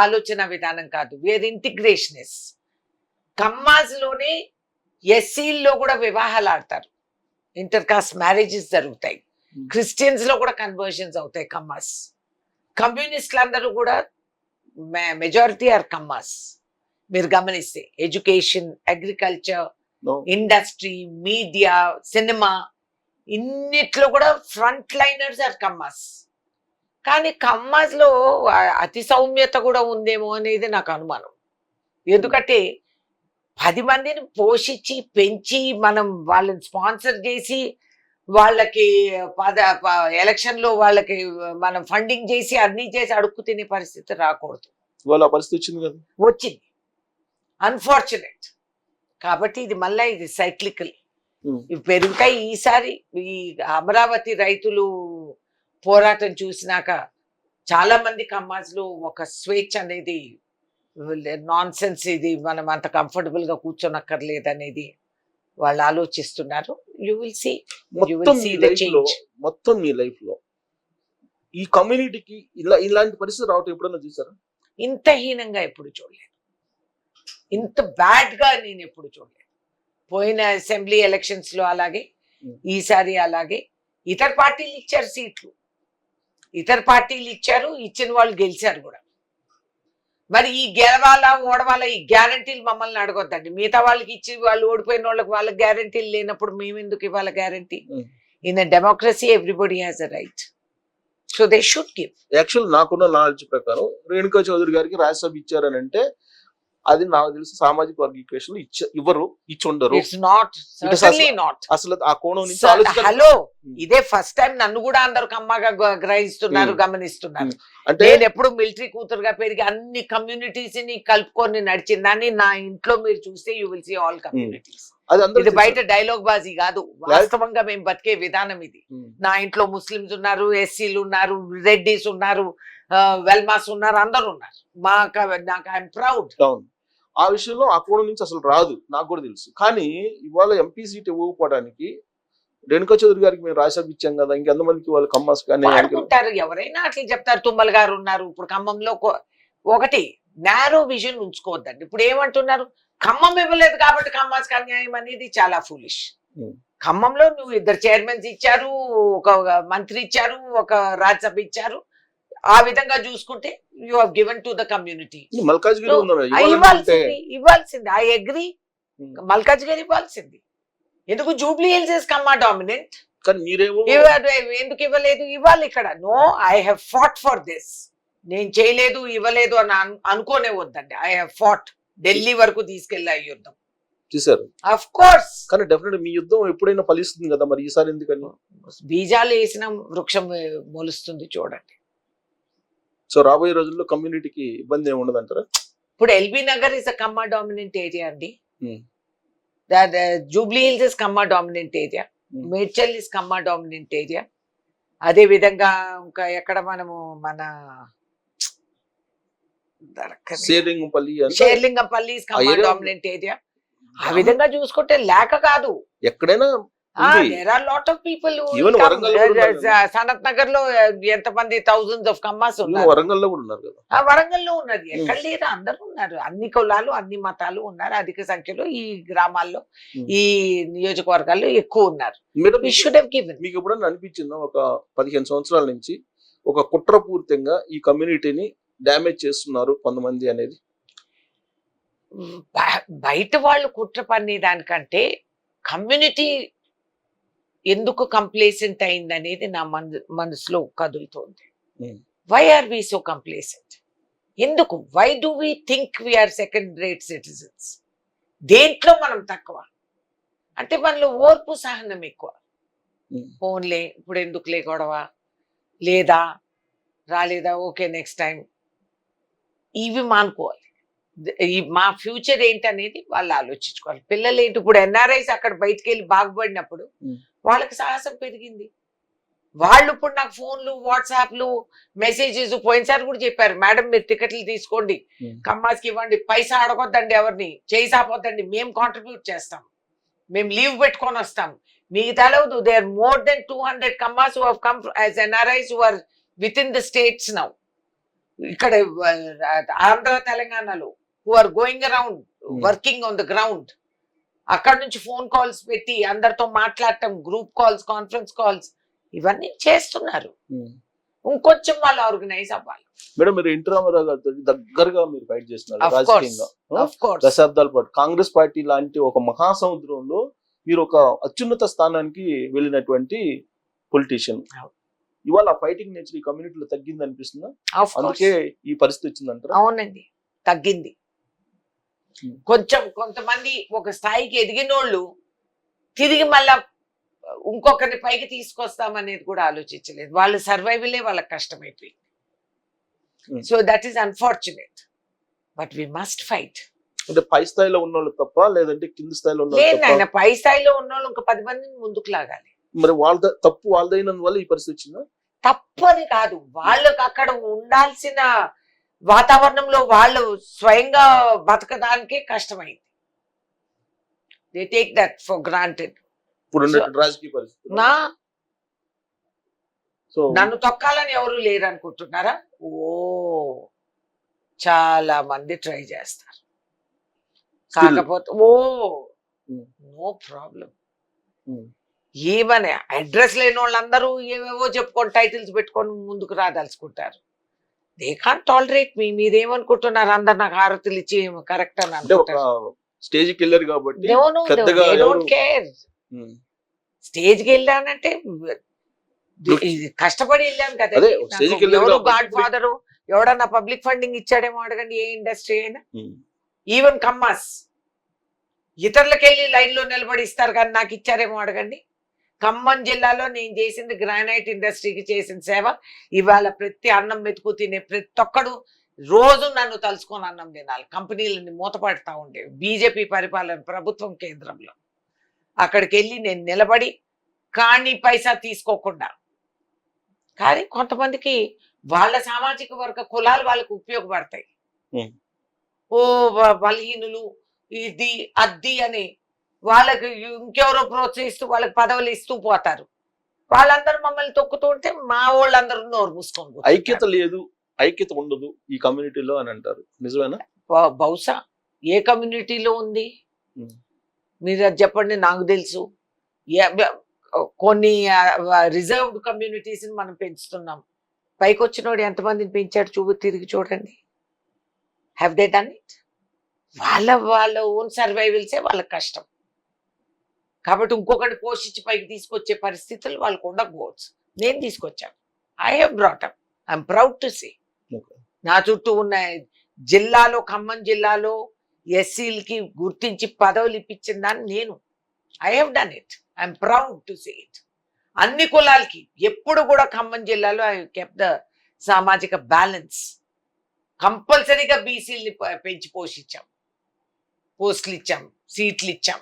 S2: ఆలోచన విధానం కాదు, వీఆర్ ఇంటిగ్రేషనిస్ట్. కమ్మాస్ లోనే ఎస్సీల్లో కూడా వివాహాలు ఆడతారు, ఇంటర్ కాస్ట్ మ్యారేజెస్ జరుగుతాయి. క్రిస్టియన్స్ లో కూడా కన్వర్షన్స్ అవుతాయి కమ్మాస్. కమ్యూనిస్టులు అందరూ కూడా మెజారిటీ ఆర్ కమ్మాస్. మీరు గమనిస్తే education, agriculture, industry, media, cinema, ఇన్నిట్లో కూడా ఫ్రంట్ లైనర్స్ ఆర్ కమ్మాస్. కానీ కమ్మాస్ లో అతి సౌమ్యత కూడా ఉందేమో అనేది నాకు అనుమానం. ఎందుకంటే 10 మందిని పోషించి పెంచి మనం వాళ్ళని స్పాన్సర్ చేసి వాళ్ళకి ఎలక్షన్ లో వాళ్ళకి మనం ఫండింగ్ చేసి అన్ని చేసి అడుక్కు తినే పరిస్థితి రాకూడదు.
S1: వాళ్ళ పరిస్థితి వచ్చింది కదా,
S2: వచ్చింది. అన్ఫార్చునేట్. కాబట్టి ఇది మళ్ళీ ఇది సైక్లికల్, ఇవి పెరుగుతాయి. ఈసారి ఈ అమరావతి రైతులు పోరాటం చూసినాక చాలా మంది కమ్మాస్లు ఒక స్వేచ్ఛ అనేది నాన్ సెన్స్, ఇది మనం అంత కంఫర్టబుల్ గా కూర్చోనక్కర్లేదు అనేది వాళ్ళు ఆలోచిస్తున్నారు. You will see the change.
S1: మొత్తం మీ లైఫ్ లో ఈ కమ్యూనిటీకి ఇలాంటి పరిస్థితి రావటం ఎప్పుడన్నా చూసారా?
S2: ఇంత హీనంగా ఎప్పుడు చూడలేదు, ఇంత బ్యాడ్ గా నేను ఎప్పుడు చూడలేదు. పోయిన అసెంబ్లీ ఎలక్షన్స్ లో అలాగే, ఈసారి అలాగే. ఇతర పార్టీలు ఇచ్చారు సీట్లు, ఇతర పార్టీలు ఇచ్చారు, ఇచ్చిన వాళ్ళు గెలిచారు కూడా. మరి ఈ గెలవాలా ఓడవాలా ఈ గ్యారంటీలు మమ్మల్ని అడగొద్దండి. మిగతా వాళ్ళకి ఇచ్చి వాళ్ళు ఓడిపోయిన వాళ్ళకి గ్యారంటీలు లేనప్పుడు మేము ఎందుకు ఇవ్వాలి guarantee? In democracy everybody has a right, so they should give.
S1: Actual నాకున్న నాలెడ్జ్ ప్రకారం రేణుకా చౌదరి గారికి రాజ్యసభ ఇచ్చారని అంటే అది నాకు తెలిసి సామాజిక వర్గ ఈక్వేషన్ ఇవ్వరు, ఇచ్చి ఉండరు.
S2: It's not, certainly not.
S1: అసలు ఆ కోణం నుంచి
S2: హలో, ఇదే ఫస్ట్ టైం నన్ను కూడా అందరు కమ్మగా గ్రహిస్తున్నారు, గమనిస్తున్నారు. అంటే నేను ఎప్పుడు మిలిటరీ కూతురుగా పెరిగి అన్ని కమ్యూనిటీస్ ని కలుపుకొని నడిచిందని. నా ఇంట్లో మీరు చూస్తే you will see all communities. ఇది బయట డైలాగ్ బాజీ కాదు, వాస్తవంగా మేము బతికే విధానం ఇది. నా ఇంట్లో ముస్లిమ్స్ ఉన్నారు, ఎస్సీలు ఉన్నారు, రెడ్డిస్ ఉన్నారు, వెల్మాస్ ఉన్నారు, అందరు ఉన్నారు. నాకు ఐఎమ్ ప్రౌడ్.
S1: ఆ విషయంలో ఆ కోణం నుంచి అసలు రాదు, నాకు కూడా తెలుసు. కానీ ఇవాళ ఎంపీ సీట్ ఇవ్వకపోవడానికి రేణుకా చౌదరి గారికి మేము రాజ్యసభ ఇచ్చాం కదా, ఇంకెంతమందికి వాళ్ళు కమ్మాస్ కానీ
S2: అనుకుంటారు. ఎవరైనా అట్లా చెప్తారు. తుమ్మల గారు ఉన్నారు ఇప్పుడు ఖమ్మంలో. ఒకటి నేరో విజన్ ఉంచుకోవద్దండి. ఇప్పుడు ఏమంటున్నారు, ఖమ్మం ఇవ్వలేదు కాబట్టి కమ్మాస్ అన్యాయం అనేది చాలా ఫూలిష్. ఖమ్మంలో నువ్వు 2 చైర్మన్స్ ఇచ్చారు, ఒక మంత్రి ఇచ్చారు, ఒక రాజ్యసభ ఇచ్చారు. ఆ విధంగా చూసుకుంటే you have given to the community. ఇవ్వాల్సింది. ఐ అగ్రీ, మల్కాజ్గిరి ఇవ్వాల్సింది. ఎందుకు జూబ్లీ హిల్స్ కమ్మా డామినెంట్, ఎందుకు ఇవ్వలేదు? ఇవ్వాలి ఇక్కడ. No, I have fought for this. నేను చేయలేదు, ఇవ్వలేదు అని అనుకోనే వద్దండి. I have fat. ఢిల్లీ వరకు తీసుకెళ్ళా ఈ యుద్ధం
S1: చూసారు.
S2: Of course.
S1: కానీ డెఫినెట్ మీ యుద్ధం ఎప్పుడైనా ఫలిస్తుంది కదా, మరి ఈసారి ఎందుకని?
S2: బీజాలు వేసిన వృక్షం మొలుస్తుంది చూడండి.
S1: సో రాబోయే రోజుల్లో కమ్యూనిటీకి ఇబ్బంది ఏమి ఉండదు అంటారా?
S2: ఇప్పుడు LB Nagar is a Kamma dominant area అండి. Jubilee Hills is Kamma dominant area, Medchal is Kamma dominant area. అదే విధంగా ఇంకా ఎక్కడ మనము మన Serilingampally is Kamma dominant area. ఆ విధంగా చూసుకుంటే లేక కాదు,
S1: ఎక్కడైనా
S2: there are lot of people who Sanath Nagar లో ఎంతమంది thousands of కమ్మాస్ ఉన్నారు.
S1: వరంగల్లో కూడా ఉన్నారు కదా.
S2: వరంగల్లో ఉన్నది, ఎక్కడ లేరు, అందరూ ఉన్నారు. అన్ని కులాలు, అన్ని మతాలు ఉన్నారు. అధిక సంఖ్యలో ఈ గ్రామాల్లో, ఈ నియోజకవర్గాల్లో ఎక్కువ ఉన్నారు.
S1: మీకు ఎప్పుడన్నా అనిపించిందా ఒక 15 సంవత్సరాల నుంచి ఒక కుట్రపూరితంగా ఈ కమ్యూనిటీని డ్యామేజ్ చేస్తున్నారు కొంతమంది అనేది?
S2: బయట వాళ్ళు కుట్ర పన్నే దానికంటే కమ్యూనిటీ ఎందుకు కంప్లేసెంట్ అయింది అనేది నా మనసులో కదులుతోంది. Why are we so complacent? ఎందుకు? Why do we think we're second rate citizens? దేంట్లో మనం తక్కువ? అంటే మనలో ఓర్పు సహనం ఎక్కువ. ఫోన్లే ఇప్పుడు ఎందుకులే గొడవ, లేదా రాలేదా ఓకే నెక్స్ట్ టైం, ఇవి మానుకోవాలి. మా ఫ్యూచర్ ఏంటనేది వాళ్ళు ఆలోచించుకోవాలి. పిల్లలు ఏంటి, ఇప్పుడు ఎన్ఆర్ఐస్ అక్కడ బయటికి వెళ్ళి బాగుపడినప్పుడు వాళ్ళకి సాహసం పెరిగింది. వాళ్ళు ఇప్పుడు నాకు ఫోన్లు, వాట్సాప్లు, మెసేజెస్, పోయినసారి కూడా చెప్పారు, మేడం మీరు టికెట్లు తీసుకోండి, కమ్మాస్కి ఇవ్వండి, పైసా అడగొద్దండి, ఎవరిని చేయి సాపొద్దండి, మేము కాంట్రిబ్యూట్ చేస్తాం, మేము లీవ్ పెట్టుకొని వస్తాం, మీకు తెలవదు. They are more than 200 Kammas who have come as NRIs who are with in the states now. ఇక్కడ ఆంధ్ర తెలంగాణలో who are going around working on the ground. అక్కడ నుంచి ఫోన్ కాల్స్ పెట్టి అందరితో మాట్లాడటం, గ్రూప్ కాల్స్, కాన్ఫరెన్స్ కాల్స్, ఇవన్నీ చేస్తున్నారు. ఇంకొంచెం వాళ్ళు ఆర్గనైజ్ అవ్వాలి.
S1: మేడం, మీరు ఎన్టీ రామారావు గారితో దగ్గరగా మీరు ఫైట్ చేస్తున్నారు
S2: Of course.
S1: రాజకీయంగా,
S2: Of course.
S1: దశాబ్దాల పాటు. కాంగ్రెస్ పార్టీ లాంటి ఒక మహాసముద్రంలో మీరు ఒక అత్యున్నత స్థానానికి వెళ్ళినటువంటి పొలిటీషియన్.
S2: అవును.
S1: ఇవాళ ఫైటింగ్ నేచర్ ఈ కమ్యూనిటీలో తగ్గింది అనిపిస్తుందా?
S2: Of course.
S1: అందుకే ఈ పరిస్థితి వచ్చిందంటారా?
S2: అవునండి, తగ్గింది. కొంచెం కొంతమంది ఒక స్థాయికి ఎదిగినోళ్ళు తిరిగి మళ్ళా ఇంకొకరిని పైకి తీసుకొస్తామనేది కూడా ఆలోచించలేదు. వాళ్ళ సర్వైవలే వాళ్ళకి కష్టమైపోయింది. So that is unfortunate, but we must fight.
S1: అంటే పై స్థాయిలో ఉన్న వాళ్ళు తప్ప, లేదంటే కింది స్థాయిలో ఉన్న
S2: లేదు ఆయన, పై స్థాయిలో ఉన్న వాళ్ళు ఇంకా 10 మందిని ముందుకు లాగాలి.
S1: మరి వాళ్ళ తప్పు వాళ్ళదైనందువల్ల ఈ పరిస్థితి వచ్చిందా?
S2: తప్పు అని కాదు, వాళ్ళకి అక్కడ ఉండాల్సిన వాతావరణంలో వాళ్ళు స్వయంగా బతకడానికే కష్టమైంది. They take that for granted.
S1: ఇప్పుడు రాజకీయ పరిస్థితి
S2: నా
S1: సో
S2: నన్ను తొక్కాలని ఎవరు లేరు అనుకుంటున్నారా? ఓ చాలా మంది ట్రై చేస్తారు. కాకపోతే నో ప్రాబ్లం. ఏమని అడ్రస్ లేని వాళ్ళందరూ ఏవేవో చెప్పుకొని టైటిల్స్ పెట్టుకొని ముందుకు రాదలుచుకుంటారు. దే కాంట్ టాలరేట్ మీ. మీరేమనుకుంటున్నారు? అందరు నాకు హారతులు ఇచ్చి కరెక్ట్ అని అనుకుంటారు.
S1: స్టేజ్కి వెళ్ళారు కాబట్టి
S2: కేర్. స్టేజ్కి వెళ్ళానంటే ఇది కష్టపడి వెళ్ళాను కదా. ఎవరు గాడ్ ఫాదరు, ఎవడన్నా పబ్లిక్ ఫండింగ్ ఇచ్చాడేమో అడగండి, ఏ ఇండస్ట్రీ అయినా. ఈవెన్ కమ్మాస్ ఇతరులకు వెళ్ళి లైన్ లో నిలబడి ఇస్తారు, కానీ నాకు ఇచ్చారేమో అడగండి. ఖమ్మం జిల్లాలో నేను చేసింది గ్రానైట్ ఇండస్ట్రీకి చేసిన సేవ. ఇవాళ ప్రతి అన్నం మెతుకు తినే ప్రతి ఒక్కడు రోజు నన్ను తలుచుకొని అన్నం తినాలి. కంపెనీలని మూతపడతా ఉండేవి. బీజేపీ పరిపాలన ప్రభుత్వం కేంద్రంలో అక్కడికి వెళ్ళి నేను నిలబడి కానీ పైసా తీసుకోకుండా. కానీ కొంతమందికి వాళ్ళ సామాజిక వర్గ కులాలు వాళ్ళకు ఉపయోగపడతాయి. ఓ బలహీనులు ఇది అద్ది అని వాళ్ళకి ఇంకెవరో ప్రోత్సహిస్తూ వాళ్ళకి పదవులు ఇస్తూ పోతారు. వాళ్ళందరూ మమ్మల్ని తొక్కుతూ ఉంటే మా వాళ్ళందరూ నోరు మూసుకోండి.
S1: ఐక్యత లేదు, ఐక్యత ఉండదు ఈ కమ్యూనిటీలో అని అంటారు. నిజమేనా?
S2: బహుశా ఏ కమ్యూనిటీలో ఉంది మీరు అది చెప్పండి. నాకు తెలుసు కొన్ని రిజర్వ్డ్ కమ్యూనిటీస్ మనం పెంచుతున్నాం. పైకి వచ్చినోడు ఎంతమందిని పెంచాడు తిరిగి చూడండి. Have they done it? వాళ్ళ ఓన్ సర్వైవల్సే వాళ్ళకి కష్టం. కాబట్టి ఇంకొకటి పోషించి పైకి తీసుకొచ్చే పరిస్థితులు వాళ్ళకు ఉండకపోవచ్చు. నేను తీసుకొచ్చాను. I have brought up. I'm proud to see. నా చుట్టూ ఉన్న జిల్లాలో, ఖమ్మం జిల్లాలో ఎస్సీలకి గుర్తించి పదవులు ఇప్పించిన దాన్ని నేను. I have done it. I'm proud to see it. అన్ని కులాలకి ఎప్పుడు కూడా ఖమ్మం జిల్లాలో ఐ కెప్ట్ ద సామాజిక బ్యాలెన్స్. కంపల్సరీగా బీసీలని పెంచి పోషించాం, పోస్టులు ఇచ్చాం, సీట్లు ఇచ్చాం.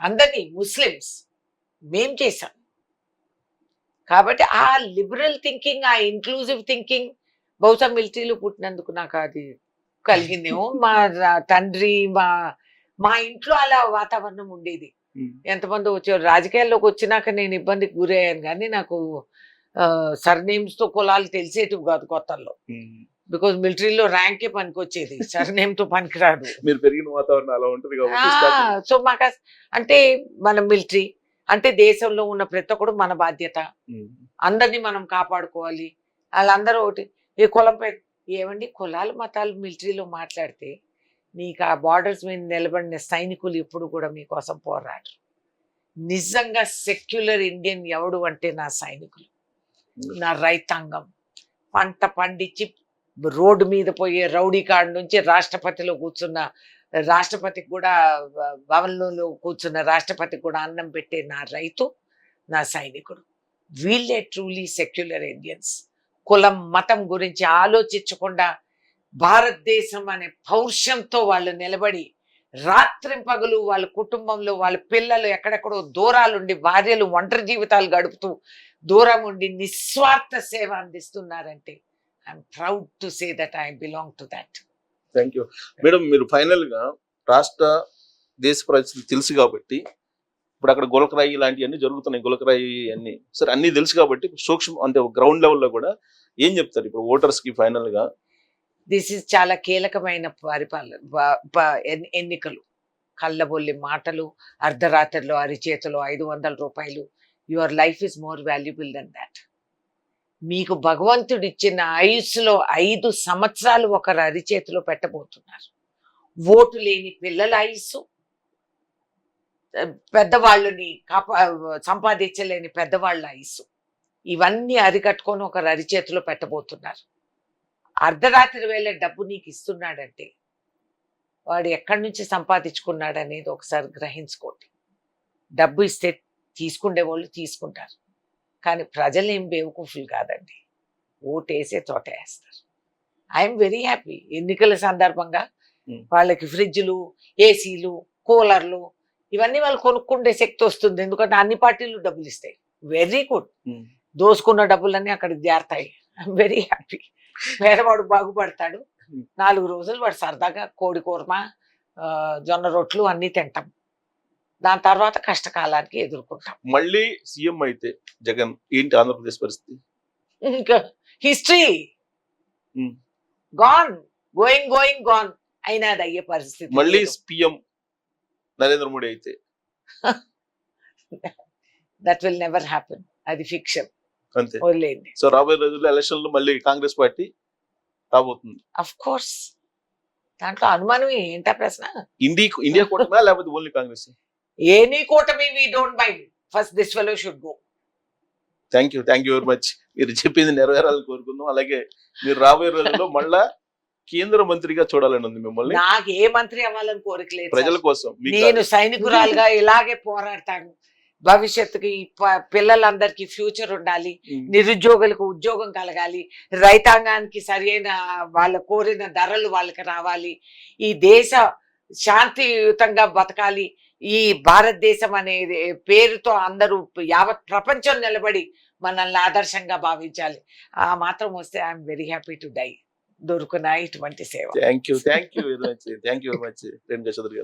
S2: అందరినీ ముస్లిమ్స్ మేం చేశాం. కాబట్టి ఆ లిబరల్ థింకింగ్, ఆ ఇంక్లూజివ్ థింకింగ్ బహుశా మిలిటరీలో పుట్టినందుకు నాకు అది కలిగిందేమో. మా తండ్రి మా ఇంట్లో అలా వాతావరణం ఉండేది. ఎంతమంది వచ్చారు. రాజకీయాల్లోకి వచ్చినాక నేను ఇబ్బందికి గురయ్యాను, కానీ నాకు సర్నేమ్స్ తో కులాలు తెలిసేటివి కాదు కొత్తల్లో. బికాజ్ మిలిటరీలో ర్యాంకే పనికొచ్చేది, సర్నేమ్ తో పనికిరాడు.
S1: మీరు పెరిగిన వాతావరణం అలా ఉంటుంది కాబట్టి
S2: సో మాకు అంటే మన మిలిటరీ అంటే దేశంలో ఉన్న ప్రతి ఒక్కడు మన బాధ్యత, అందరినీ మనం కాపాడుకోవాలి. వాళ్ళందరూ ఒకటి ఈ కులంపై ఏమండి కులాలు మతాలు మిలిటరీలో మాట్లాడితే మీకు ఆ బార్డర్స్ మీద నిలబడిన సైనికులు ఎప్పుడు కూడా మీకోసం పోరాడరు. నిజంగా సెక్యులర్ ఇండియన్ ఎవడు అంటే నా సైనికులు, నా రైతాంగం. పంట పండించి రోడ్డు మీద పోయే రౌడీ కాడ నుంచి రాష్ట్రపతిలో కూర్చున్న రాష్ట్రపతికి కూడా భవన్లో కూర్చున్న రాష్ట్రపతికి కూడా అన్నం పెట్టే నా రైతు, నా సైనికుడు. వీళ్ళే ట్రూలీ సెక్యులర్ ఇండియన్స్. కులం మతం గురించి ఆలోచించకుండా భారతదేశం అనే పౌరుషంతో వాళ్ళు నిలబడి రాత్రింపగలు వాళ్ళ కుటుంబంలో వాళ్ళ పిల్లలు ఎక్కడెక్కడో దూరాలుండి భార్యలు ఒంటరి జీవితాలు గడుపుతూ దూరం ఉండి నిస్వార్థ సేవ అందిస్తున్నారంటే I'm proud to say that I belong to that.
S1: Thank you madam. మీరు ఫైనల్ గా రాష్ట్ర దేశ పరిస్థితి తెలుసు కాబట్టి, ఇప్పుడు అక్కడ గులకరాయి ఇలాంటివన్నీ జరుగుతున్నాయి, గులకరాయి అన్ని సరే అన్ని తెలుసు కాబట్టి సూక్ష్మ అంటే గ్రౌండ్ లెవెల్లో కూడా ఏం చెప్తారు ఇప్పుడు ఓటర్స్ కి ఫైనల్ గా?
S2: దిస్ ఇస్ చాలా కీలకమైన ఎన్నికలు. కళ్ళబొల్లి మాటలు, అర్ధరాత్రిలో అరిచేతిలో 500 రూపాయలు. Your life is more valuable than that. మీకు భగవంతుడు ఇచ్చిన ఆయుస్సులో 5 సంవత్సరాలు ఒకరు అరిచేతిలో పెట్టబోతున్నారు. ఓటు లేని పిల్లల ఆయుస్సు, పెద్దవాళ్ళని సంపాదించలేని పెద్దవాళ్ళ ఆయుస్సు, ఇవన్నీ అరికట్టుకొని ఒకరు అరిచేతిలో పెట్టబోతున్నారు. అర్ధరాత్రి వేళ డబ్బు నీకు ఇస్తున్నాడంటే వాడు ఎక్కడి నుంచి సంపాదించుకున్నాడు అనేది ఒకసారి గ్రహించుకోండి. డబ్బు ఇస్తే తీసుకునే వాళ్ళు తీసుకుంటారు, కానీ ప్రజలు ఏం బేవకూఫులు కాదండి. ఓటేసే చోట వేస్తారు. I'm very happy. ఎన్నికల సందర్భంగా వాళ్ళకి ఫ్రిడ్జ్లు, ఏసీలు, కూలర్లు ఇవన్నీ వాళ్ళు కొనుక్కుండే శక్తి వస్తుంది. ఎందుకంటే అన్ని పార్టీలు డబ్బులు ఇస్తాయి. Very good. దోసుకున్న డబ్బులన్నీ అక్కడికి చేరతాయి. I'm very happy. పేదవాడు బాగుపడతాడు. 4 రోజులు వాడు సరదాగా కోడి కూరమ, జొన్న రొట్లు అన్నీ తింటాం. దాని తర్వాత కష్టకాలానికి ఎదుర్కొంటాం.
S1: మళ్ళీ సీఎం అయితే జగన్ ఏంటి ఆంధ్రప్రదేశ్ పరిస్థితి?
S2: ఇంకా హిస్టరీ గాన్, గోయింగ్ గాన్. అయినా అది అయ్యే పరిస్థితి.
S1: మళ్ళీ పిఎం నరేంద్ర మోడీ అయితే
S2: దట్ విల్ నెవర్ హ్యాపెన్. అది ఫిక్షన్.
S1: అంతే.
S2: వదిలేయండి.
S1: సో రాబోయే రోజుల్లో ఎలక్షన్ లో మళ్ళీ కాంగ్రెస్ పార్టీ రాబోతుంది.
S2: అఫ్ కోర్స్, దాంట్లో అనుమానం ఏంటా ప్రశ్న?
S1: ఇండియా కూటమి లేకపోతే ఓన్లీ కాంగ్రెస్?
S2: ఎనీ కూటమి we don't mind. First this fellow should go.
S1: Thank you very much. మీరు చెప్పింది నెరవేరాలని కోరుకుందాం. అలాగే మీరు రాబోయే రోజుల్లో మళ్ళా కేంద్ర మంత్రిగా చూడాలని ఉంది మిమ్మల్ని.
S2: నాకు ఏ మంత్రి అవ్వాలని కోరికలేదు.
S1: ప్రజల కోసం
S2: నేను సైనికురాలుగా ఇలాగే పోరాడతాను. భవిష్యత్తుకి పిల్లలందరికీ ఫ్యూచర్ ఉండాలి, నిరుద్యోగులకు ఉద్యోగం కలగాలి, రైతాంగానికి సరైన వాళ్ళ కోరిన ధరలు వాళ్ళకి రావాలి, ఈ దేశ శాంతియుతంగా బతకాలి, ఈ భారతదేశం అనే పేరుతో అందరూ యావత్ ప్రపంచం నిలబడి మనల్ని ఆదర్శంగా భావించాలి. ఆ మాత్రం వస్తే I'm very happy to die. దొరుకునా ఇటువంటి సేవ.
S1: Thank you very much. Renuka Chowdary గారు.